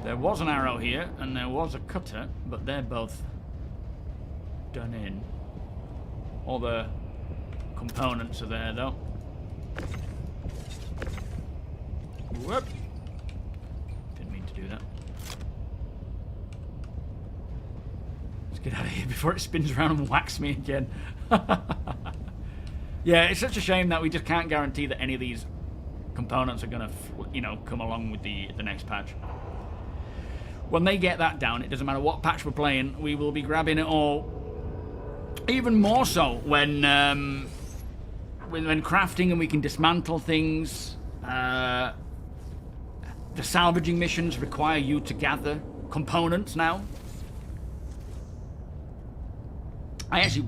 There was an arrow here, and there was a cutter, but they're both done in. All the components are there, though. Whoop! Didn't mean to do that. Let's get out of here before it spins around and whacks me again. Yeah, it's such a shame that we just can't guarantee that any of these components are going to, you know, come along with the next patch. When they get that down, it doesn't matter what patch we're playing, we will be grabbing it all. Even more so when crafting and we can dismantle things. The salvaging missions require you to gather components now. I actually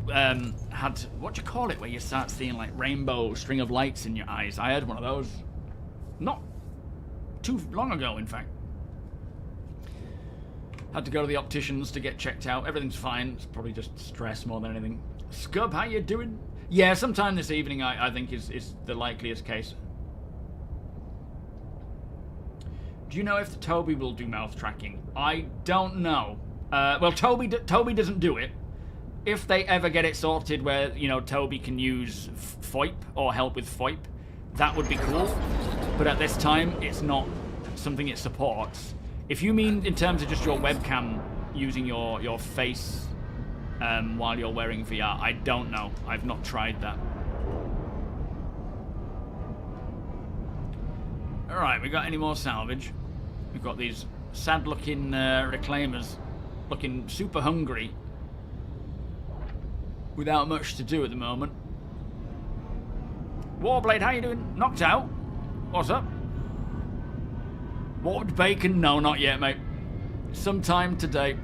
had, what do you call it, where you start seeing like rainbow string of lights in your eyes. I had one of those not too long ago, in fact. Had to go to the opticians to get checked out. Everything's fine. It's probably just stress more than anything. Scub, how you doing? Yeah, sometime this evening I think is the likeliest case. Do you know if the TOBII will do mouth tracking? I don't know. Well, TOBII doesn't do it. If they ever get it sorted where, you know, TOBII can use FOIP or help with FOIP, that would be cool. But at this time, it's not something it supports. If you mean in terms of just your webcam using your face while you're wearing VR, I don't know. I've not tried that. Alright, we got any more salvage? We've got these sad-looking reclaimers looking super hungry. without much to do at the moment. Warblade, how you doing? Knocked out? What's up? Warped bacon? No, not yet, mate. Sometime today.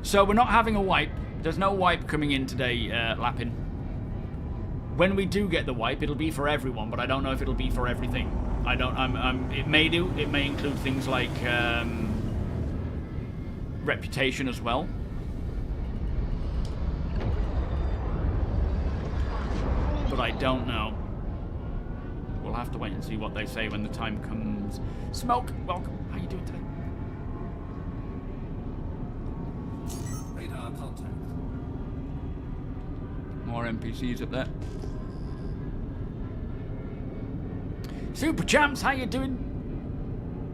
So we're not having a wipe. There's no wipe coming in today, Lappin. When we do get the wipe, it'll be for everyone, but I don't know if it'll be for everything. I don't. It may do. It may include things like reputation as well. But I don't know. We'll have to wait and see what they say when the time comes. Smoke, welcome. How you doing today? Radar contact. More NPCs up there. Super Champs, how you doing?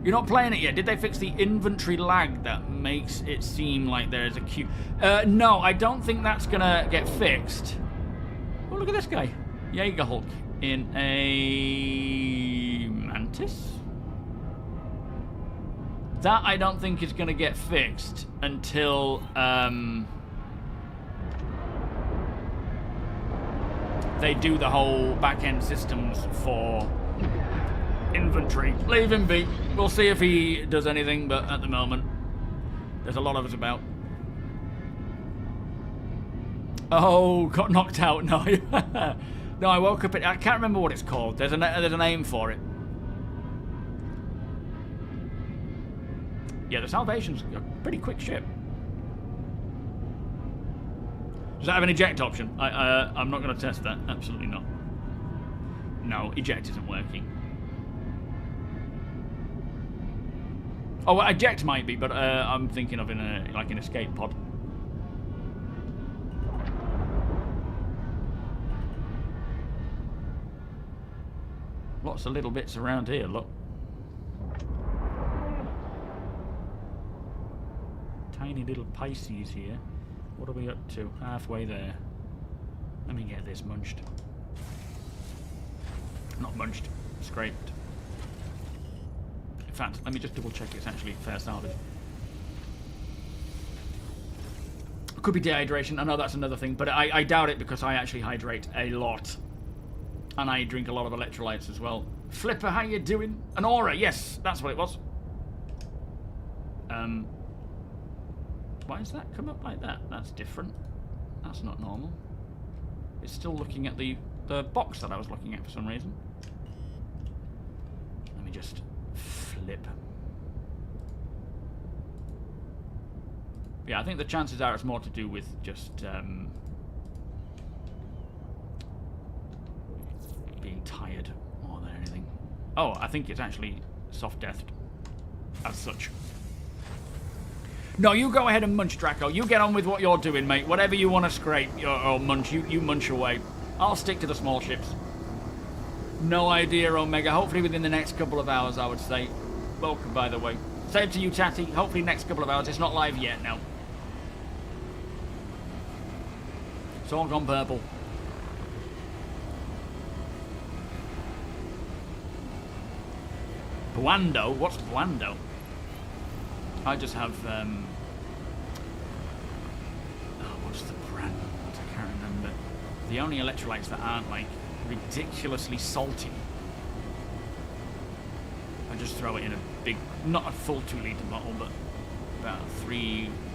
You're not playing it yet. Did they fix the inventory lag that makes it seem like there's a queue? No, I don't think that's gonna get fixed. Oh, look at this guy. Jaeger Hulk in a Mantis? That I don't think is gonna get fixed until they do the whole back-end systems for inventory. Leave him be. We'll see if he does anything, but at the moment, there's a lot of us about. Oh, got knocked out. No, no. I woke up. I can't remember what it's called. There's a name for it. Yeah, the Salvation's a pretty quick ship. Does that have an eject option? I'm not going to test that. Absolutely not. No, eject isn't working. Oh, well, eject might be, but I'm thinking of like an escape pod. Lots of little bits around here, look. Tiny little Pisces here. What are we up to? Halfway there. Let me get this munched. Not munched, scraped. In fact, let me just double check it's actually fair salvage. Could be dehydration. I know that's another thing, but I doubt it because I actually hydrate a lot. And I drink a lot of electrolytes as well. Flipper, how you doing? An aura, yes, that's what it was. Why does that come up like that? That's different. That's not normal. It's still looking at the box that I was looking at for some reason. Let me just flip. Yeah, I think the chances are it's more to do with just being tired more than anything. Oh, I think it's actually soft-deathed as such. No, you go ahead and munch, Draco. You get on with what you're doing, mate. Whatever you want to scrape or munch, you munch away. I'll stick to the small ships. No idea, Omega. Hopefully within the next couple of hours, I would say. Welcome, by the way. Same to you, Tatty. Hopefully next couple of hours. It's not live yet now. It's all gone purple. Buando? What's Buando? I just have, what's the brand? I can't remember. The only electrolytes that aren't, like, ridiculously salty. I just throw it in a big, not a full 2-litre bottle, but about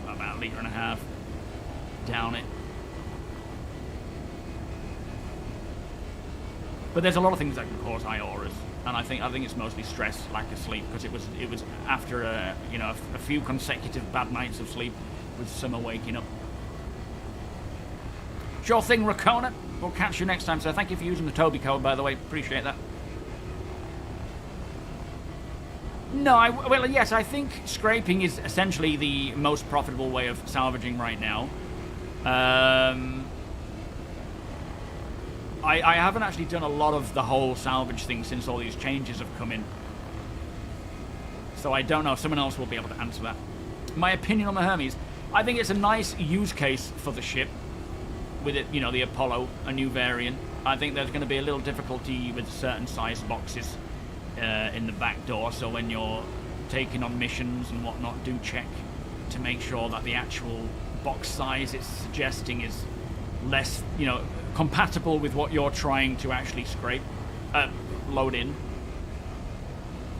about a litre and a half. Down it. But there's a lot of things that can cause high auras. And I think it's mostly stress, lack of sleep, because it was after a few consecutive bad nights of sleep with summer waking up. Sure thing, Rakona. We'll catch you next time. So thank you for using the TOBII code, by the way. Appreciate that. No, well, yes, I think scraping is essentially the most profitable way of salvaging right now. I haven't actually done a lot of the whole salvage thing since all these changes have come in. So I don't know. Someone else will be able to answer that. My opinion on the Hermes. I think it's a nice use case for the ship. With it, you know, the Apollo, a new variant. I think there's going to be a little difficulty with certain size boxes. in the back door, so when you're taking on missions and whatnot, do check to make sure that the actual box size it's suggesting is less, you know, compatible with what you're trying to actually load in.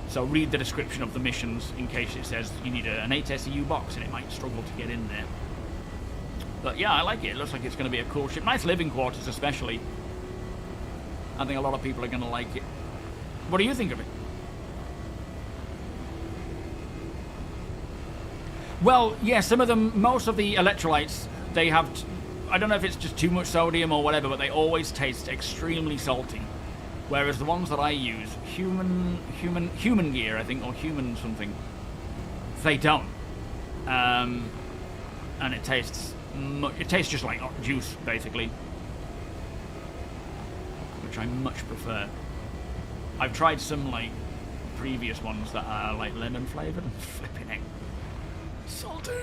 So read the description of the missions in case it says you need an 8 SEU box and it might struggle to get in there. But yeah, I like it. It looks like it's going to be a cool ship. Nice living quarters especially. I think a lot of people are going to like it. What do you think of it? Well, yeah, some of them, most of the electrolytes, they have, I don't know if it's just too much sodium or whatever, but they always taste extremely salty. Whereas the ones that I use, human gear, I think, or human something, they don't. And it tastes just like juice, basically. Which I much prefer. I've tried some, like, previous ones that are, like, lemon flavoured and flipping it. Salty.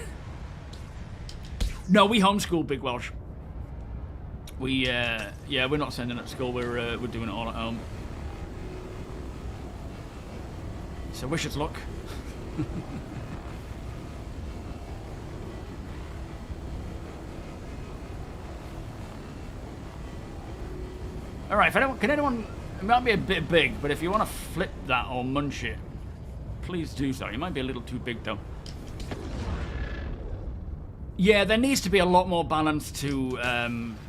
No, we homeschool Big Welsh. We, yeah, we're not sending it to school. We're doing it all at home. So wish us luck. All right. Can anyone? It might be a bit big, but if you want to flip that or munch it, please do so. It might be a little too big though. Yeah, there needs to be a lot more balance to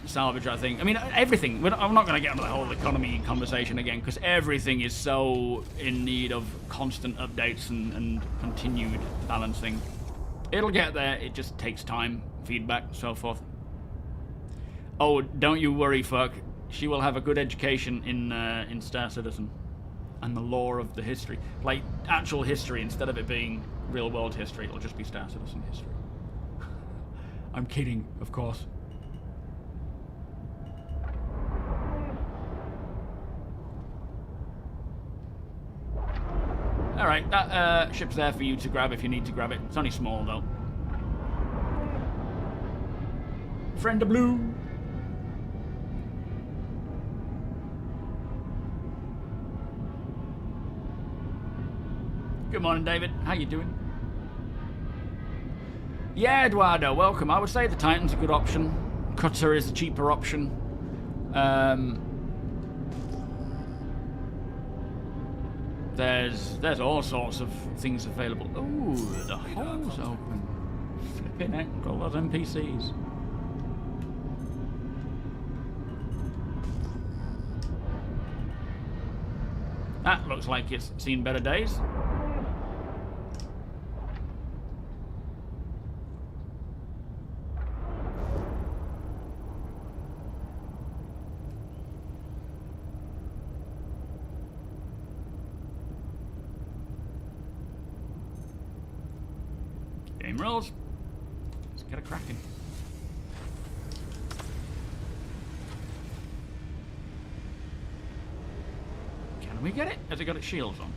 Salvage, I think. I mean, everything. I'm not going to get into the whole economy conversation again, because everything is so in need of constant updates and continued balancing. It'll get there. It just takes time, feedback, so forth. Oh, don't you worry, fuck. She will have a good education in Star Citizen and the lore of the history. Like, actual history, instead of it being real-world history, it'll just be Star Citizen history. I'm kidding, of course. Alright, that ship's there for you to grab if you need to grab it. It's only small, though. Friend of Blue! Good morning, David. How you doing? Yeah, Eduardo, welcome. I would say the Titan's a good option. Cutter is a cheaper option. There's all sorts of things available. Ooh, the hole's open. Flipping heck, all those NPCs. That looks like it's seen better days. Game rolls. Let's get a cracking. Can we get it? Has it got its shields on?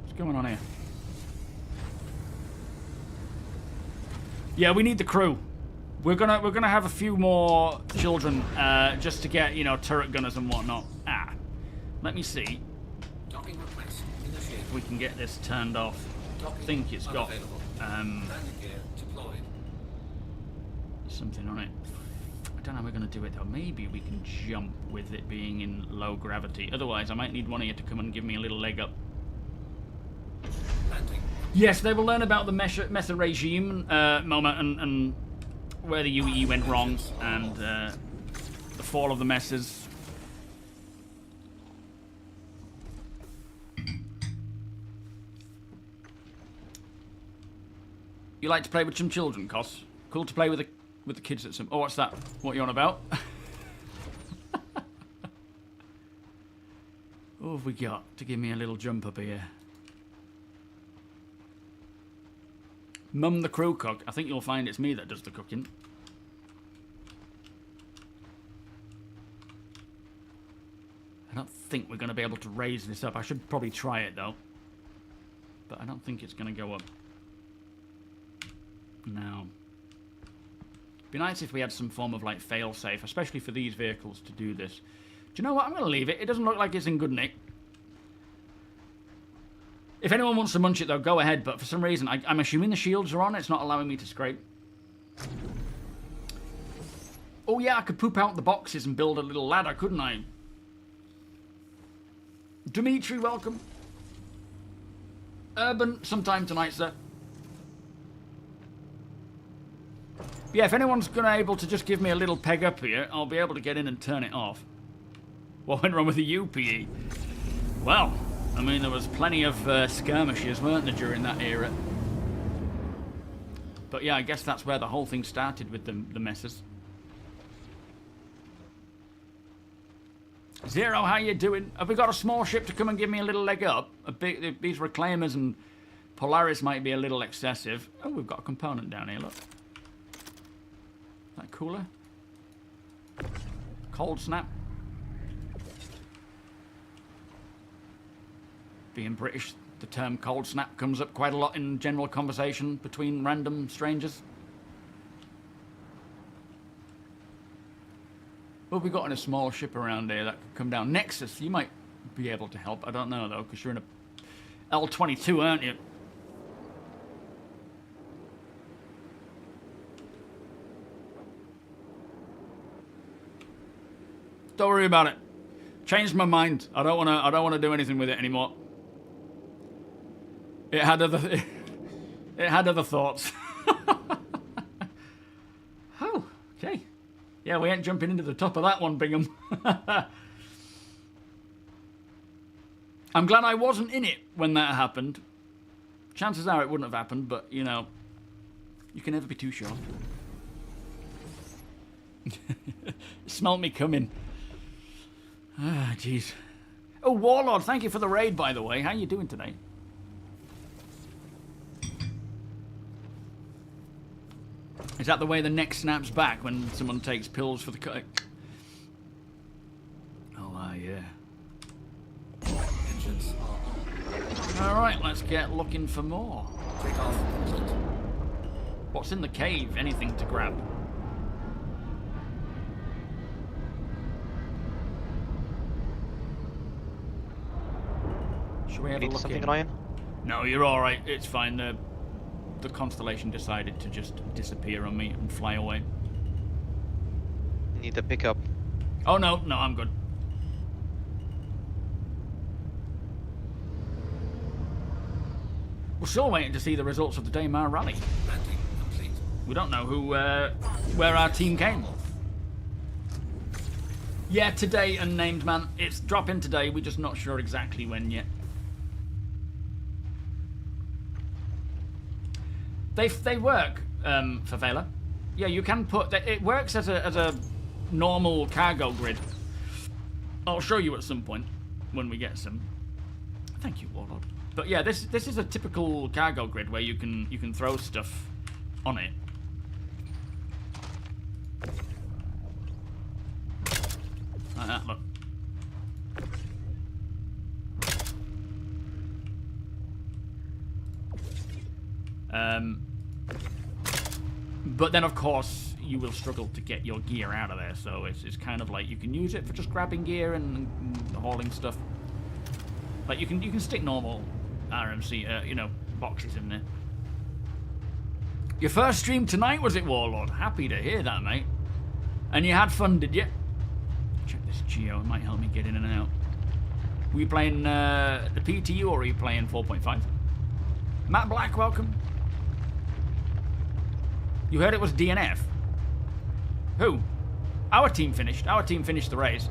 What's going on here? Yeah, we need the crew. We're gonna have a few more children just to get, you know, turret gunners and whatnot. Let me see if we can get this turned off. I think it's got something on it. I don't know how we're gonna do it though. Maybe we can jump with it being in low gravity. Otherwise, I might need one of you to come and give me a little leg up. Yes, they will learn about the Mesa regime moment and where the UEE went wrong, and the fall of the messes. You like to play with some children, Cos? Cool to play with the kids at some... Oh, what's that? What are you on about? What have we got to give me a little jump up here? Mum the crew cook. I think you'll find it's me that does the cooking. I don't think we're going to be able to raise this up. I should probably try it though. But I don't think it's going to go up. No. Be nice if we had some form of like fail-safe, especially for these vehicles to do this. Do you know what? I'm going to leave it. It doesn't look like it's in good nick. If anyone wants to munch it, though, go ahead. But for some reason, I'm assuming the shields are on. It's not allowing me to scrape. Oh, yeah, I could poop out the boxes and build a little ladder, couldn't I? Dimitri, welcome. Urban, sometime tonight, sir. Yeah, if anyone's able to just give me a little peg up here, I'll be able to get in and turn it off. What went wrong with the UPE? Well, I mean, there was plenty of skirmishes, weren't there, during that era? But yeah, I guess that's where the whole thing started with the messes. Zero, how you doing? Have we got a small ship to come and give me a little leg up? These reclaimers and Polaris might be a little excessive. Oh, we've got a component down here, look. That cooler? Cold snap. Being British, the term cold snap comes up quite a lot in general conversation between random strangers. What have we got in a small ship around here that could come down? Nexus, you might be able to help. I don't know, though, because you're in a L-22, aren't you? Don't worry about it. Changed my mind. I don't want to do anything with it anymore. It had other thoughts. Oh, okay. Yeah, we ain't jumping into the top of that one, Bingham. I'm glad I wasn't in it when that happened. Chances are it wouldn't have happened, but, you know, you can never be too sure. Smelt me coming. Ah, jeez. Oh, Warlord, thank you for the raid, by the way. How you doing today? Is that the way the neck snaps back when someone takes pills for the cut? Oh, yeah. Engines are on. Alright, let's get looking for more. Takeoff complete. What's in the cave? Anything to grab? Should we have a Need look something, in? Ryan? No, you're alright. It's fine. The constellation decided to just disappear on me and fly away. Need a pickup. Oh, no, I'm good. We're still waiting to see the results of the Daymar rally. Landing complete. We don't know where our team came. Yeah, today, unnamed man. It's dropping today. We're just not sure exactly when yet. They work for Vela. Yeah, you can put. It works as a normal cargo grid. I'll show you at some point when we get some. Thank you, Warlord. But yeah, this is a typical cargo grid where you can throw stuff on it. Like that, look. But then, of course, you will struggle to get your gear out of there. So it's kind of like you can use it for just grabbing gear and hauling stuff. Like you can stick normal RMC, you know, boxes in there. Your first stream tonight, was it, Warlord? Happy to hear that, mate. And you had fun, did you? Check this geo. It might help me get in and out. Were you playing the PTU or are you playing 4.5? Matt Black, welcome. You heard it was DNF? Who? Our team finished. Our team finished the race.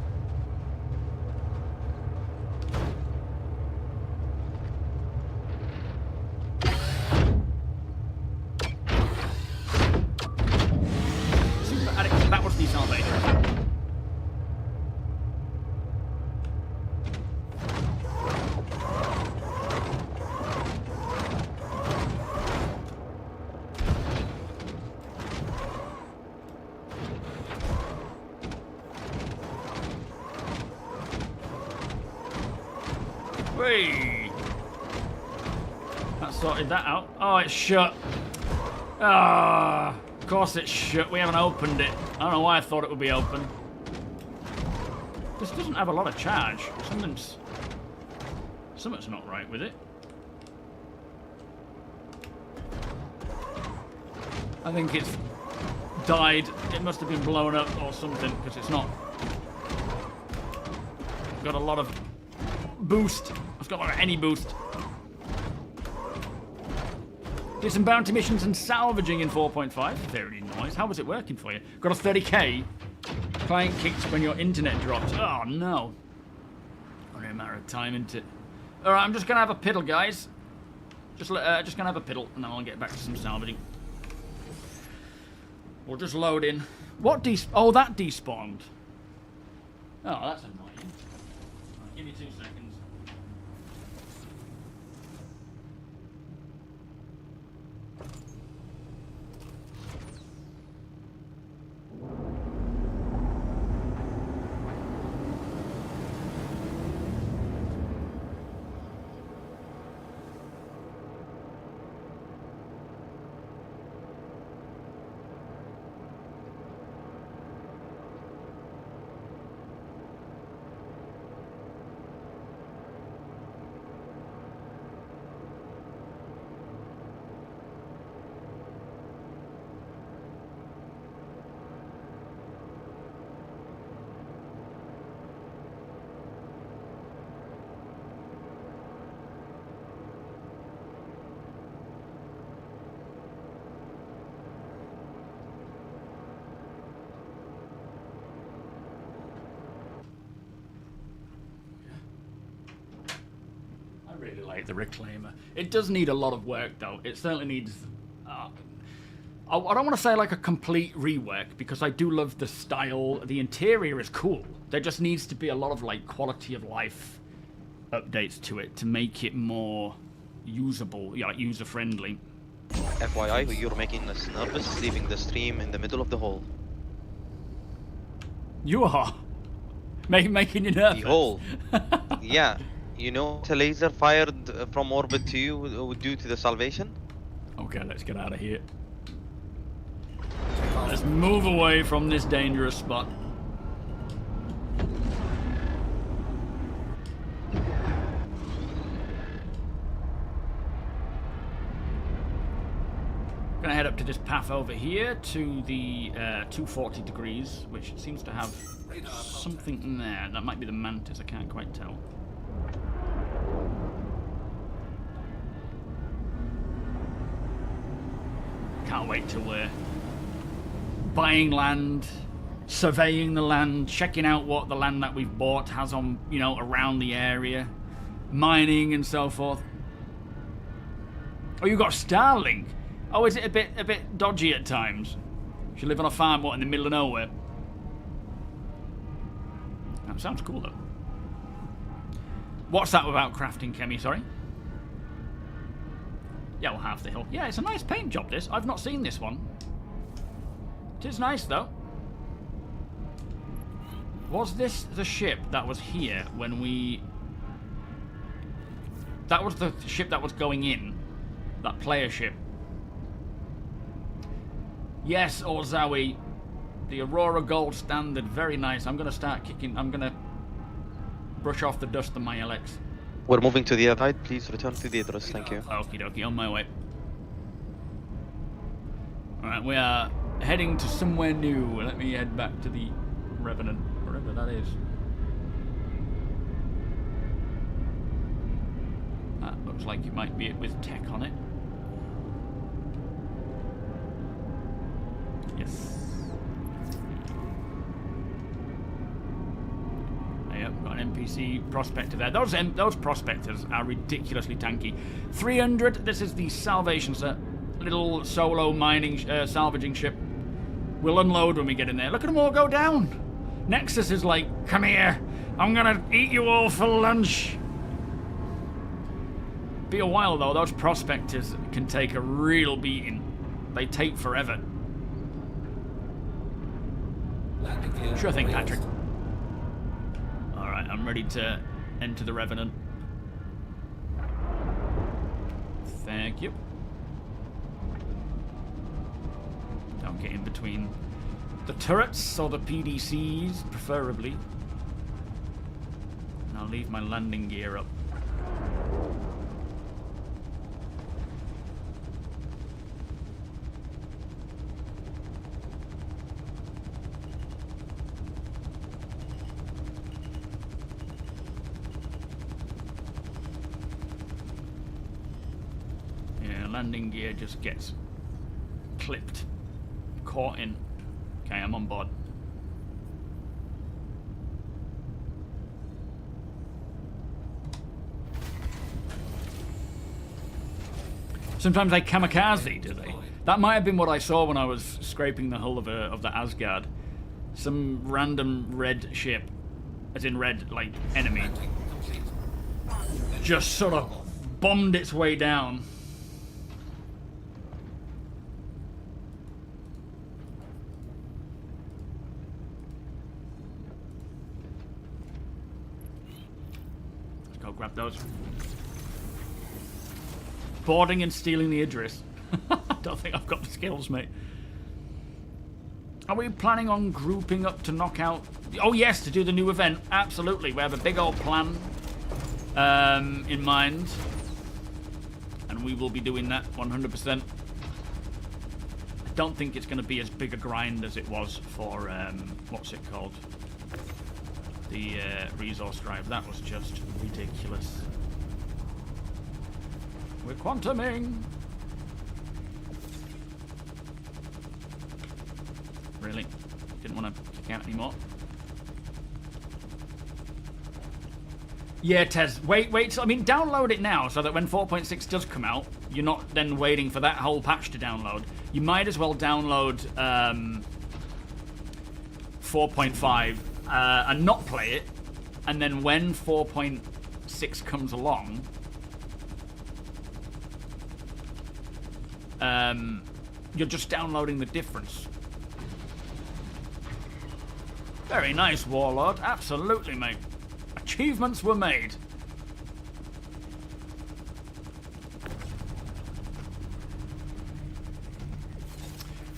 That was the Salvage. Whee! That sorted that out. Oh, it's shut. Ah. Of course it's shut. We haven't opened it. I don't know why I thought it would be open. This doesn't have a lot of charge. Something's not right with it. I think it's died. It must have been blown up or something because it's not got a lot of boost. It's got like any boost. Did some bounty missions and salvaging in 4.5. Very nice. How was it working for you? Got a 30k. Client kicked when your internet dropped. Oh no. Only a matter of time, isn't it? Alright, I'm just gonna have a piddle, guys. Just gonna have a piddle and then I'll get back to some salvaging. We'll just load in. What oh, that despawned. Oh, that's annoying. Right, give me 2 seconds. I really like the Reclaimer. It does need a lot of work, though. It certainly needs... I don't want to say like a complete rework, because I do love the style. The interior is cool. There just needs to be a lot of like quality of life updates to it to make it more usable, yeah, like user-friendly. FYI, you're making us nervous leaving the stream in the middle of the hole. You are? Making you nervous? The hole. Yeah. You know what a laser fired from orbit to you would do to the Salvation? Okay, let's get out of here. Let's move away from this dangerous spot. Gonna head up to this path over here to the 240 degrees, which seems to have something in there. That might be the mantis, I can't quite tell. Can't wait till we're buying land, surveying the land, checking out what the land that we've bought has on, you know, around the area, mining and so forth. Oh, you got Starlink. Oh, is it a bit dodgy at times? You live on a farm, what, in the middle of nowhere? That sounds cool though. What's that without crafting, Kemi? Sorry. Yeah, well, half the hill. Yeah, it's a nice paint job, this. I've not seen this one. It is nice, though. Was this the ship that was here when we... That was the ship that was going in. That player ship. Yes, Orzawi. The Aurora Gold Standard. Very nice. I'm going to start kicking... I'm going to brush off the dust on my LX. We're moving to the other side. Please return to the address. Thank you. Okie dokie, on my way. Alright, we are heading to somewhere new. Let me head back to the Revenant, wherever that is. That looks like it might be it with tech on it. Yes. Yep, got an NPC prospector there. Those prospectors are ridiculously tanky. 300. This is the Salvation, sir. Little solo mining, salvaging ship. We'll unload when we get in there. Look at them all go down. Nexus is like, come here. I'm gonna eat you all for lunch. Be a while though. Those prospectors can take a real beating. They take forever. Sure thing, Patrick. Alright, I'm ready to enter the Revenant. Thank you. Don't get in between the turrets or the PDCs, preferably. And I'll leave my landing gear up. Landing gear just gets clipped, caught in. Okay, I'm on board. Sometimes they kamikaze, do they? That might have been what I saw when I was scraping the hull of the Asgard. Some random red ship, as in red, like, enemy, just sort of bombed its way down. Go grab those. Boarding and stealing the Idris. I don't think I've got the skills, mate. Are we planning on grouping up to knock out... Oh yes, to do the new event. Absolutely. We have a big old plan in mind. And we will be doing that 100%. I don't think it's going to be as big a grind as it was for... what's it called? The resource drive. That was just ridiculous. We're quantuming. Really? Didn't want to kick out anymore. Yeah, Tez. Wait. I mean, download it now so that when 4.6 does come out, you're not then waiting for that whole patch to download. You might as well download 4.5 and not play it, and then when 4.6 comes along, you're just downloading the difference. Very nice, Warlord. Absolutely, mate. Achievements were made.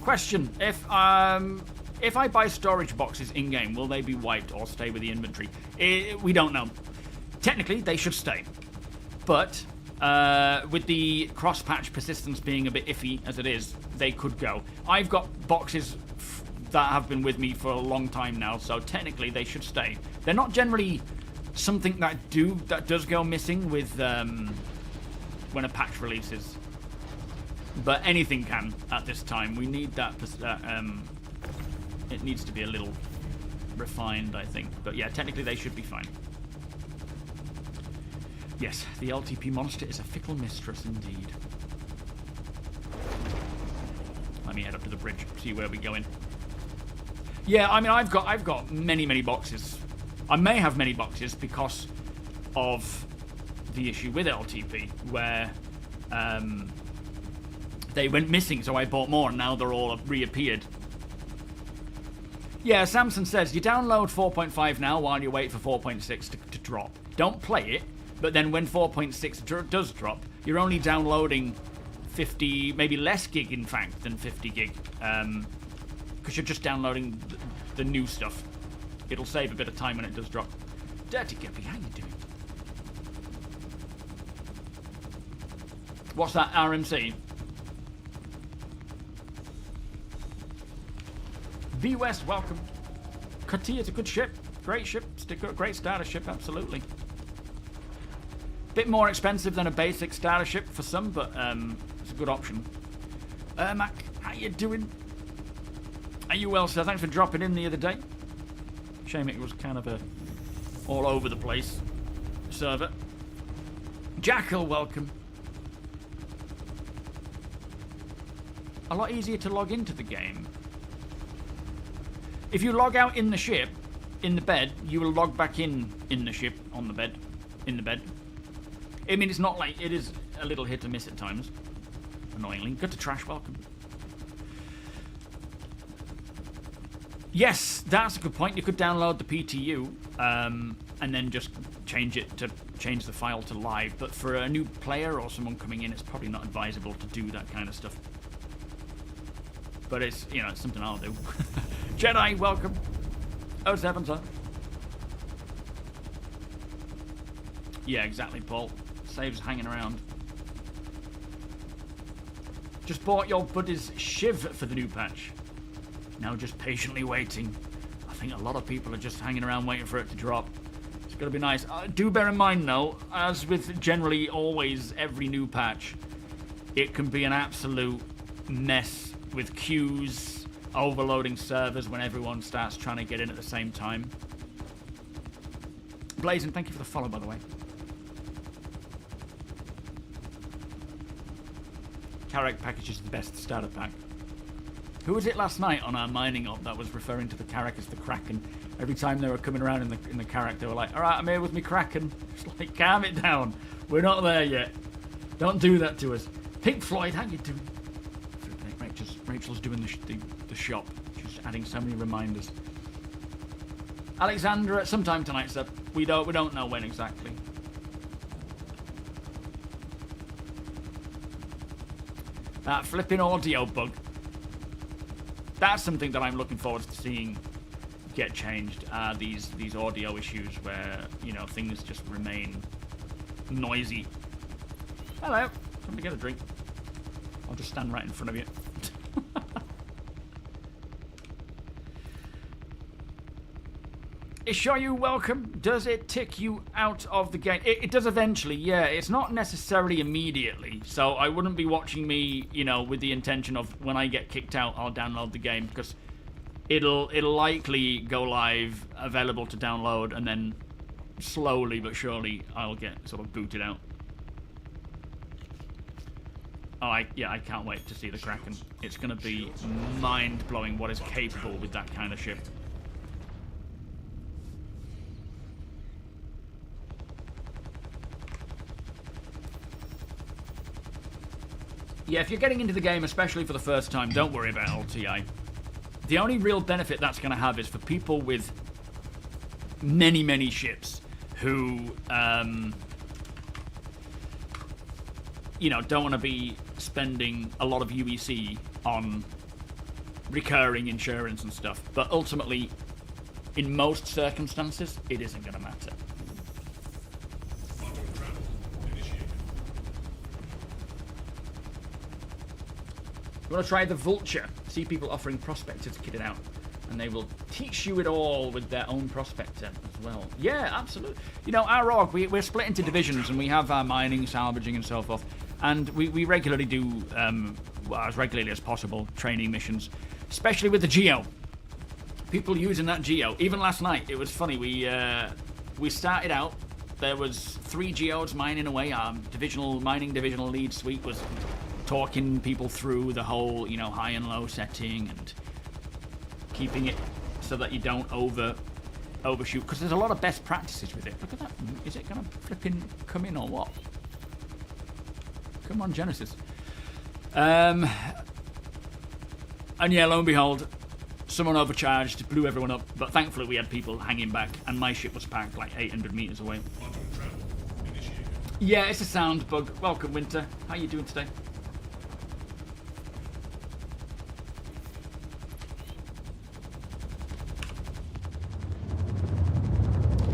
Question: If I buy storage boxes in-game, will they be wiped or stay with the inventory? We don't know. Technically, they should stay. But with the cross-patch persistence being a bit iffy as it is, they could go. I've got boxes that have been with me for a long time now, so technically they should stay. They're not generally something that does go missing with when a patch releases. But anything can at this time. We need that... it needs to be a little refined, I think. But yeah, technically they should be fine. Yes, the LTP monster is a fickle mistress indeed. Let me head up to the bridge, see where we're going. Yeah, I mean, I've got many boxes. I may have many boxes because of the issue with LTP, where they went missing, so I bought more, and now they're all reappeared. Yeah, Samson says, you download 4.5 now while you wait for 4.6 to drop. Don't play it, but then when 4.6 does drop, you're only downloading 50, maybe less gig, in fact, than 50 gig. Because you're just downloading the new stuff. It'll save a bit of time when it does drop. Dirty Gippy, how you doing? What's that, RMC? V West, welcome. Katia is a good ship. Great ship. Great starter ship, absolutely. Bit more expensive than a basic starter ship for some, but it's a good option. Mac, how you doing? Are you well, sir? Thanks for dropping in the other day. Shame it was kind of a all over the place server. Jackal, welcome. A lot easier to log into the game. If you log out in the ship, in the bed, you will log back in the ship, on the bed, in the bed. I mean, it's not like, it is a little hit or miss at times, annoyingly. Good to Trash, welcome. Yes, that's a good point. You could download the PTU, and then just change the file to live. But for a new player or someone coming in, it's probably not advisable to do that kind of stuff. but it's, you know, it's something I'll do. Jedi, welcome. 07, sir. Yeah, exactly, Paul. Saves hanging around. Just bought your buddy's Shiv for the new patch. Now just patiently waiting. I think a lot of people are just hanging around waiting for it to drop. It's gonna be nice. Do bear in mind though, as with generally always every new patch, it can be an absolute mess with queues, overloading servers when everyone starts trying to get in at the same time. Blazing, thank you for the follow, by the way. Carrack package is the best starter pack. Who was it last night on our mining op that was referring to the Carrack as the Kraken? Every time they were coming around in the Carrack, they were like, "All right, I'm here with me Kraken." It's like, calm it down. We're not there yet. Don't do that to us. Pink Floyd, how you doing? Rachel's doing the shop. She's adding so many reminders. Alexandra, sometime tonight, sir. We don't know when exactly. That flipping audio bug. That's something that I'm looking forward to seeing get changed. These audio issues where, you know, things just remain noisy. Hello. Come to get a drink. I'll just stand right in front of you. Ishoyu, welcome. Does it tick you out of the game? It does eventually, yeah. It's not necessarily immediately, so I wouldn't be watching me, you know, with the intention of when I get kicked out, I'll download the game, because it'll likely go live, available to download, and then slowly but surely I'll get sort of booted out. Oh, I can't wait to see the Kraken. It's going to be mind-blowing what is capable with that kind of ship. Yeah, if you're getting into the game, especially for the first time, don't worry about LTI. The only real benefit that's going to have is for people with many, many ships who, you know, don't want to be spending a lot of UEC on recurring insurance and stuff. But ultimately, in most circumstances, it isn't going to matter. You want to try the Vulture? See people offering prospector to kit it out, and they will teach you it all with their own prospector as well. Yeah, absolutely. You know, our org, we're split into divisions, and we have our mining, salvaging, and so forth. And we regularly do, well, as regularly as possible, training missions, especially with the Geo. People using that Geo. Even last night, it was funny. We started out. There was 3 Geos mining away. Our mining divisional lead suite was talking people through the whole, you know, high and low setting and keeping it so that you don't overshoot, because there's a lot of best practices with it. Look at that. Is it gonna flipping come in or what? Come on, Genesis. And yeah, lo and behold, someone overcharged, blew everyone up, but thankfully we had people hanging back, and my ship was parked like 800 meters away. Yeah, it's a sound bug. Welcome, Winter. How you doing today?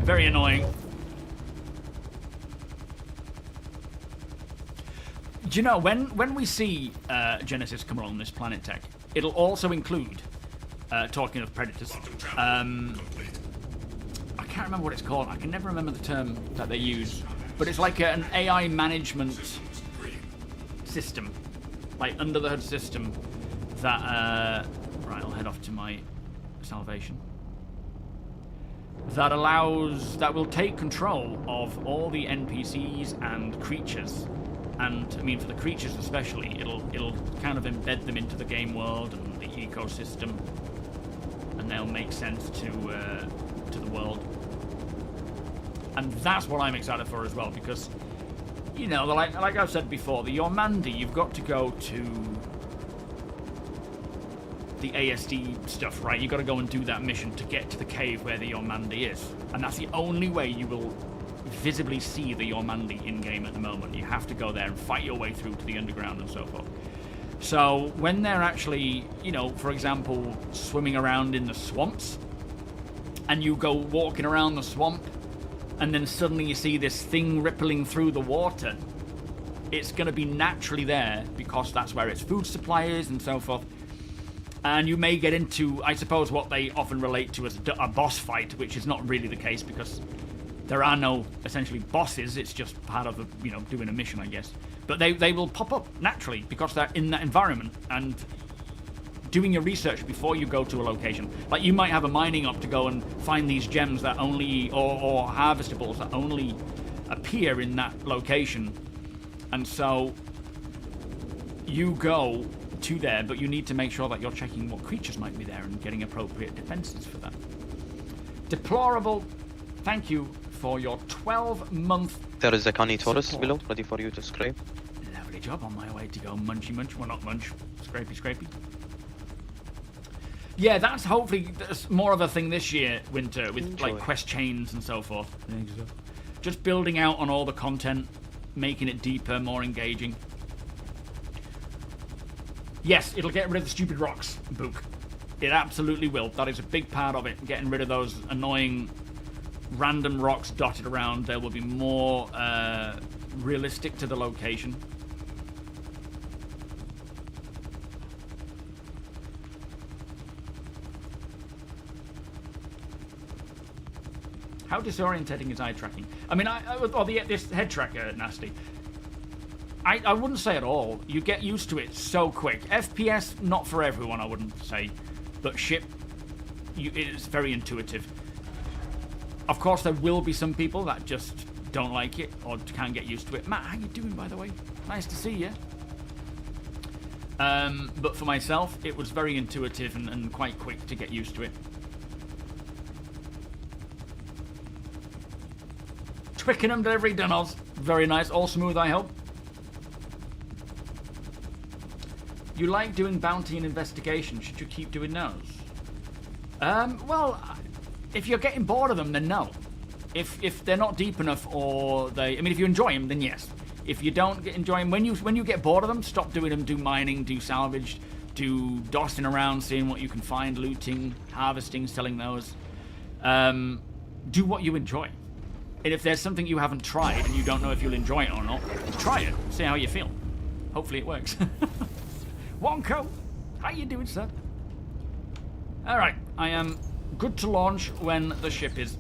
Very annoying. Do you know, when we see Genesis come along this planet tech, it'll also include, talking of predators, I can't remember what it's called. I can never remember the term that they use, but it's like an AI management system, like under the hood system that, right, I'll head off to my salvation. That will take control of all the NPCs and creatures, and I mean for the creatures especially, it'll kind of embed them into the game world and the ecosystem, and they'll make sense to the world. And that's what I'm excited for as well, because, you know, like I've said before, the Yormandi, you've got to go to the ASD stuff, right? You've got to go and do that mission to get to the cave where the Yormandi is. And that's the only way you will visibly see the Yormandi in-game at the moment. You have to go there and fight your way through to the underground and so forth. So when they're actually, you know, for example, swimming around in the swamps, and you go walking around the swamp, and then suddenly you see this thing rippling through the water, it's going to be naturally there because that's where its food supply is and so forth. And you may get into, I suppose, what they often relate to as a boss fight, which is not really the case because there are no essentially bosses. It's just part of the, you know, doing a mission, I guess. But they will pop up naturally because they're in that environment and doing your research before you go to a location. Like you might have a mining up to go and find these gems that only, or harvestables that only appear in that location. And so you go to there, but you need to make sure that you're checking what creatures might be there and getting appropriate defenses for that. Deplorable, thank you for your 12-month There is a Carnitaurus support. below, ready for you to scrape. Lovely job, on my way to go munchy munch. Well, not munch, scrapey scrapey. Yeah, that's hopefully more of a thing this year, Winter, with like quest chains and so forth. Just building out on all the content, making it deeper, more engaging. Yes, it'll get rid of the stupid rocks, Book. It absolutely will. That is a big part of it, getting rid of those annoying random rocks dotted around. They will be more realistic to the location. How disorientating is eye tracking? I mean, this head tracker, Nasty. I wouldn't say at all. You get used to it so quick. FPS, not for everyone, I wouldn't say. But ship, it is very intuitive. Of course, there will be some people that just don't like it or can't get used to it. Matt, how you doing, by the way? Nice to see you. But for myself, it was very intuitive and quite quick to get used to it. Twickenham delivery done. Very nice. All smooth, I hope. You like doing bounty and investigation. Should you keep doing those? Well, if you're getting bored of them, then no. If they're not deep enough, or they, I mean, if you enjoy them, then yes. If you don't enjoy them, when you get bored of them, stop doing them. Do mining, do salvage, do dossing around, seeing what you can find, looting, harvesting, selling those. Do what you enjoy. And if there's something you haven't tried and you don't know if you'll enjoy it or not, try it. See how you feel. Hopefully it works. Wonko, how you doing, sir? All right, I am good to launch when the ship is.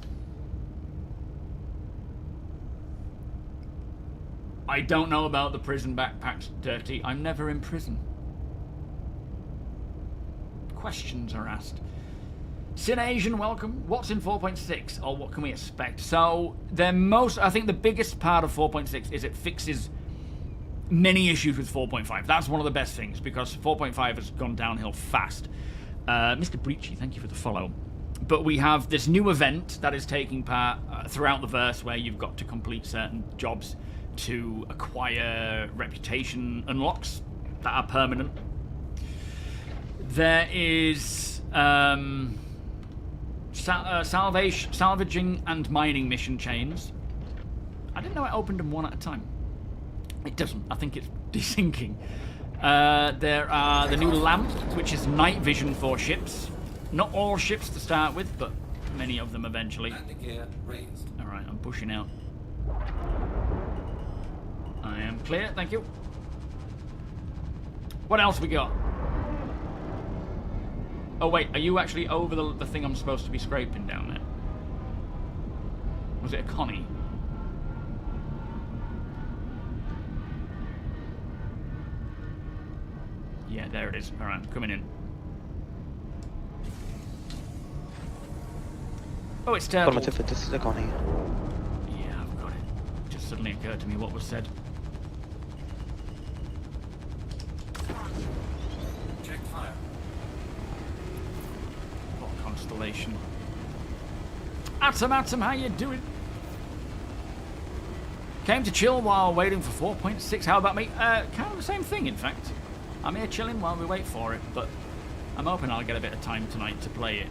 I don't know about the prison backpacks, Dirty. I'm never in prison. Questions are asked. Sin Asian, welcome. What's in 4.6, or what can we expect? So, I think the biggest part of 4.6 is it fixes many issues with 4.5. That's one of the best things, because 4.5 has gone downhill fast. Mr. Breachy, thank you for the follow. But we have this new event that is taking part throughout the verse where you've got to complete certain jobs to acquire reputation unlocks that are permanent. There is salvaging and mining mission chains. I didn't know it opened them one at a time. It doesn't. I think it's desyncing. There are the new lamp, which is night vision for ships. Not all ships to start with, but many of them eventually. Landing gear raised. Alright, I'm pushing out. I am clear, thank you. What else we got? Oh wait, are you actually over the thing I'm supposed to be scraping down there? Was it a Connie? Yeah, there it is. Alright, I'm coming in. Oh, it's turtle. Affirmative, this is a Connie. Yeah, I've got it. Just suddenly occurred to me what was said. Check fire. What constellation? Atom, how you doing? Came to chill while waiting for 4.6. How about me? Kind of the same thing, in fact. I'm here chilling while we wait for it, but I'm hoping I'll get a bit of time tonight to play it.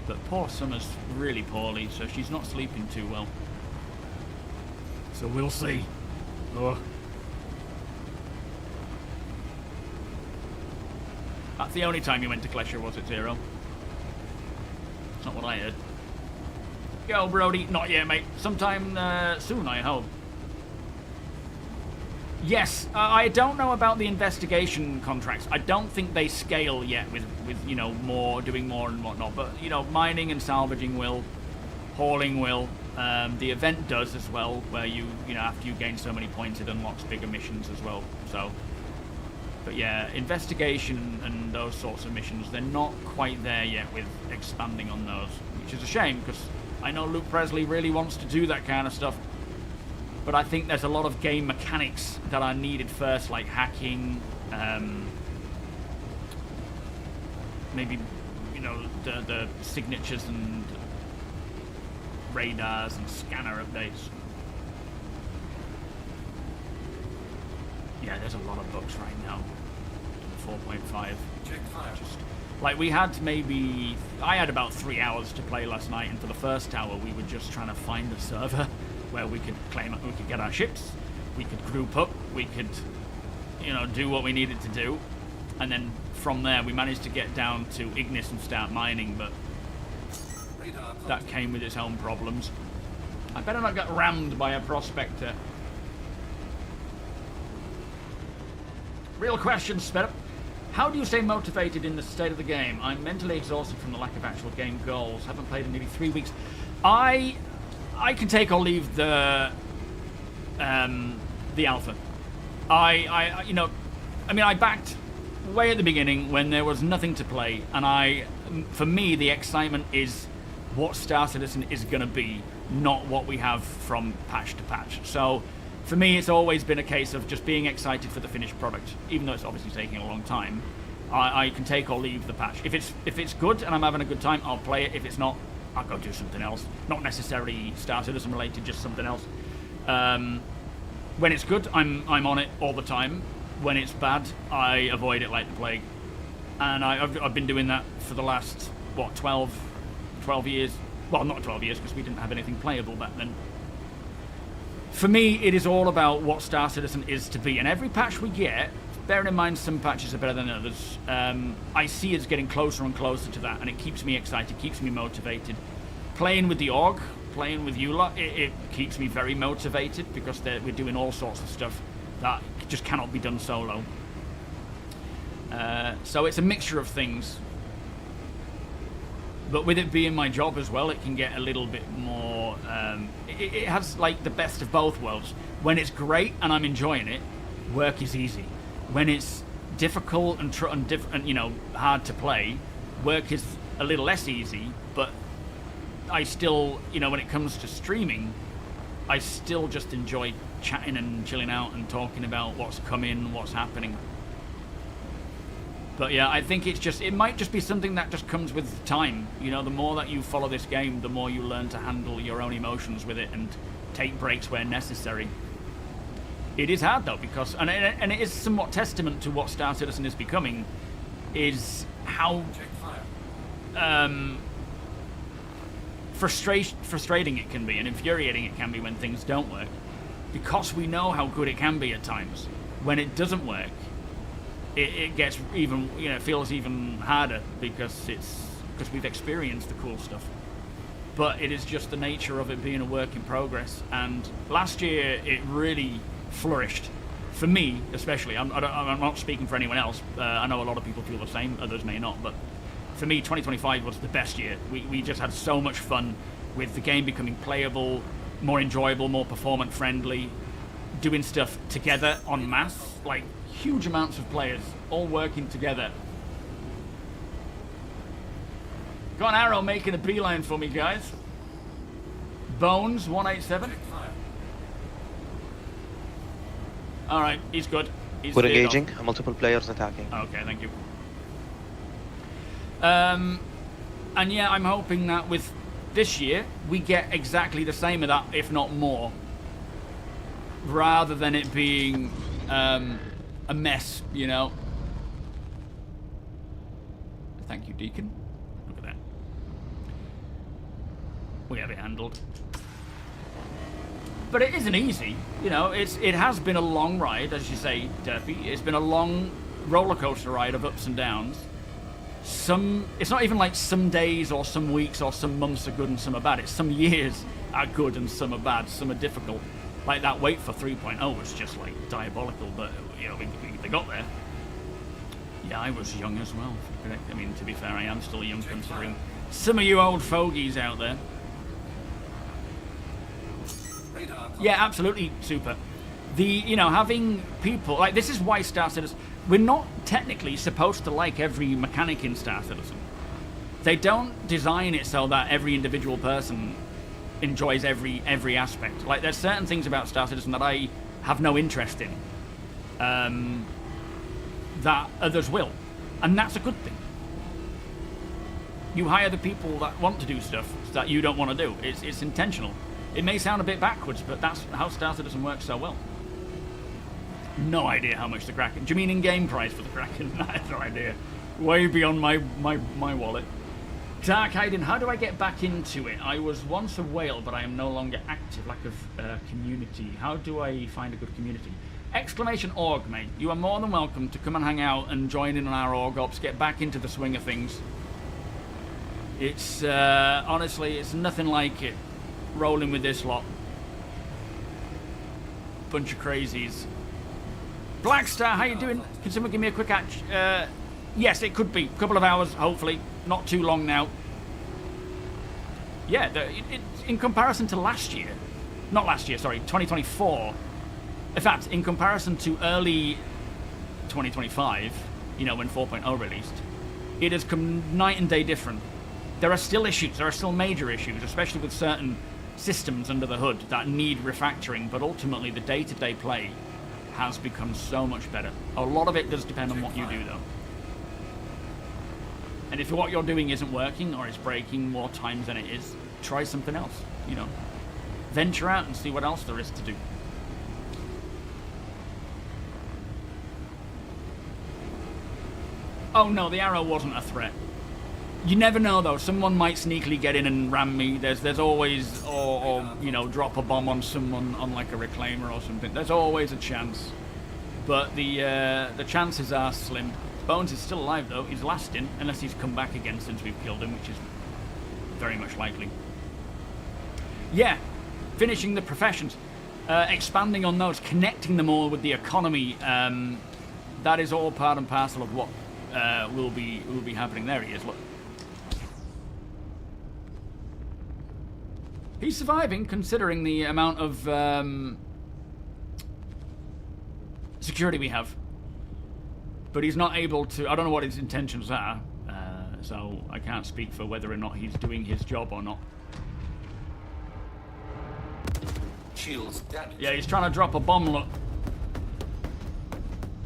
But poor Summer's really poorly, so she's not sleeping too well. So we'll see. Oh. That's the only time you went to Klesher, was it, Zero? That's not what I heard. Go, Brody. Not yet, mate. Sometime soon, I hope. Yes, I don't know about the investigation contracts. I don't think they scale yet with you know, doing more and whatnot. But, you know, mining and salvaging will. Hauling will. The event does as well, where you know, after you gain so many points, it unlocks bigger missions as well. So, but yeah, investigation and those sorts of missions, they're not quite there yet with expanding on those, which is a shame, because I know Luke Presley really wants to do that kind of stuff. But I think there's a lot of game mechanics that are needed first, like hacking, maybe, you know, the signatures and radars and scanner updates. Yeah, there's a lot of bugs right now. 4.5. Just like we had I had about 3 hours to play last night, and for the first hour we were just trying to find a server where we could get our ships, we could group up, we could, you know, do what we needed to do, and then from there we managed to get down to Ignis and start mining, but that came with its own problems. I better not get rammed by a prospector. Real question, Sped. How do you stay motivated in the state of the game? I'm mentally exhausted from the lack of actual game goals. Haven't played in nearly 3 weeks. I can take or leave the alpha. You know, I mean, I backed way at the beginning when there was nothing to play, and for me, the excitement is what Star Citizen is going to be, not what we have from patch to patch. So, for me, it's always been a case of just being excited for the finished product, even though it's obviously taking a long time. I can take or leave the patch. If it's good and I'm having a good time, I'll play it. If it's not, I'll go do something else. Not necessarily Star Citizen related, just something else. When it's good, I'm on it all the time. When it's bad, I avoid it like the plague. And I've been doing that for the last, what, 12 years? Well, not 12 years, because we didn't have anything playable back then. For me, it is all about what Star Citizen is to be. And every patch we get, bearing in mind some patches are better than others, I see us getting closer and closer to that, and it keeps me excited, keeps me motivated. Playing with the Org, playing with Eula, it keeps me very motivated, because we're doing all sorts of stuff that just cannot be done solo. So it's a mixture of things. But with it being my job as well, it can get a little bit more... it has, like, the best of both worlds. When it's great and I'm enjoying it, work is easy. When it's difficult and you know, hard to play, work is a little less easy, but I still, you know, when it comes to streaming, I still just enjoy chatting and chilling out and talking about what's coming, what's happening. But yeah, I think it might just be something that just comes with time. You know, the more that you follow this game, the more you learn to handle your own emotions with it and take breaks where necessary. It is hard though, because, and it is somewhat testament to what Star Citizen is becoming, is how frustrating it can be and infuriating it can be when things don't work. Because we know how good it can be at times. When it doesn't work, it gets even, you know, feels even harder because we've experienced the cool stuff. But it is just the nature of it being a work in progress. And last year it really flourished for me, especially. I'm not speaking for anyone else. I know a lot of people feel the same. Others may not. But for me, 2025 was the best year. We just had so much fun with the game becoming playable, more enjoyable, more performance friendly, doing stuff together en masse, like huge amounts of players all working together. Got an arrow making a beeline for me, guys. Bones 187. All right, he's good. We're engaging. Multiple players attacking. Okay, thank you. And yeah, I'm hoping that with this year we get exactly the same of that, if not more, rather than it being a mess, you know. Thank you, Deacon. Look at that. We have it handled. But it isn't easy, you know. It has been a long ride, as you say, Derpy. It's been a long roller coaster ride of ups and downs. it's not even like some days or some weeks or some months are good and some are bad. It's some years are good and some are bad, some are difficult. Like that wait for 3.0 was just like diabolical, but you know, they got there. Yeah, I was young as well. I mean, to be fair, I am still young considering some of you old fogies out there. Yeah, absolutely, super. You know, having people like this is why Star Citizen. We're not technically supposed to like every mechanic in Star Citizen. They don't design it so that every individual person enjoys every aspect. Like, there's certain things about Star Citizen that I have no interest in, that others will, and that's a good thing. You hire the people that want to do stuff that you don't want to do. It's intentional. It may sound a bit backwards, but that's how Star Citizen works so well. No idea how much the Kraken. Do you mean in-game price for the Kraken? I have no idea. Way beyond my wallet. Dark Hiding, how do I get back into it? I was once a whale, but I am no longer active. Lack of community. How do I find a good community? !org, mate. You are more than welcome to come and hang out and join in on our org ops. Get back into the swing of things. It's honestly, it's nothing like it. Rolling with this lot. Bunch of crazies. Blackstar, how you doing? Can someone give me a quick yes, it could be. A couple of hours, hopefully. Not too long now. Yeah, in comparison to last year. Not last year, sorry. 2024. In fact, in comparison to early 2025, you know, when 4.0 released, it has come night and day different. There are still issues. There are still major issues, especially with certain systems under the hood that need refactoring, but ultimately the day-to-day play has become so much better. A lot of it does depend on what you do, though. And if what you're doing isn't working or it's breaking more times than it is, try something else, you know. Venture out and see what else there is to do. Oh no, the arrow wasn't a threat. You never know though, someone might sneakily get in and ram me. There's always, or you know, drop a bomb on someone on like a reclaimer or something. There's always a chance. But the chances are slim. Bones is still alive though, he's lasting, unless he's come back again since we've killed him, which is very much likely. Yeah, finishing the professions, expanding on those, connecting them all with the economy, that is all part and parcel of what will be happening. There he is, look. He's surviving, considering the amount of security we have. But he's not able to... I don't know what his intentions are, so I can't speak for whether or not he's doing his job or not. Shields damaged. Yeah, he's trying to drop a bomb, look.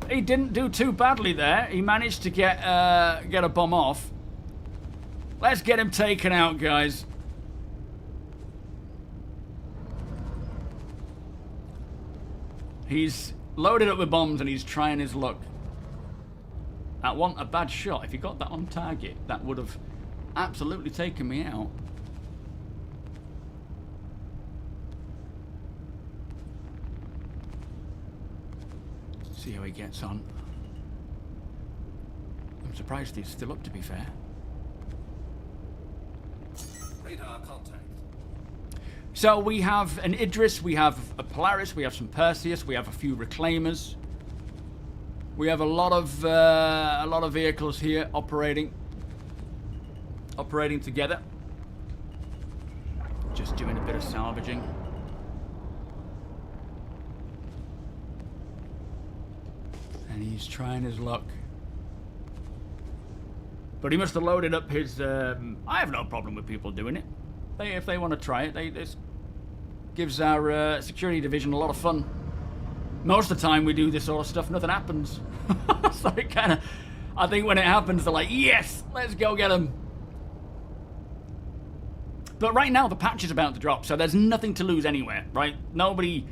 He didn't do too badly there. He managed to get a bomb off. Let's get him taken out, guys. He's loaded up with bombs and he's trying his luck. That wasn't a bad shot. If he got that on target, that would have absolutely taken me out. See how he gets on. I'm surprised he's still up, to be fair. Radar contact. So we have an Idris, we have a Polaris, we have some Perseus, we have a few Reclaimers. We have a lot of vehicles here operating together. Just doing a bit of salvaging. And he's trying his luck. But he must have loaded up his... I have no problem with people doing it. If they want to try it, this gives our security division a lot of fun. Most of the time we do this sort of stuff, nothing happens. So it kind of... I think when it happens, they're like, yes, let's go get them. But right now, the patch is about to drop, so there's nothing to lose anywhere, right? Nobody...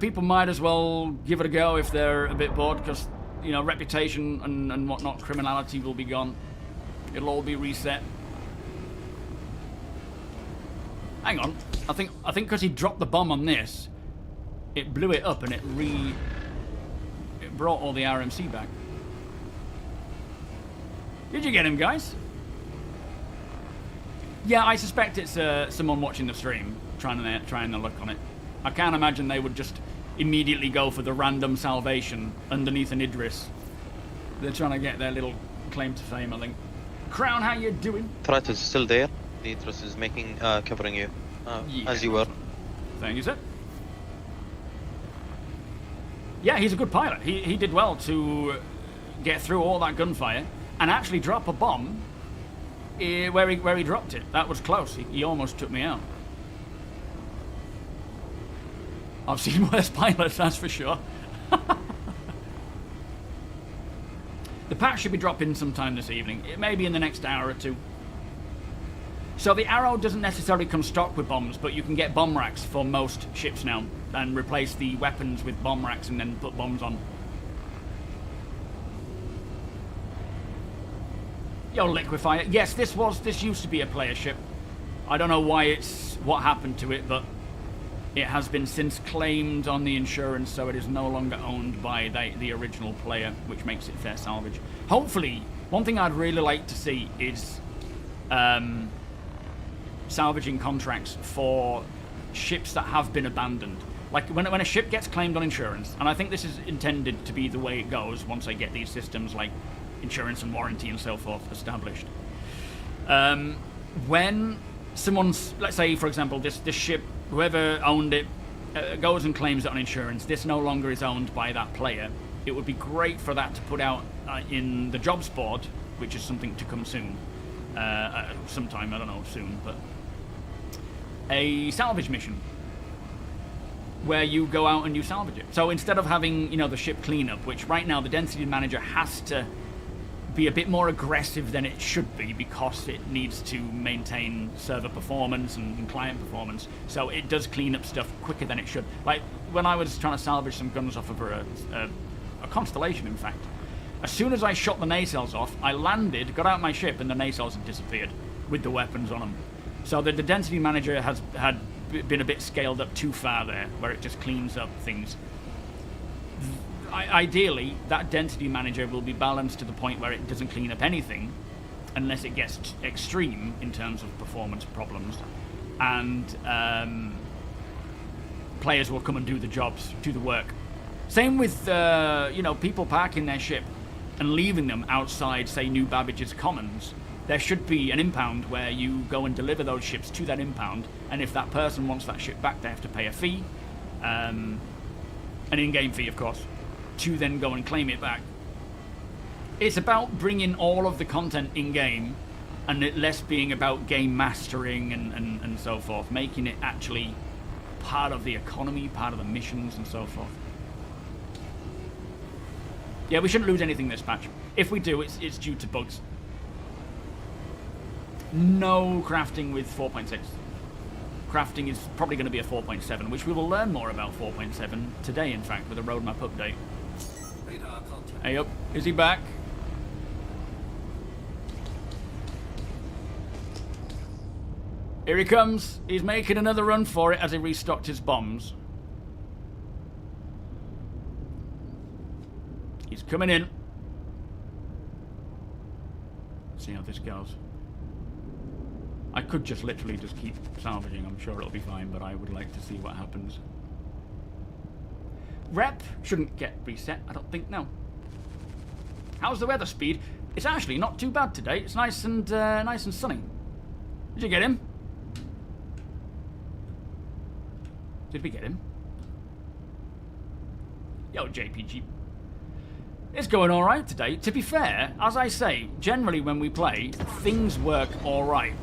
people might as well give it a go if they're a bit bored, because, you know, reputation and whatnot, criminality will be gone. It'll all be reset. Hang on. I think because he dropped the bomb on this, it blew it up and it brought all the RMC back. Did you get him, guys? Yeah, I suspect it's someone watching the stream trying to look on it. I can't imagine they would just immediately go for the random salvation underneath an Idris. They're trying to get their little claim to fame, I think. Crown, how you doing? Threat is still there. The Idris is making, covering you, as you were. Thank you, sir. Yeah, he's a good pilot. He did well to get through all that gunfire and actually drop a bomb where he dropped it. That was close. He almost took me out. I've seen worse pilots, that's for sure. The patch should be dropping sometime this evening. It may be in the next hour or two. So the Arrow doesn't necessarily come stock with bombs, but you can get bomb racks for most ships now and replace the weapons with bomb racks and then put bombs on. Yo, Liquefier. Yes, this used to be a player ship. I don't know what happened to it, but it has been since claimed on the insurance, so it is no longer owned by the original player, which makes it fair salvage. Hopefully, one thing I'd really like to see is salvaging contracts for ships that have been abandoned. Like when a ship gets claimed on insurance, and I think this is intended to be the way it goes once I get these systems like insurance and warranty and so forth established. When someone's, let's say for example, this ship, whoever owned it goes and claims it on insurance, this no longer is owned by that player. It would be great for that to put out in the jobs board, which is something to come soon. Sometime, I don't know, soon, but a salvage mission where you go out and you salvage it. So instead of having, the ship cleanup, which right now the density manager has to be a bit more aggressive than it should be because it needs to maintain server performance and client performance. So it does clean up stuff quicker than it should. Like when I was trying to salvage some guns off of a Constellation, in fact, as soon as I shot the nacelles off, I landed, got out my ship, and the nacelles had disappeared with the weapons on them. So the density manager had been a bit scaled up too far there, where it just cleans up things. Ideally, that density manager will be balanced to the point where it doesn't clean up anything, unless it gets extreme in terms of performance problems, and players will come and do the jobs, do the work. Same with people parking their ship and leaving them outside, say, New Babbage's Commons. There should be an impound where you go and deliver those ships to that impound, and if that person wants that ship back, they have to pay a fee, an in-game fee, of course, to then go and claim it back. It's about bringing all of the content in-game, and it less being about game mastering and so forth, making it actually part of the economy, part of the missions and so forth. Yeah, we shouldn't lose anything this patch. If we do, it's due to bugs. No crafting with 4.6. Crafting is probably going to be a 4.7, which we will learn more about 4.7 today, in fact, with a roadmap update. Radar contact. Hey up, is he back? Here he comes. He's making another run for it as he restocked his bombs. He's coming in. See how this goes. I could just literally just keep salvaging. I'm sure it'll be fine, but I would like to see what happens. Rep shouldn't get reset, I don't think, no. How's the weather speed? It's actually not too bad today. It's nice and sunny. Did you get him? Did we get him? Yo, JPG. It's going alright today. To be fair, as I say, generally when we play, things work alright.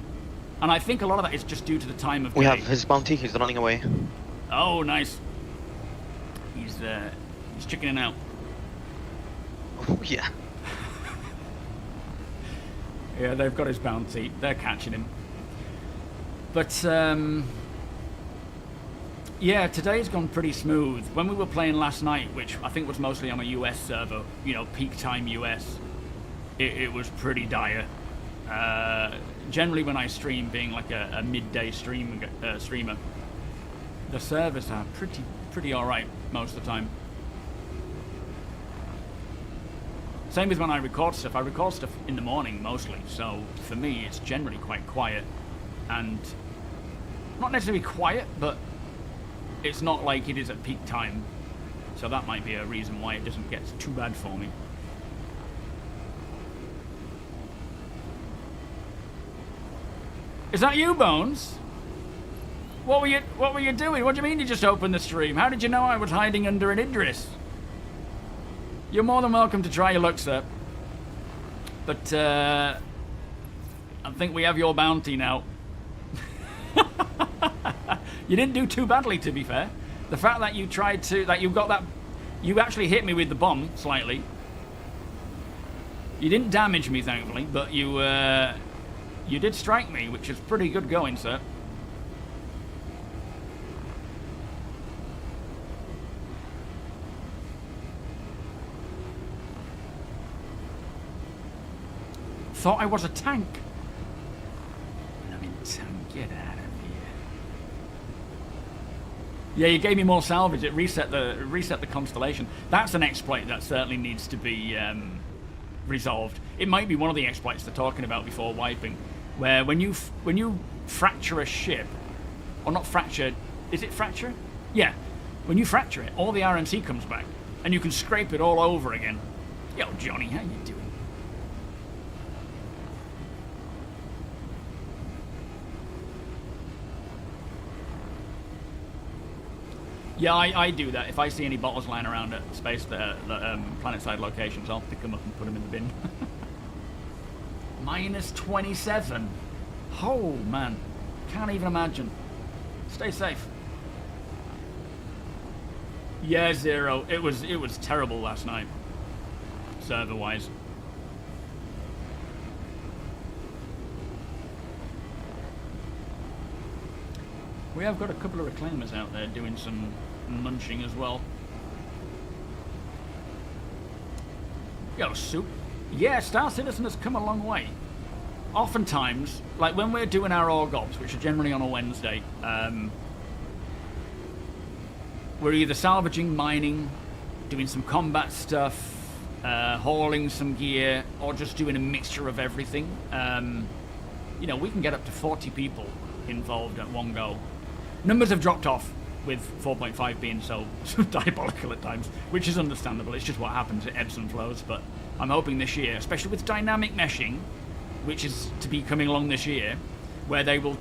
And I think a lot of that is just due to the time of day. We have his bounty, he's running away. Oh, nice. He's chickening out. Oh, yeah. Yeah, they've got his bounty. They're catching him. But, yeah, today's gone pretty smooth. When we were playing last night, which I think was mostly on a US server, peak time US, it was pretty dire. Generally when I stream, being like a midday streamer, the servers are pretty alright most of the time. Same with when I record stuff. I record stuff in the morning mostly, so for me it's generally quite quiet. And not necessarily quiet, but it's not like it is at peak time. So that might be a reason why it doesn't get too bad for me. Is that you, Bones? What were you doing? What do you mean you just opened the stream? How did you know I was hiding under an Idris? You're more than welcome to try your luck, sir. But I think we have your bounty now. You didn't do too badly, to be fair. The fact that you tried to, that you got that, you actually hit me with the bomb slightly. You didn't damage me, thankfully, but you did strike me, which is pretty good going, sir. Thought I was a tank. I'm in tank. Get out of here. Yeah, you gave me more salvage. It reset the constellation. That's an exploit that certainly needs to be resolved. It might be one of the exploits they're talking about before wiping, where when you fracture a ship, or not fracture, is it fracture? Yeah, when you fracture it, all the RMC comes back, and you can scrape it all over again. Yo, Johnny, how you doing? Yeah, I do that. If I see any bottles lying around at planet-side locations, I'll pick them up and put them in the bin. Minus 27. Oh, man. Can't even imagine. Stay safe. Yeah, Zero. It was terrible last night, server-wise. We have got a couple of reclaimers out there doing some munching as well. Yo, Soup. Yeah, Star Citizen has come a long way. Oftentimes, like when we're doing our org-ops, which are generally on a Wednesday, we're either salvaging, mining, doing some combat stuff, hauling some gear, or just doing a mixture of everything. You know, we can get up to 40 people involved at one go. Numbers have dropped off, with 4.5 being so diabolical at times, which is understandable. It's just what happens. It ebbs and flows. But I'm hoping this year, especially with dynamic meshing, which is to be coming along this year, where they will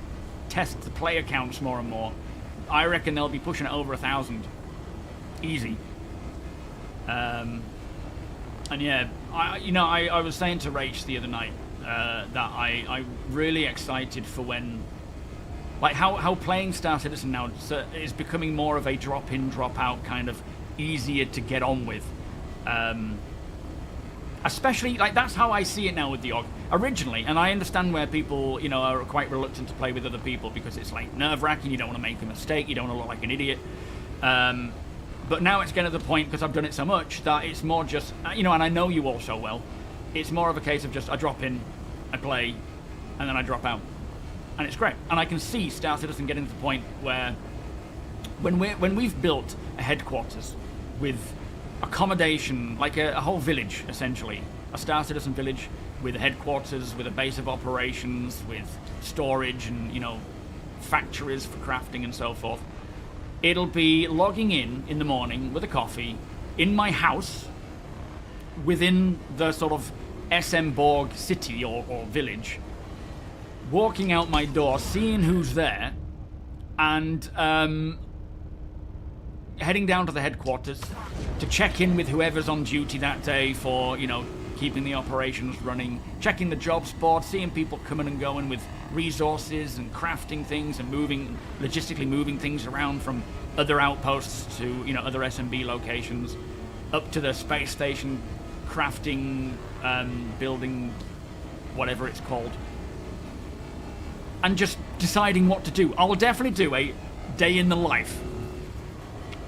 test the player counts more and more. I reckon they'll be pushing it over 1,000. Easy. And yeah, I was saying to Rach the other night that I'm really excited for when, like how playing Star Citizen now is becoming more of a drop-in, drop-out kind of easier to get on with. Especially, like, that's how I see it now with the org. Originally, and I understand where people, you know, are quite reluctant to play with other people because it's, like, nerve-wracking, you don't want to make a mistake, you don't want to look like an idiot. But now it's getting to the point, because I've done it so much, that it's more just, you know, and I know you all so well, it's more of a case of just, I drop in, I play, and then I drop out. And it's great. And I can see Star Citizen getting to the point where when we've built a headquarters with accommodation, like a whole village, essentially, a Star Citizen village with a headquarters, with a base of operations, with storage and, you know, factories for crafting and so forth, it'll be logging in the morning with a coffee in my house within the sort of SM Borg city or village, walking out my door, seeing who's there, and heading down to the headquarters to check in with whoever's on duty that day for, you know, keeping the operations running, checking the jobs board, seeing people coming and going with resources and crafting things and logistically moving things around from other outposts to, you know, other SMB locations, up to the space station, crafting, building, whatever it's called. And just deciding what to do. I will definitely do a day in the life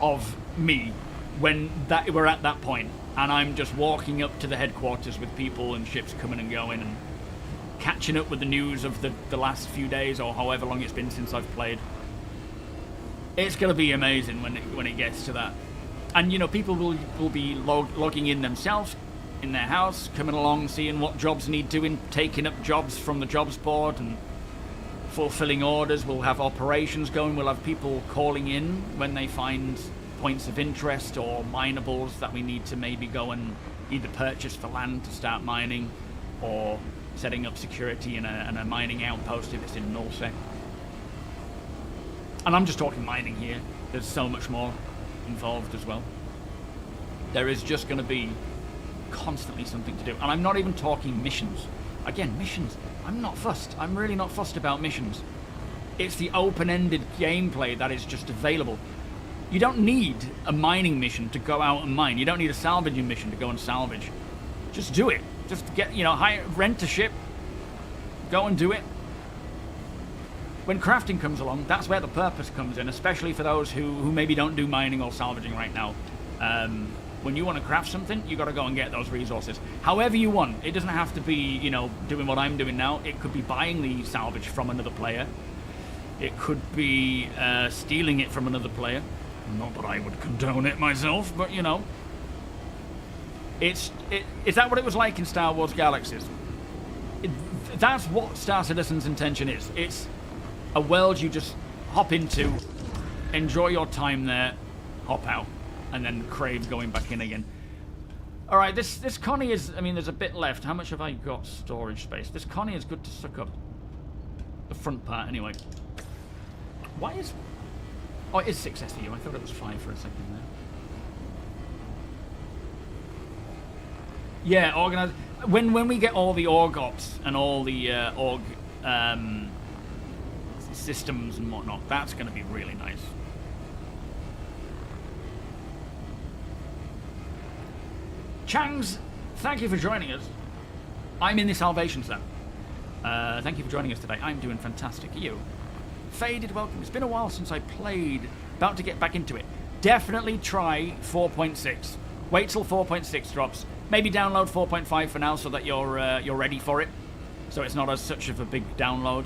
of me when we're at that point, and I'm just walking up to the headquarters with people and ships coming and going and catching up with the news of the last few days or however long it's been since I've played. It's going to be amazing when it gets to that. And, you know, people will be logging in themselves, in their house, coming along, seeing what jobs need doing, taking up jobs from the jobs board and fulfilling orders. We'll have operations going. We'll have people calling in when they find points of interest or minables that we need to maybe go and either purchase for land to start mining or setting up security in a mining outpost if it's in nullsec. And I'm just talking mining here. There's so much more involved as well. There is just going to be constantly something to do. And I'm not even talking missions. Again, missions. I'm not fussed. I'm really not fussed about missions. It's the open-ended gameplay that is just available. You don't need a mining mission to go out and mine. You don't need a salvaging mission to go and salvage. Just do it. Just get, rent a ship. Go and do it. When crafting comes along, that's where the purpose comes in, especially for those who maybe don't do mining or salvaging right now. When you want to craft something, you got to go and get those resources. However you want. It doesn't have to be, doing what I'm doing now. It could be buying the salvage from another player. It could be stealing it from another player. Not that I would condone it myself, but is that what it was like in Star Wars Galaxies? That's what Star Citizen's intention is. It's a world you just hop into, enjoy your time there, hop out, and then crave going back in again. Alright, this Connie is, there's a bit left. How much have I got storage space? This Connie is good to suck up. The front part, anyway. Why is... Oh, it is 6 SEU. I thought it was 5 for a second there. Yeah, organize... When we get all the org ops and all the org systems and whatnot, that's going to be really nice. Changs, thank you for joining us. I'm in the Salvation set. Thank you for joining us today. I'm doing fantastic. You? Faded, welcome. It's been a while since I played. About to get back into it. Definitely try 4.6. Wait till 4.6 drops. Maybe download 4.5 for now so that you're ready for it. So it's not as such of a big download.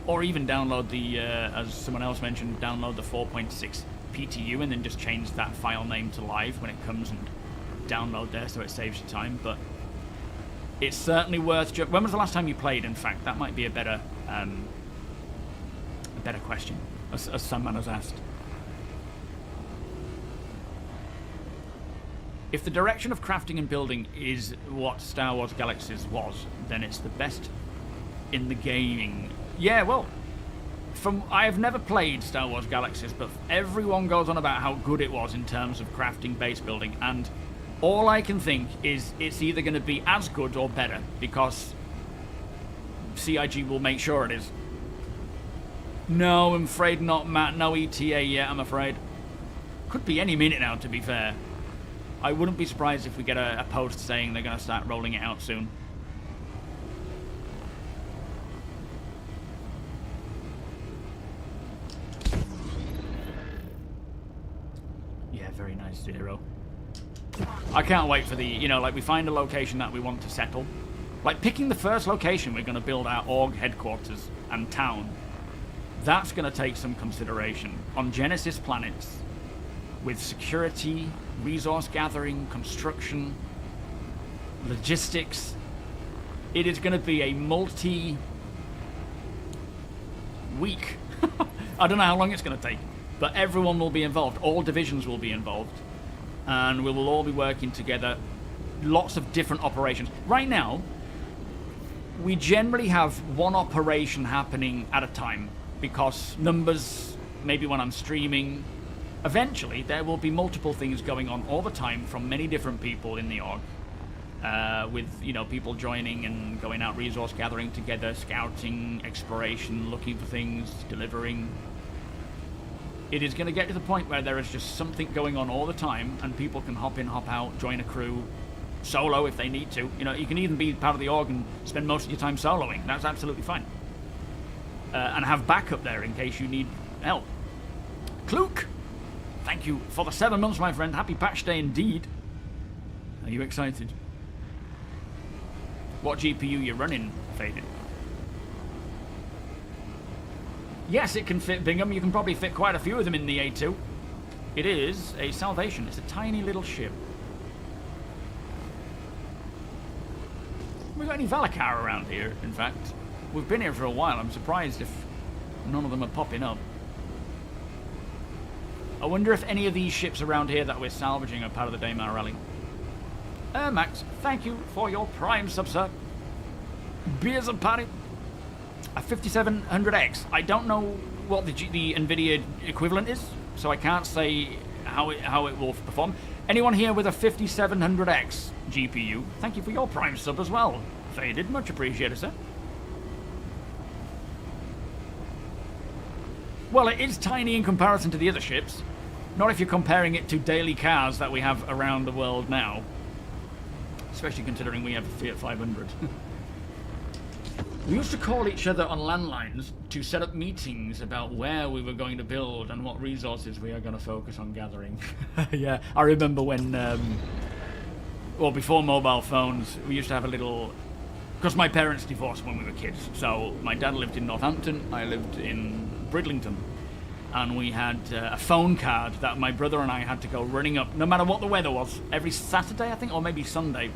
Or even download the, as someone else mentioned, download the 4.6 PTU and then just change that file name to live when it comes and download there so it saves you time. But it's certainly worth... When was the last time you played, in fact? That might be a better question, as someone has asked. If the direction of crafting and building is what Star Wars Galaxies was, then it's the best in the gaming. Yeah, well, I've never played Star Wars Galaxies, but everyone goes on about how good it was in terms of crafting base building, and all I can think is it's either going to be as good or better, because CIG will make sure it is. No, I'm afraid not, Matt. No ETA yet, I'm afraid. Could be any minute now, to be fair. I wouldn't be surprised if we get a post saying they're going to start rolling it out soon. Yeah, very nice, Zero. I can't wait for the, we find a location that we want to settle. Like, picking the first location we're going to build our org headquarters and town. That's going to take some consideration. On Genesis planets, with security, resource gathering, construction, logistics, it is going to be a multi-week. I don't know how long it's going to take, but everyone will be involved. All divisions will be involved. And we will all be working together. Lots of different operations. Right now, we generally have one operation happening at a time, because numbers, maybe when I'm streaming, eventually there will be multiple things going on all the time from many different people in the org, with people joining and going out resource gathering together, scouting, exploration, looking for things, delivering. It is going to get to the point where there is just something going on all the time, and people can hop in, hop out, join a crew, solo if they need to. You can even be part of the org and spend most of your time soloing. That's absolutely fine. And have backup there in case you need help. Klook, thank you for the 7 months, my friend. Happy patch day indeed. Are you excited? What GPU you running, Faded? Yes, it can fit Bingham. You can probably fit quite a few of them in the A2. It is a Salvation. It's a tiny little ship. we got any Valakar around here, in fact? We've been here for a while. I'm surprised if none of them are popping up. I wonder if any of these ships around here that we're salvaging are part of the Daymar rally. Max, thank you for your Prime sub, sir. Beers and party. A 5700X. I don't know what the NVIDIA equivalent is, so I can't say how it will perform. Anyone here with a 5700X GPU, thank you for your Prime sub as well. Faded, much appreciated, sir. Well, it is tiny in comparison to the other ships. Not if you're comparing it to daily cars that we have around the world now. Especially considering we have a Fiat 500. We used to call each other on landlines to set up meetings about where we were going to build and what resources we are going to focus on gathering. Yeah, I remember when, well, before mobile phones, we used to have a little... Because my parents divorced when we were kids, so my dad lived in Northampton, I lived in Bridlington, and we had a phone card that my brother and I had to go running up, no matter what the weather was, every Saturday, I think, or maybe Sunday.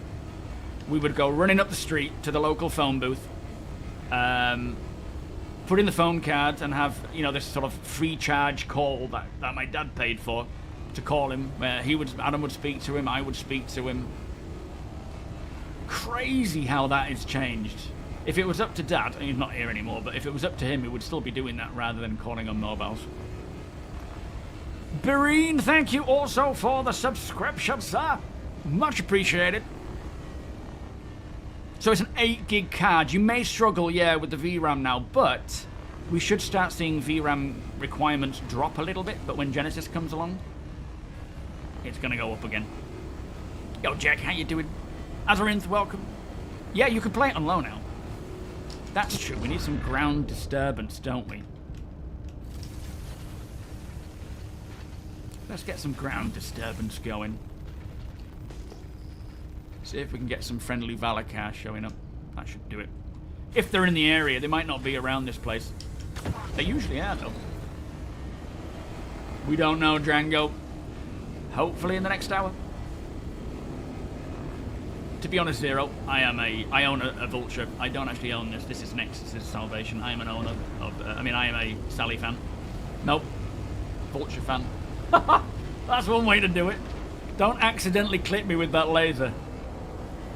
We would go running up the street to the local phone booth, put in the phone card and have, you know, this sort of free charge call that my dad paid for to call him. Adam would speak to him, I would speak to him. Crazy how that has changed. If it was up to Dad, and he's not here anymore, but if it was up to him, he would still be doing that rather than calling on mobiles. Bareen, thank you also for the subscription, sir. Much appreciated. So it's an 8 gig card. You may struggle, yeah, with the VRAM now, but we should start seeing VRAM requirements drop a little bit, but when Genesis comes along, it's going to go up again. Yo, Jack, how you doing? Azarinth, welcome. Yeah, you can play it on low now. That's true. We need some ground disturbance, don't we? Let's get some ground disturbance going. See if we can get some friendly Valakar showing up. That should do it. If they're in the area, they might not be around this place. They usually are, though. We don't know, Drango. Hopefully in the next hour. To be honest, Zero, I own a Vulture. I don't actually own this. This is next. This is Salvation. I am an owner of. I am a Sally fan. Nope. Vulture fan. That's one way to do it. Don't accidentally clip me with that laser.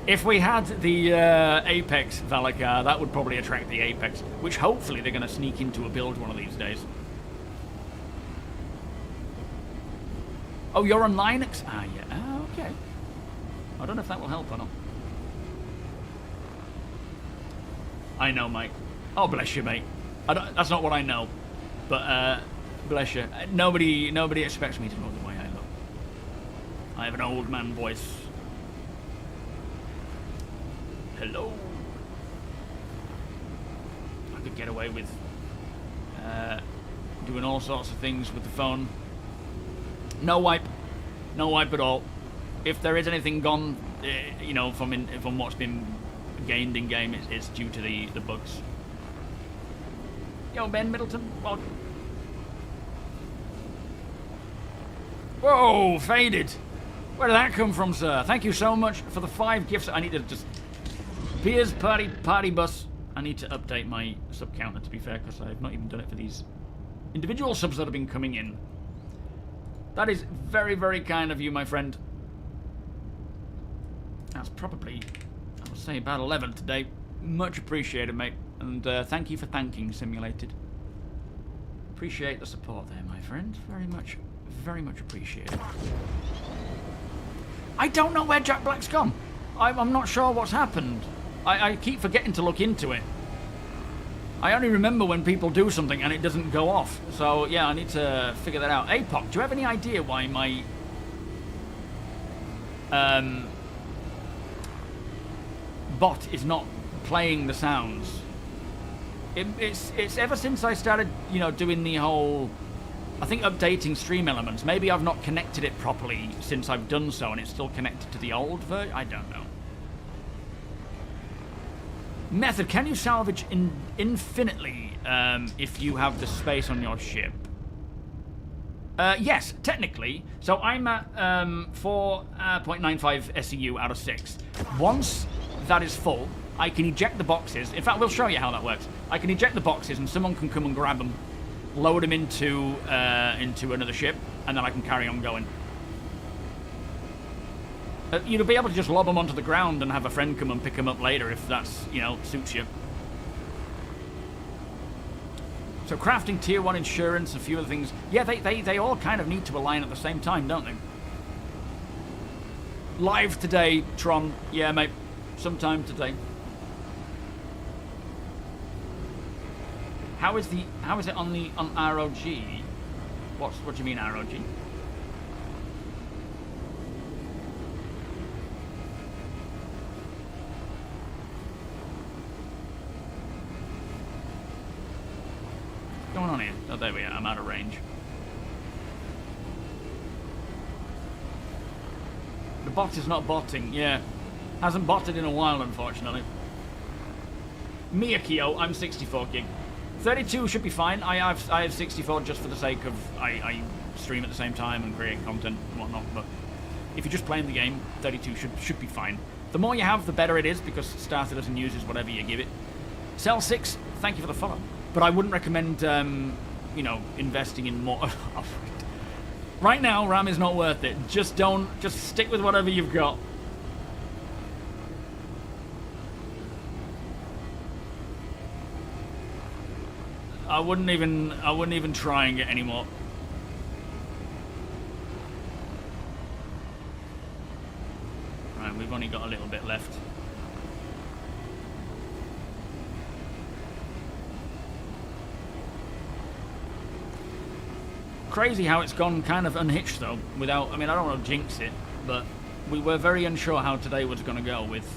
If we had the Apex Valakar, that would probably attract the Apex, which hopefully they're going to sneak into a build one of these days. Oh, you're on Linux? Ah, yeah. Ah, okay. I don't know if that will help or not. I know, mate. Oh, bless you, mate. That's not what I know. But, bless you. Nobody expects me to know the way I look. I have an old man voice. Hello. I could get away with doing all sorts of things with the phone. No wipe. No wipe at all. If there is anything gone, you know, from what's been gained in game, it's due to the bugs. Yo, Ben Middleton, welcome. Whoa, faded. Where did that come from, sir? Thank you so much for the 5 gifts. I need to just... Piers party bus. I need to update my sub counter, to be fair, because I've not even done it for these individual subs that have been coming in. That is very, very kind of you, my friend. That's probably, I would say, about 11 today. Much appreciated, mate. And thank you for thanking Simulated. Appreciate the support there, my friend. Very much appreciated. I don't know where Jack Black's gone. I'm not sure what's happened. I keep forgetting to look into it. I only remember when people do something and it doesn't go off. So, yeah, I need to figure that out. APOC, do you have any idea why my... bot is not playing the sounds? It's ever since I started, you know, doing the whole... I think updating stream elements. Maybe I've not connected it properly since I've done so and it's still connected to the old version. I don't know. Method, can you salvage infinitely if you have the space on your ship? Yes, technically. So I'm at 4.95 SEU out of 6. Once that is full, I can eject the boxes. In fact, we'll show you how that works. I can eject the boxes, and someone can come and grab them, load them into another ship, and then I can carry on going. You'll be able to just lob them onto the ground and have a friend come and pick them up later if that's, you know, suits you. So crafting tier 1 insurance, a few other things. Yeah, they all kind of need to align at the same time, don't they? Live today, Tron. Yeah, mate. Sometime today. How is it on ROG? What do you mean ROG? What's going on here? Oh, there we are. I'm out of range. The bot is not botting. Yeah, hasn't botted in a while, unfortunately. Miyakio, I'm 64 gig. 32 should be fine. I have 64 just for the sake of I stream at the same time and create content and whatnot. But if you're just playing the game, 32 should be fine. The more you have, the better it is, because starcitizen uses whatever you give it. Cell 6, thank you for the follow. But I wouldn't recommend, you know, investing in more. Right now, RAM is not worth it. Just stick with whatever you've got. I wouldn't even try and get any more. Right, we've only got a little bit left. Crazy how it's gone kind of unhitched though, without, I mean, I don't want to jinx it, but we were very unsure how today was going to go with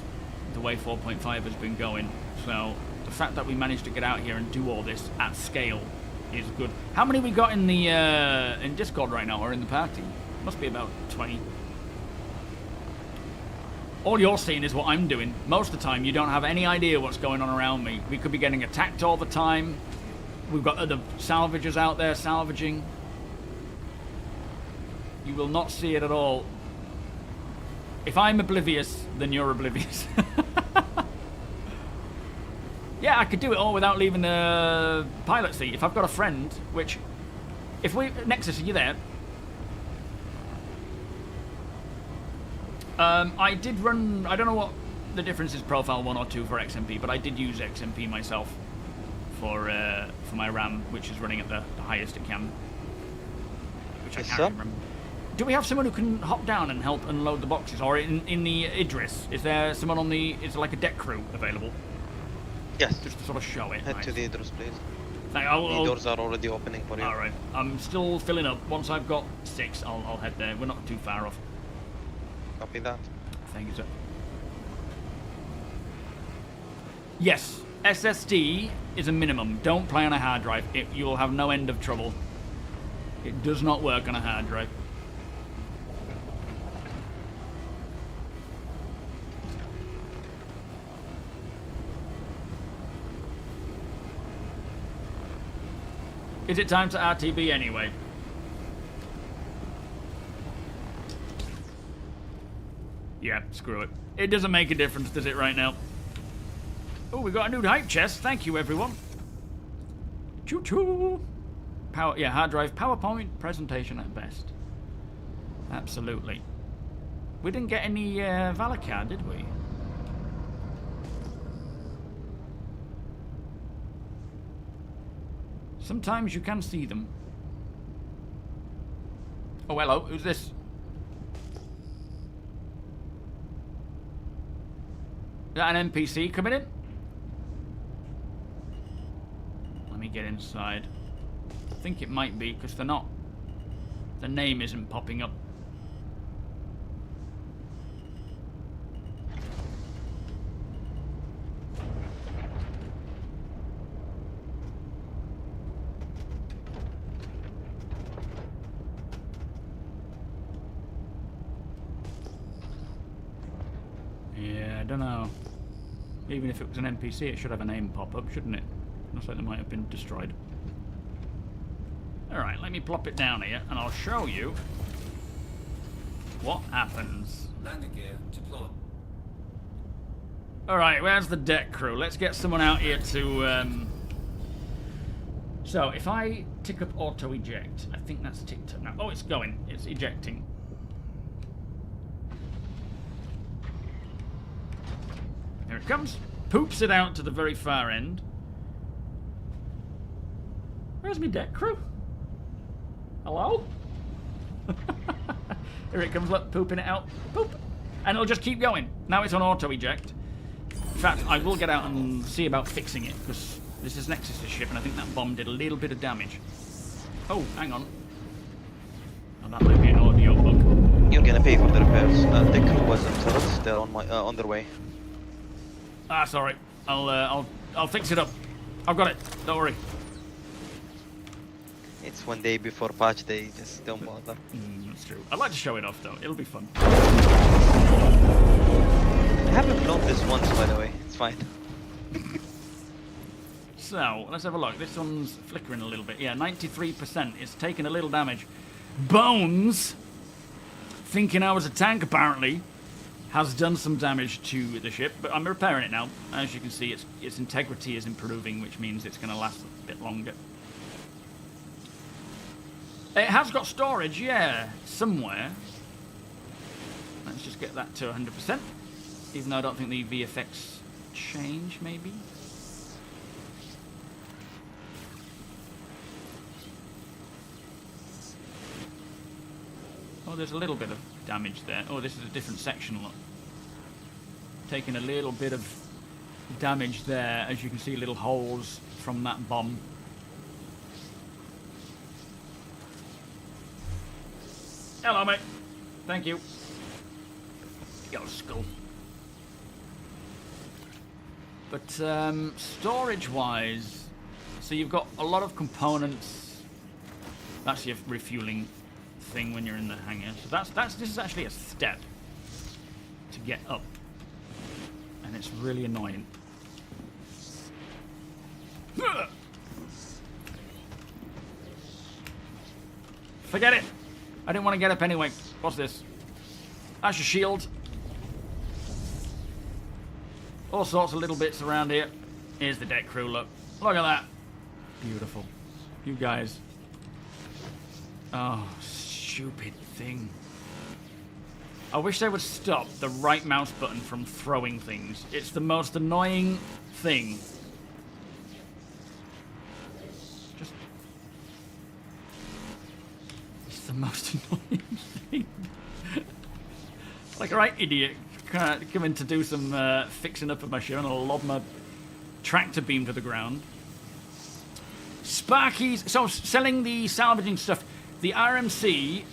the way 4.5 has been going. So the fact that we managed to get out here and do all this at scale is good. How many we got in the in Discord right now, or in the party? Must be about 20. All you're seeing is what I'm doing. Most of the time, you don't have any idea what's going on around me. We could be getting attacked all the time. We've got other salvagers out there salvaging. You will not see it at all. If I'm oblivious, then you're oblivious. Yeah, I could do it all without leaving the pilot seat. If I've got a friend, which... If we... Nexus, are you there? I did run... I don't know what the difference is, profile 1 or 2 for XMP, but I did use XMP myself for my RAM, which is running at the highest it can. Which I can't remember. Do we have someone who can hop down and help unload the boxes? Or in the Idris, is there someone on the... Is there like a deck crew available? Yes. Just to sort of show it. Head Nice. to the Idris, please. The doors are already opening for you. Alright. I'm still filling up. Once I've got 6, I'll head there. We're not too far off. Copy that. Thank you, sir. Yes, SSD is a minimum. Don't play on a hard drive. You will have no end of trouble. It does not work on a hard drive. Is it time to RTB anyway? Yeah, screw it. It doesn't make a difference, does it, right now? Oh, we got a new hype chest. Thank you, everyone. Choo-choo. Power, yeah, hard drive, PowerPoint presentation at best. Absolutely. We didn't get any Valakar, did we? Sometimes you can see them. Oh, hello. Who's this? Is that an NPC coming in? Let me get inside. I think it might be, because they're not... The name isn't popping up. Yeah, I don't know. Even if it was an NPC, it should have a name pop up, shouldn't it? Looks like they might have been destroyed. Alright, let me plop it down here, and I'll show you what happens. Landing gear deployed. Alright, where's the deck crew? Let's get someone out here to... So, if I tick up auto-eject, I think that's ticked up now. Oh, it's going. It's ejecting. Here it comes. Poops it out to the very far end. Where's my deck crew? Hello? Here it comes, look, pooping it out. Poop. And it'll just keep going. Now it's on auto-eject. In fact, I will get out and see about fixing it, because this is Nexus' ship, and I think that bomb did a little bit of damage. Oh, hang on. Oh, that might be an audio bug. You're gonna pay for the repairs. The crew wasn't turrets. They're on their way. Ah, sorry. I'll fix it up. I've got it. Don't worry. It's 1 day before patch day. Just don't bother. That's true. I'd like to show it off though. It'll be fun. I haven't blown this once, by the way. It's fine. So let's have a look. This one's flickering a little bit. Yeah, 93%. It's taken a little damage. Bones, thinking I was a tank apparently, has done some damage to the ship, but I'm repairing it now. As you can see, its integrity is improving, which means it's going to last a bit longer. It has got storage, yeah, somewhere. Let's just get that to 100%. Even though I don't think the VFX change, maybe. Oh, there's a little bit of damage there. Oh, this is a different section, look. Taking a little bit of damage there, as you can see, little holes from that bomb. Hello, mate. Thank you. Yo, skull. But, storage-wise, so you've got a lot of components. That's your refueling thing when you're in the hangar. So this is actually a step to get up. And it's really annoying. Forget it! I didn't want to get up anyway. What's this? That's your shield. All sorts of little bits around here. Here's the deck crew, look. Look at that. Beautiful. You guys. Oh, stupid thing. I wish they would stop the right mouse button from throwing things. It's the most annoying thing. Just... It's the most annoying thing. Like a right idiot coming to do some fixing up of my ship and I'll lob my tractor beam to the ground. Sparkies. So, selling the salvaging stuff. The RMC,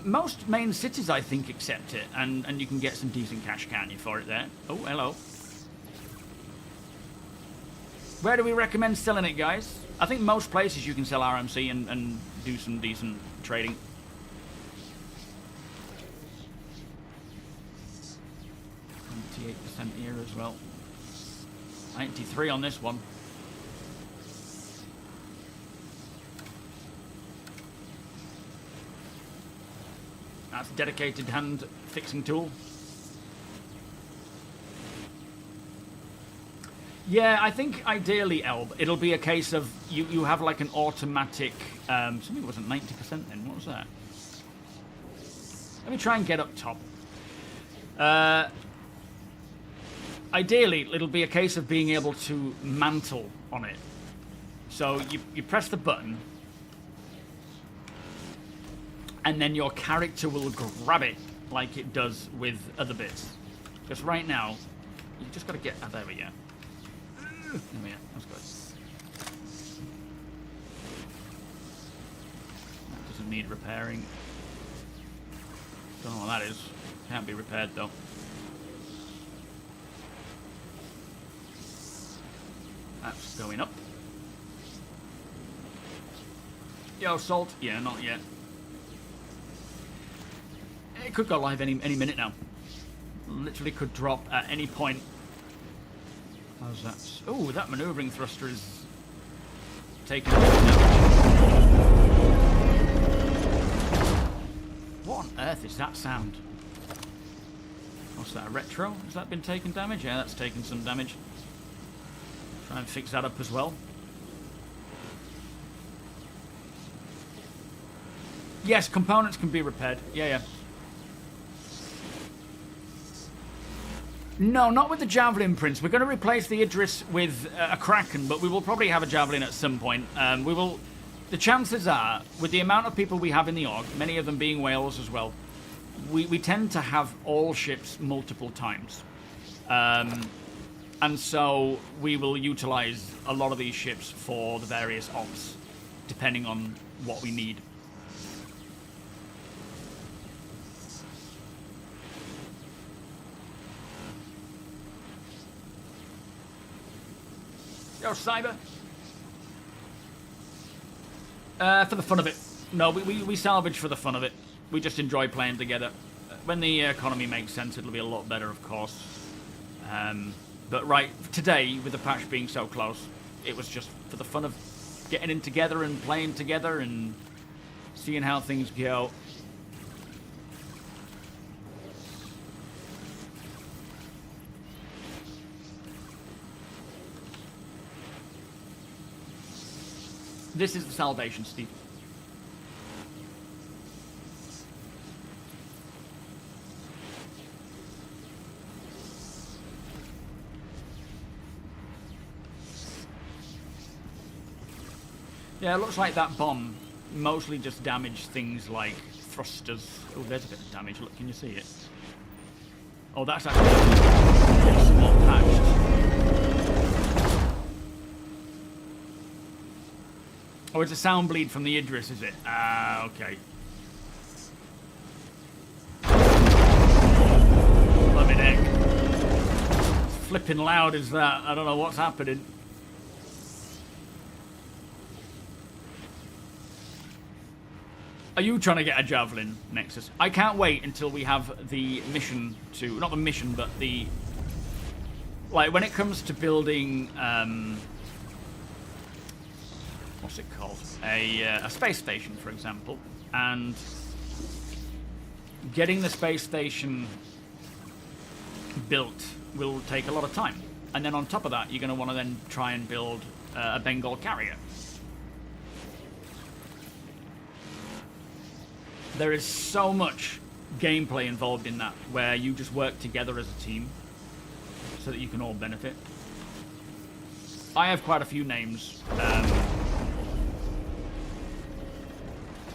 most main cities, I think, accept it, and you can get some decent cash, can't you, for it there? Oh, hello. Where do we recommend selling it, guys? I think most places you can sell RMC and do some decent trading. %, here as well. 93 on this one. That's a dedicated hand fixing tool. Yeah, I think ideally, Elb, it'll be a case of you have like an automatic. Something wasn't 90% then. What was that? Let me try and get up top. Ideally, it'll be a case of being able to mantle on it. So you press the button, and then your character will grab it like it does with other bits. Because right now, you just got to get... Oh, there we go. There we go. That's good. That doesn't need repairing. Don't know what that is. Can't be repaired, though. That's going up. Yo, Salt. Yeah, not yet. It could go live any minute now. Literally could drop at any point. How's that? Oh, that maneuvering thruster is taking a lot of damage. What on earth is that sound? What's that, a retro? Has that been taking damage? Yeah, that's taken some damage. Try and fix that up as well. Yes, components can be repaired. Yeah, yeah. No, not with the Javelin, Prince. We're going to replace the Idris with a Kraken, but we will probably have a Javelin at some point. We will. The chances are, with the amount of people we have in the Org, many of them being whales as well, we tend to have all ships multiple times. And so we will utilize a lot of these ships for the various ops, depending on what we need. Yo, Cyber. For the fun of it. No, we salvage for the fun of it. We just enjoy playing together. When the economy makes sense, it'll be a lot better, of course. But right, today, with the patch being so close, it was just for the fun of getting in together and playing together and seeing how things go. This is the Salvation, Steve. Yeah, it looks like that bomb mostly just damaged things like thrusters. Oh, there's a bit of damage. Look, can you see it? Oh, that's actually somewhat patched. Oh, it's a sound bleed from the Idris, is it? Ah, okay. Bloody heck. It's flipping loud as that. I don't know what's happening. Are you trying to get a Javelin, Nexus? I can't wait until we have the mission to... Not the mission, but the... Like, when it comes to building... what's it called? A space station, for example. And getting the space station built will take a lot of time. And then on top of that, you're going to want to then try and build a Bengal carrier. There is so much gameplay involved in that, where you just work together as a team so that you can all benefit. I have quite a few names.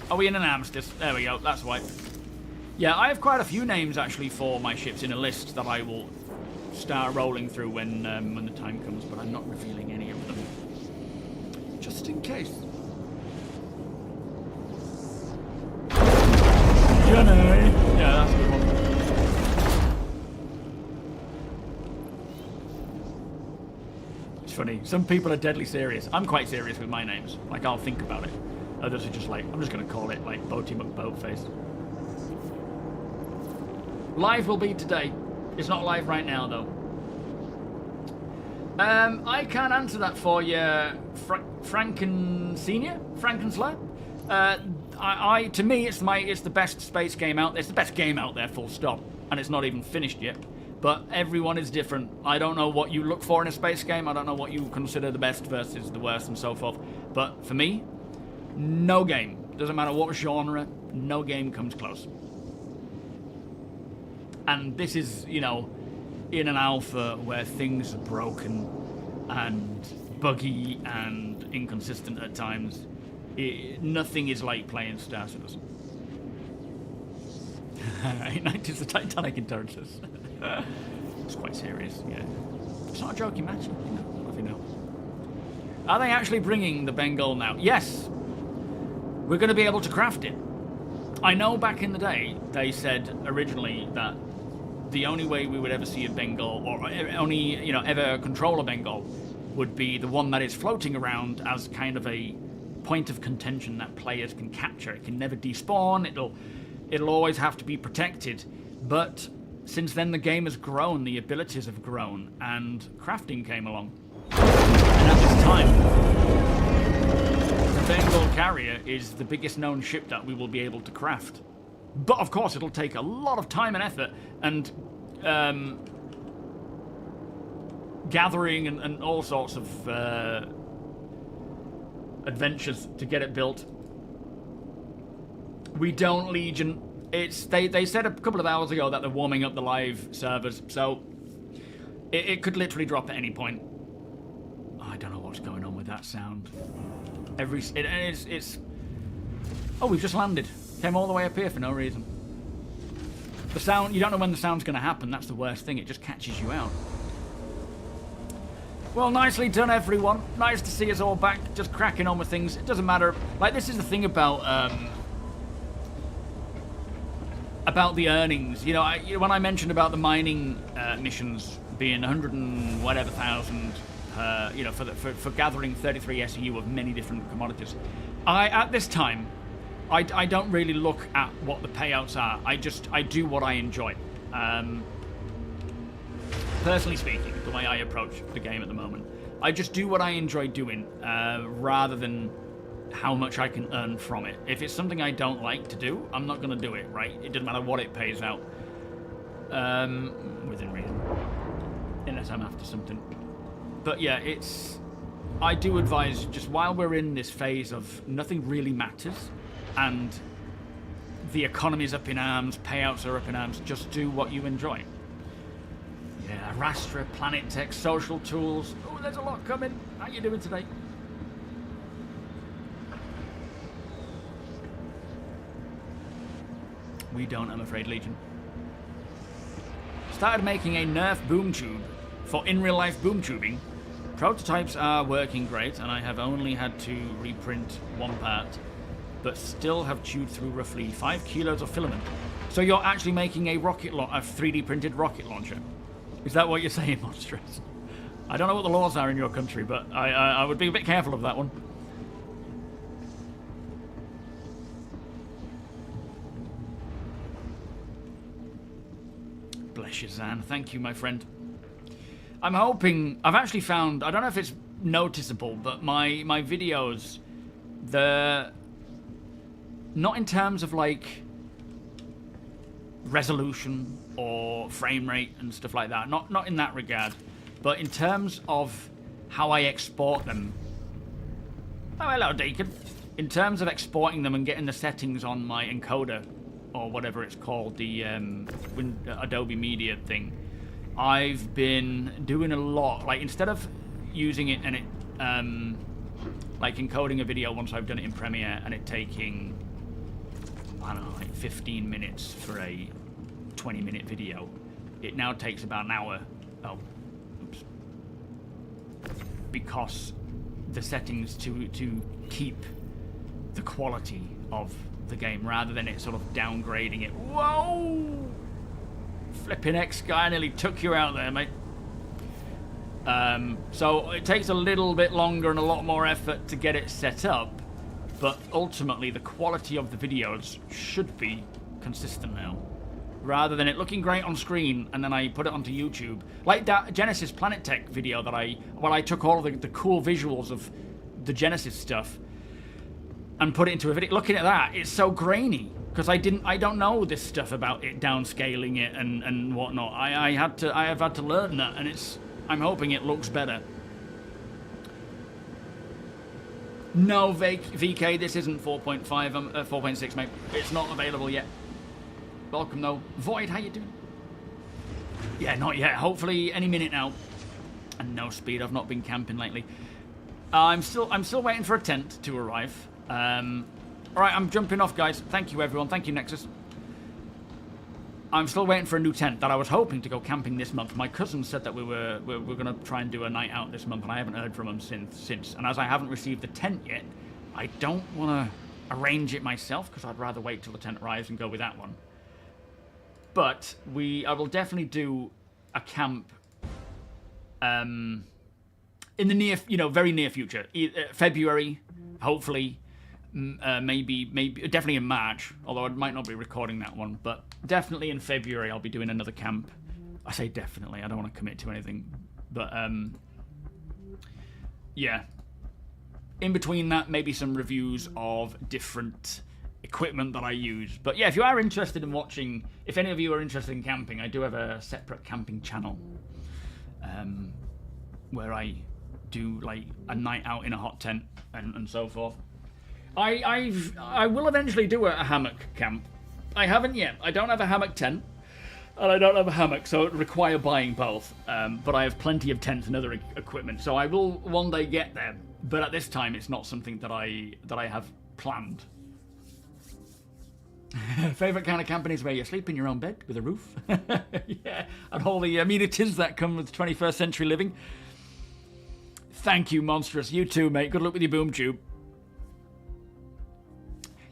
Are we in an armistice? There we go, that's why. Yeah, I have quite a few names actually for my ships in a list that I will start rolling through when the time comes, but I'm not revealing any of them. Just in case. Jenny! Yeah, that's a good one. It's funny, some people are deadly serious. I'm quite serious with my names. Like, I'll think about it. Others are just like, I'm just going to call it, like, Boaty McBoatface. Live will be today. It's not live right now, though. I can't answer that for you, Frankenslayer? To me, it's the best space game out there. It's the best game out there, full stop. And it's not even finished yet. But everyone is different. I don't know what you look for in a space game. I don't know what you consider the best versus the worst and so forth. But for me, no game. Doesn't matter what genre, no game comes close. And this is, you know, in an alpha where things are broken and buggy and inconsistent at times. Nothing is like playing Star Citizen. 90's the Titanic endurance. It's quite serious, yeah. It's not a joking match, you know, if you know. Are they actually bringing the Bengal now? Yes. We're going to be able to craft it. I know back in the day, they said originally that the only way we would ever see a Bengal, or only, you know, ever control a Bengal, would be the one that is floating around as kind of a point of contention that players can capture. It can never despawn, it'll always have to be protected. But since then the game has grown, the abilities have grown, and crafting came along. And at this time, the Bengal carrier is the biggest known ship that we will be able to craft. But of course it'll take a lot of time and effort, and gathering and all sorts of adventures to get it built. We don't Legion. They said a couple of hours ago that they're warming up the live servers, so it could literally drop at any point. I don't know what's going on with that sound. It's oh, we've just landed. Came all the way up here for no reason. The sound, you don't know when the sound's going to happen. That's the worst thing. It just catches you out. Well, nicely done, everyone. Nice to see us all back, just cracking on with things. It doesn't matter. Like, this is the thing about the earnings. You know, when I mentioned about the mining missions being 100 and whatever thousand, you know, for gathering 33 SEU of many different commodities, at this time, I don't really look at what the payouts are. I do what I enjoy. Personally speaking, the way I approach the game at the moment, I just do what I enjoy doing, rather than how much I can earn from it. If it's something I don't like to do, I'm not going to do it, right? It doesn't matter what it pays out, within reason, unless I'm after something. But yeah, I do advise, just while we're in this phase of nothing really matters, and the economy's up in arms, payouts are up in arms, just do what you enjoy. Yeah, Rastra, Planet Tech, social tools. Oh, there's a lot coming. How you doing today? We don't, I'm afraid, Legion. Started making a Nerf boom tube for in-real-life boom tubing. Prototypes are working great, and I have only had to reprint one part, but still have chewed through roughly 5 kilos of filament. So you're actually making a 3D printed rocket launcher? Is that what you're saying, Monstrous? I don't know what the laws are in your country, but I would be a bit careful of that one. Bless you, Zan. Thank you, my friend. I'm hoping... I've actually found... I don't know if it's noticeable, but my videos, they're... Not in terms of, like, resolution or frame rate and stuff like that. Not in that regard. But in terms of how I export them... Oh, hello, Deacon. In terms of exporting them and getting the settings on my encoder, or whatever it's called, the Adobe Media thing, I've been doing a lot. Like, instead of using it and it... like, encoding a video once I've done it in Premiere and it taking... I don't know, like 15 minutes for a 20-minute video. It now takes about an hour. Oh, oops. Because the settings to keep the quality of the game, rather than it sort of downgrading it. Whoa! Flipping X guy nearly took you out there, mate. So it takes a little bit longer and a lot more effort to get it set up. But ultimately, the quality of the videos should be consistent now. Rather than it looking great on screen, and then I put it onto YouTube. Like that Genesis Planet Tech video that I took all of the cool visuals of the Genesis stuff and put it into a video. Looking at that, it's so grainy. Because I don't know this stuff about it downscaling it and whatnot. I have had to learn that, and I'm hoping it looks better. No, VK, this isn't 4.5, 4.6, mate. It's not available yet. Welcome, though. Void, how you doing? Yeah, not yet. Hopefully any minute now. And no speed. I've not been camping lately. I'm still waiting for a tent to arrive. Alright, I'm jumping off, guys. Thank you, everyone. Thank you, Nexus. I'm still waiting for a new tent that I was hoping to go camping this month. My cousin said that we're going to try and do a night out this month, and I haven't heard from him since. And as I haven't received the tent yet, I don't want to arrange it myself, because I'd rather wait till the tent arrives and go with that one. But I will definitely do a camp in the very near future. February, hopefully. Maybe definitely in March, although I might not be recording that one, but definitely in February I'll be doing another camp. I say definitely, I don't want to commit to anything, but yeah, in between that, maybe some reviews of different equipment that I use. But yeah, if you are interested in watching, if any of you are interested in camping, I do have a separate camping channel where I do like a night out in a hot tent and so forth. I will eventually do a hammock camp. I haven't yet. I don't have a hammock tent, and I don't have a hammock, so it would require buying both. But I have plenty of tents and other equipment, so I will one day get there. But at this time, it's not something that I have planned. Favorite kind of camping is where you sleep in your own bed with a roof. Yeah, and all the amenities that come with 21st century living. Thank you, Monstrous. You too, mate. Good luck with your boom tube.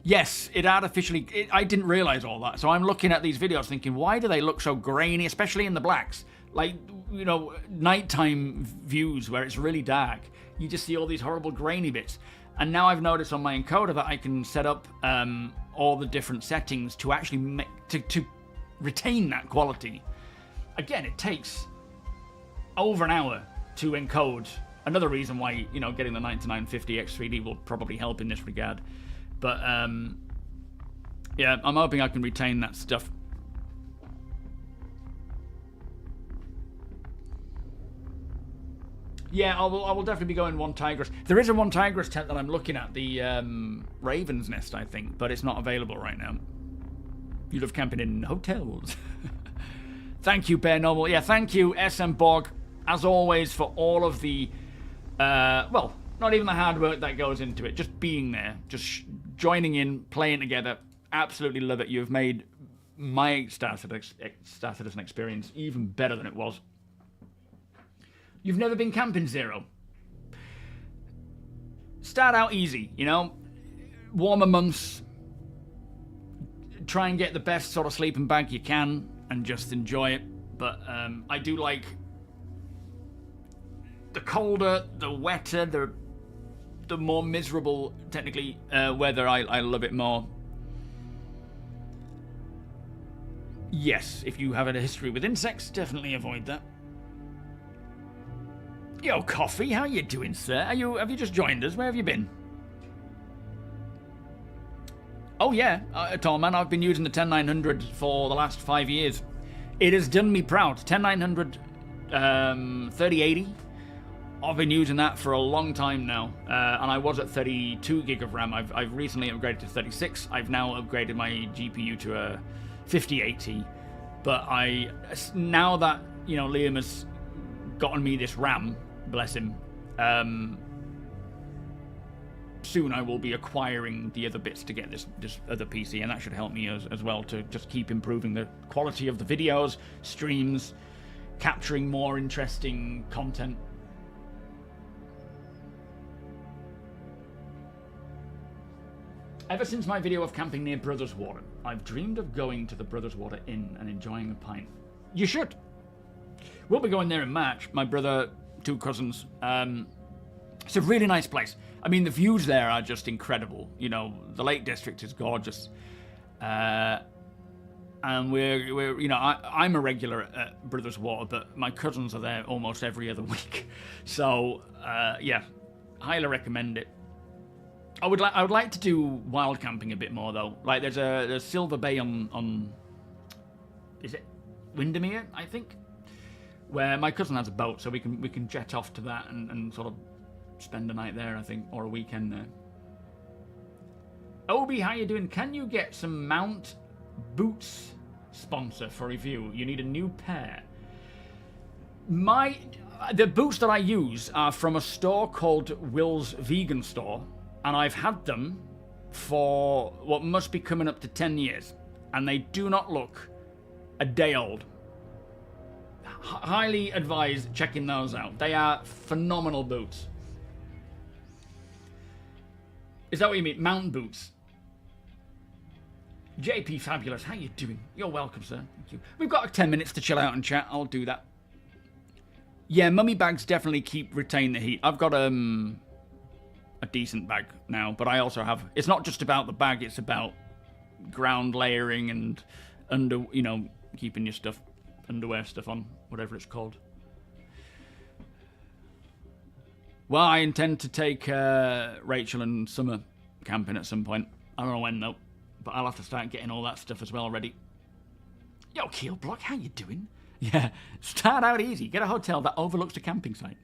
Yes, it artificially... I didn't realise all that. So I'm looking at these videos thinking, why do they look so grainy, especially in the blacks? Like, you know, nighttime views where it's really dark. You just see all these horrible grainy bits. And now I've noticed on my encoder that I can set up all the different settings to actually make... to retain that quality. Again, it takes over an hour to encode. Another reason why, you know, getting the 9950 X3D will probably help in this regard. But, yeah, I'm hoping I can retain that stuff. Yeah, I will definitely be going one Tigress. There is a one Tigress tent that I'm looking at, the Raven's Nest, I think, but it's not available right now. You love camping in hotels. Thank you, Bear Noble. Yeah, thank you, SM Borg, as always, for all of the, well, not even the hard work that goes into it, just being there, just joining in, playing together. Absolutely love it. You've made my Star Citizen experience even better than it was. You've never been camping, Zero? Start out easy, you know? Warmer months. Try and get the best sort of sleeping bag you can and just enjoy it. But I do like the colder, the wetter, the more miserable, technically, weather. I love it more. Yes, if you have a history with insects, definitely avoid that. Yo, Coffee, how you doing, sir? Have you just joined us? Where have you been? Oh yeah, Tall Man, I've been using the 10900 for the last 5 years. It has done me proud. 10900 3080. I've been using that for a long time now, and I was at 32 gig of RAM. I've recently upgraded to 36. I've now upgraded my GPU to a 5080. But now that, you know, Liam has gotten me this RAM, bless him, soon I will be acquiring the other bits to get this other PC, and that should help me as well to just keep improving the quality of the videos, streams, capturing more interesting content. Ever since my video of camping near Brothers Water, I've dreamed of going to the Brothers Water Inn and enjoying a pint. You should. We'll be going there in March. My brother, 2 cousins. It's a really nice place. I mean, the views there are just incredible. You know, the Lake District is gorgeous. And we're you know, I'm a regular at Brothers Water, but my cousins are there almost every other week. So, yeah, highly recommend it. I would like to do wild camping a bit more though. Like there's Silver Bay on is it Windermere, I think, where my cousin has a boat, so we can jet off to that and sort of spend a night there, I think, or a weekend there. Obi, how you doing? Can you get some Mount Boots sponsor for review? You need a new pair. The boots that I use are from a store called Will's Vegan Store. And I've had them for what must be coming up to 10 years. And they do not look a day old. Highly advise checking those out. They are phenomenal boots. Is that what you mean? Mountain boots. JP Fabulous, how you doing? You're welcome, sir. Thank you. We've got 10 minutes to chill out and chat. I'll do that. Yeah, mummy bags definitely retain the heat. I've got a decent bag now, but I also have, it's not just about the bag, it's about ground layering and you know, keeping your stuff, underwear stuff on, whatever it's called. Well, I intend to take Rachel and Summer camping at some point. I don't know when though. But I'll have to start getting all that stuff as well ready. Yo, Keel Block, how you doing? Yeah, start out easy. Get a hotel that overlooks the camping site.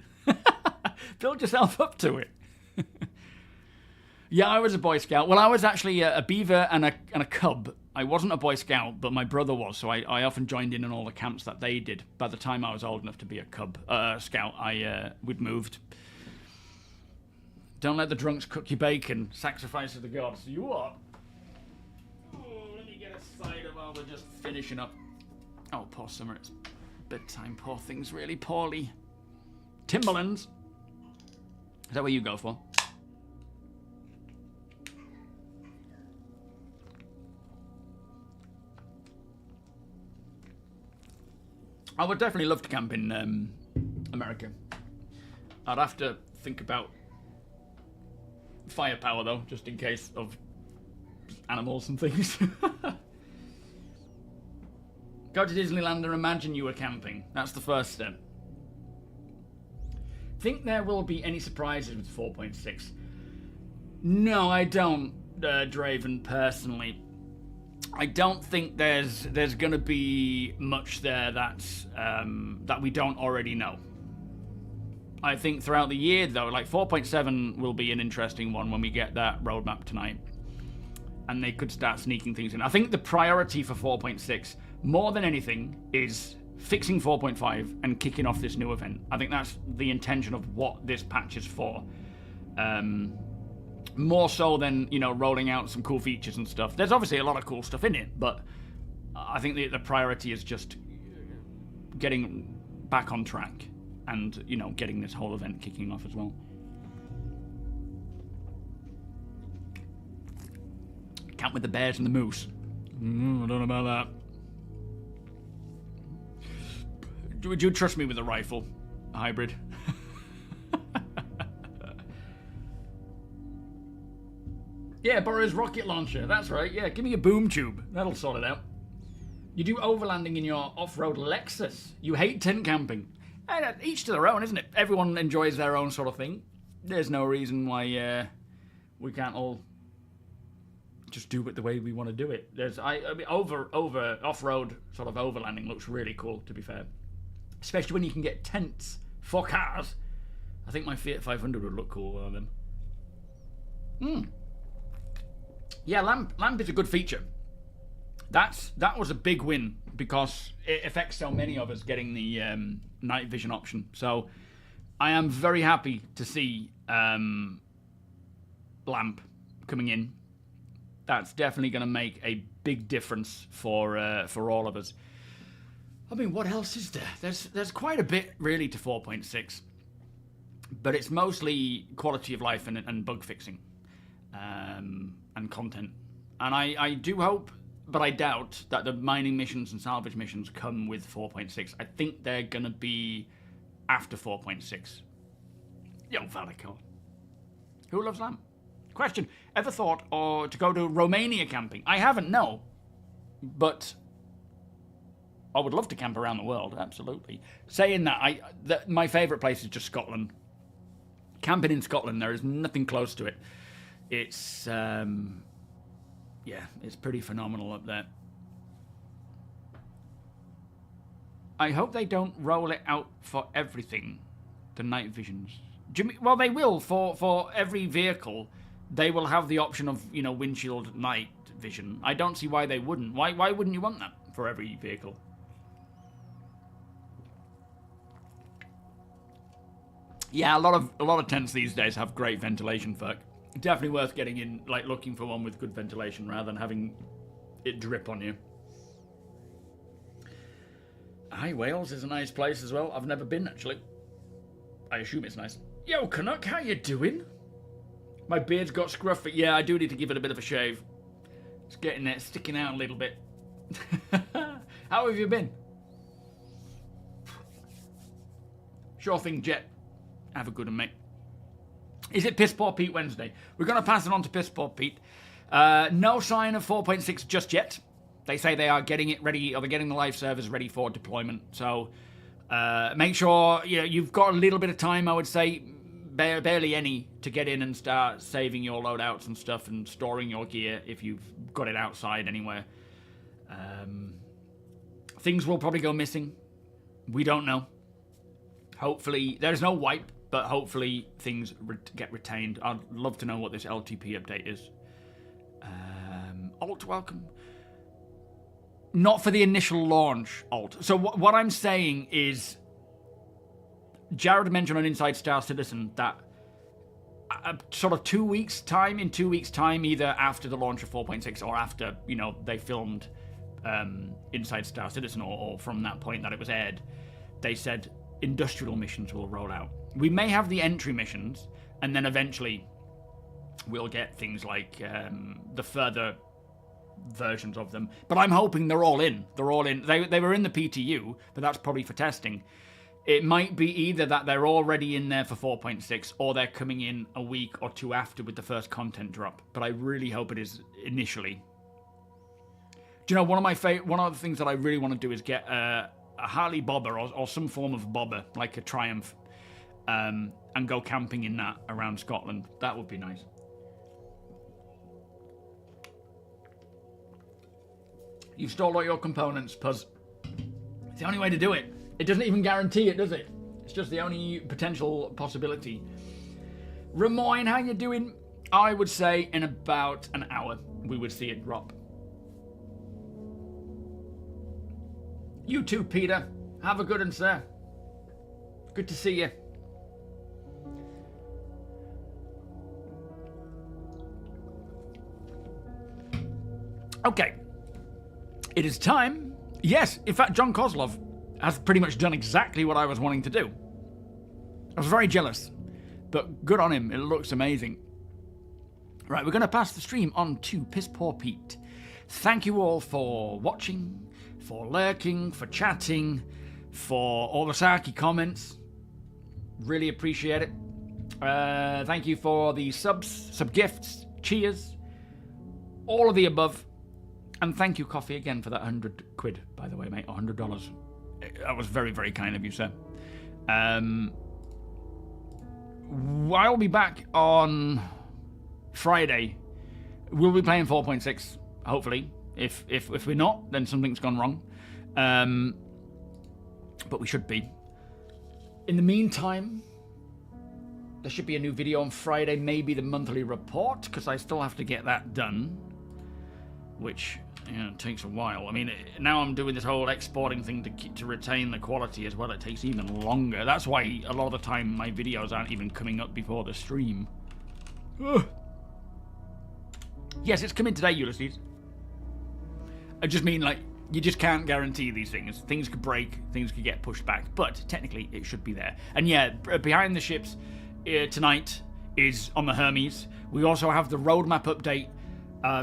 Build yourself up to it. Yeah, I was a Boy Scout. Well, I was actually a beaver and a cub. I wasn't a Boy Scout, but my brother was, so I often joined in all the camps that they did. By the time I was old enough to be a cub scout, we'd moved. Don't let the drunks cook your bacon. Sacrifice to the gods. You what? Oh, let me get a cider while we're just finishing up. Oh, poor Summer. It's bedtime. Poor thing's really poorly. Timberlands. Is that what you go for? I would definitely love to camp in America. I'd have to think about firepower, though, just in case of animals and things. Go to Disneyland and imagine you were camping. That's the first step. Think there will be any surprises with 4.6? No, I don't, Draven, personally. I don't think there's going to be much there that's that we don't already know. I think throughout the year, though, like 4.7 will be an interesting one when we get that roadmap tonight. And they could start sneaking things in. I think the priority for 4.6, more than anything, is fixing 4.5 and kicking off this new event. I think that's the intention of what this patch is for. More so than, you know, rolling out some cool features and stuff. There's obviously a lot of cool stuff in it, but I think the priority is just getting back on track and, you know, getting this whole event kicking off as well. Camp with the bears and the moose. I don't know about that. Would you trust me with a rifle? A hybrid? Yeah, borrow his rocket launcher. That's right. Yeah, give me a boom tube. That'll sort it out. You do overlanding in your off-road Lexus. You hate tent camping. Each to their own, isn't it? Everyone enjoys their own sort of thing. There's no reason why we can't all just do it the way we want to do it. I mean, off-road sort of overlanding looks really cool, to be fair. Especially when you can get tents for cars. I think my Fiat 500 would look cool on them. Yeah, lamp is a good feature. That was a big win because it affects so many of us getting the night vision option. So I am very happy to see lamp coming in. That's definitely going to make a big difference for all of us. I mean, what else is there? There's quite a bit really to 4.6, but it's mostly quality of life and bug fixing. And content. And I do hope, but I doubt, that the mining missions and salvage missions come with 4.6. I think they're going to be after 4.6. Yo, Valico. Who loves lamb? Question. Ever thought to go to Romania camping? I haven't, no. But I would love to camp around the world, absolutely. Saying that, my favourite place is just Scotland. Camping in Scotland, there is nothing close to it. It's, yeah, it's pretty phenomenal up there. I hope they don't roll it out for everything, the night visions. Jimmy, well, they will for every vehicle. They will have the option of, you know, windshield night vision. I don't see why they wouldn't. Why wouldn't you want that for every vehicle? Yeah, a lot of tents these days have great ventilation, fuck. Definitely worth getting in, like looking for one with good ventilation rather than having it drip on you. Aye, Wales is a nice place as well. I've never been, actually. I assume it's nice. Yo, Canuck, how you doing? My beard's got scruffy. Yeah, I do need to give it a bit of a shave. It's getting there, sticking out a little bit. How have you been? Sure thing, Jet. Have a good one, mate. Is it Piss Poor Pete Wednesday? We're going to pass it on to Piss Poor Pete. No sign of 4.6 just yet. They say they are getting it ready, or they're getting the live servers ready for deployment. So make sure you've got a little bit of time, I would say. barely any to get in and start saving your loadouts and stuff and storing your gear if you've got it outside anywhere. Things will probably go missing. We don't know. Hopefully, there's no wipe, but hopefully things get retained. I'd love to know what this LTP update is. Alt, welcome. Not for the initial launch, Alt. So what I'm saying is, Jared mentioned on Inside Star Citizen that sort of 2 weeks' time, in 2 weeks' time, either after the launch of 4.6 or after, you know, they filmed Inside Star Citizen or from that point that it was aired, they said industrial missions will roll out. We may have the entry missions, and then eventually we'll get things like the further versions of them. But I'm hoping they're all in. They're all in. They were in the PTU, but that's probably for testing. It might be either that they're already in there for 4.6 or they're coming in a week or two after with the first content drop. But I really hope it is initially. Do you know, one of the things that I really want to do is get a Harley bobber or some form of bobber, like a Triumph, and go camping in that around Scotland. That would be nice. You've stole all your components, Puzz. It's the only way to do it. It doesn't even guarantee it, does it? It's just the only potential possibility. Ramoyne, how you doing? I would say in about an hour we would see it drop. You too, Peter. Have a good one, sir. Good to see you. Okay. It is time. Yes, in fact, John Kozlov has pretty much done exactly what I was wanting to do. I was very jealous, but good on him. It looks amazing. Right, we're going to pass the stream on to Piss Poor Pete. Thank you all for watching, for lurking, for chatting, for all the sarky comments. Really appreciate it. Thank you for the subs, sub-gifts, cheers, all of the above. And thank you, Coffee, again for that 100 quid, by the way, mate, or $100. That was very, very kind of you, sir. I'll be back on Friday. We'll be playing 4.6, hopefully. If we're not, then something's gone wrong. But we should be. In the meantime, there should be a new video on Friday, maybe the monthly report, because I still have to get that done, which takes a while. I mean, now I'm doing this whole exporting thing to retain the quality as well. It takes even longer. That's why a lot of the time my videos aren't even coming up before the stream. Ugh. Yes, it's coming today, Ulysses. I just mean, like, you just can't guarantee these things. Things could break, things could get pushed back, but technically it should be there. And yeah, behind the ships tonight is on the Hermes. We also have the roadmap update,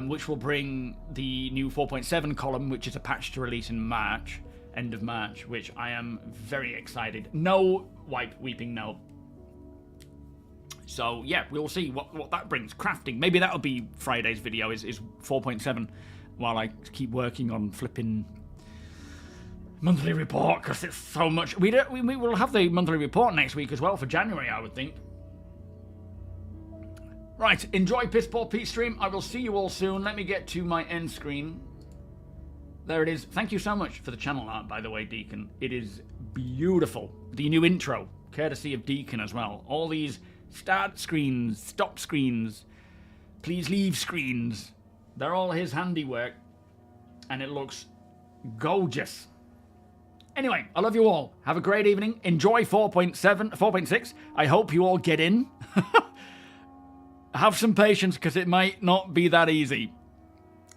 which will bring the new 4.7 column, which is a patch to release in March, end of March, which I am very excited. No weeping no. So yeah, we'll see what that brings. Crafting, maybe that'll be Friday's video, is 4.7, while I keep working on flipping monthly report, because it's so much. We will have the monthly report next week as well for January, I would think. Right, enjoy Piss Poor Pete stream. I will see you all soon. Let me get to my end screen. There it is. Thank you so much for the channel art, by the way, Deacon. It is beautiful. The new intro, courtesy of Deacon as well. All these start screens, stop screens, please leave screens. They're all his handiwork, and it looks gorgeous. Anyway, I love you all. Have a great evening. Enjoy 4.6. I hope you all get in. Have some patience, because it might not be that easy.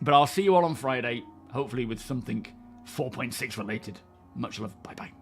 But I'll see you all on Friday, hopefully with something 4.6 related. Much love. Bye-bye.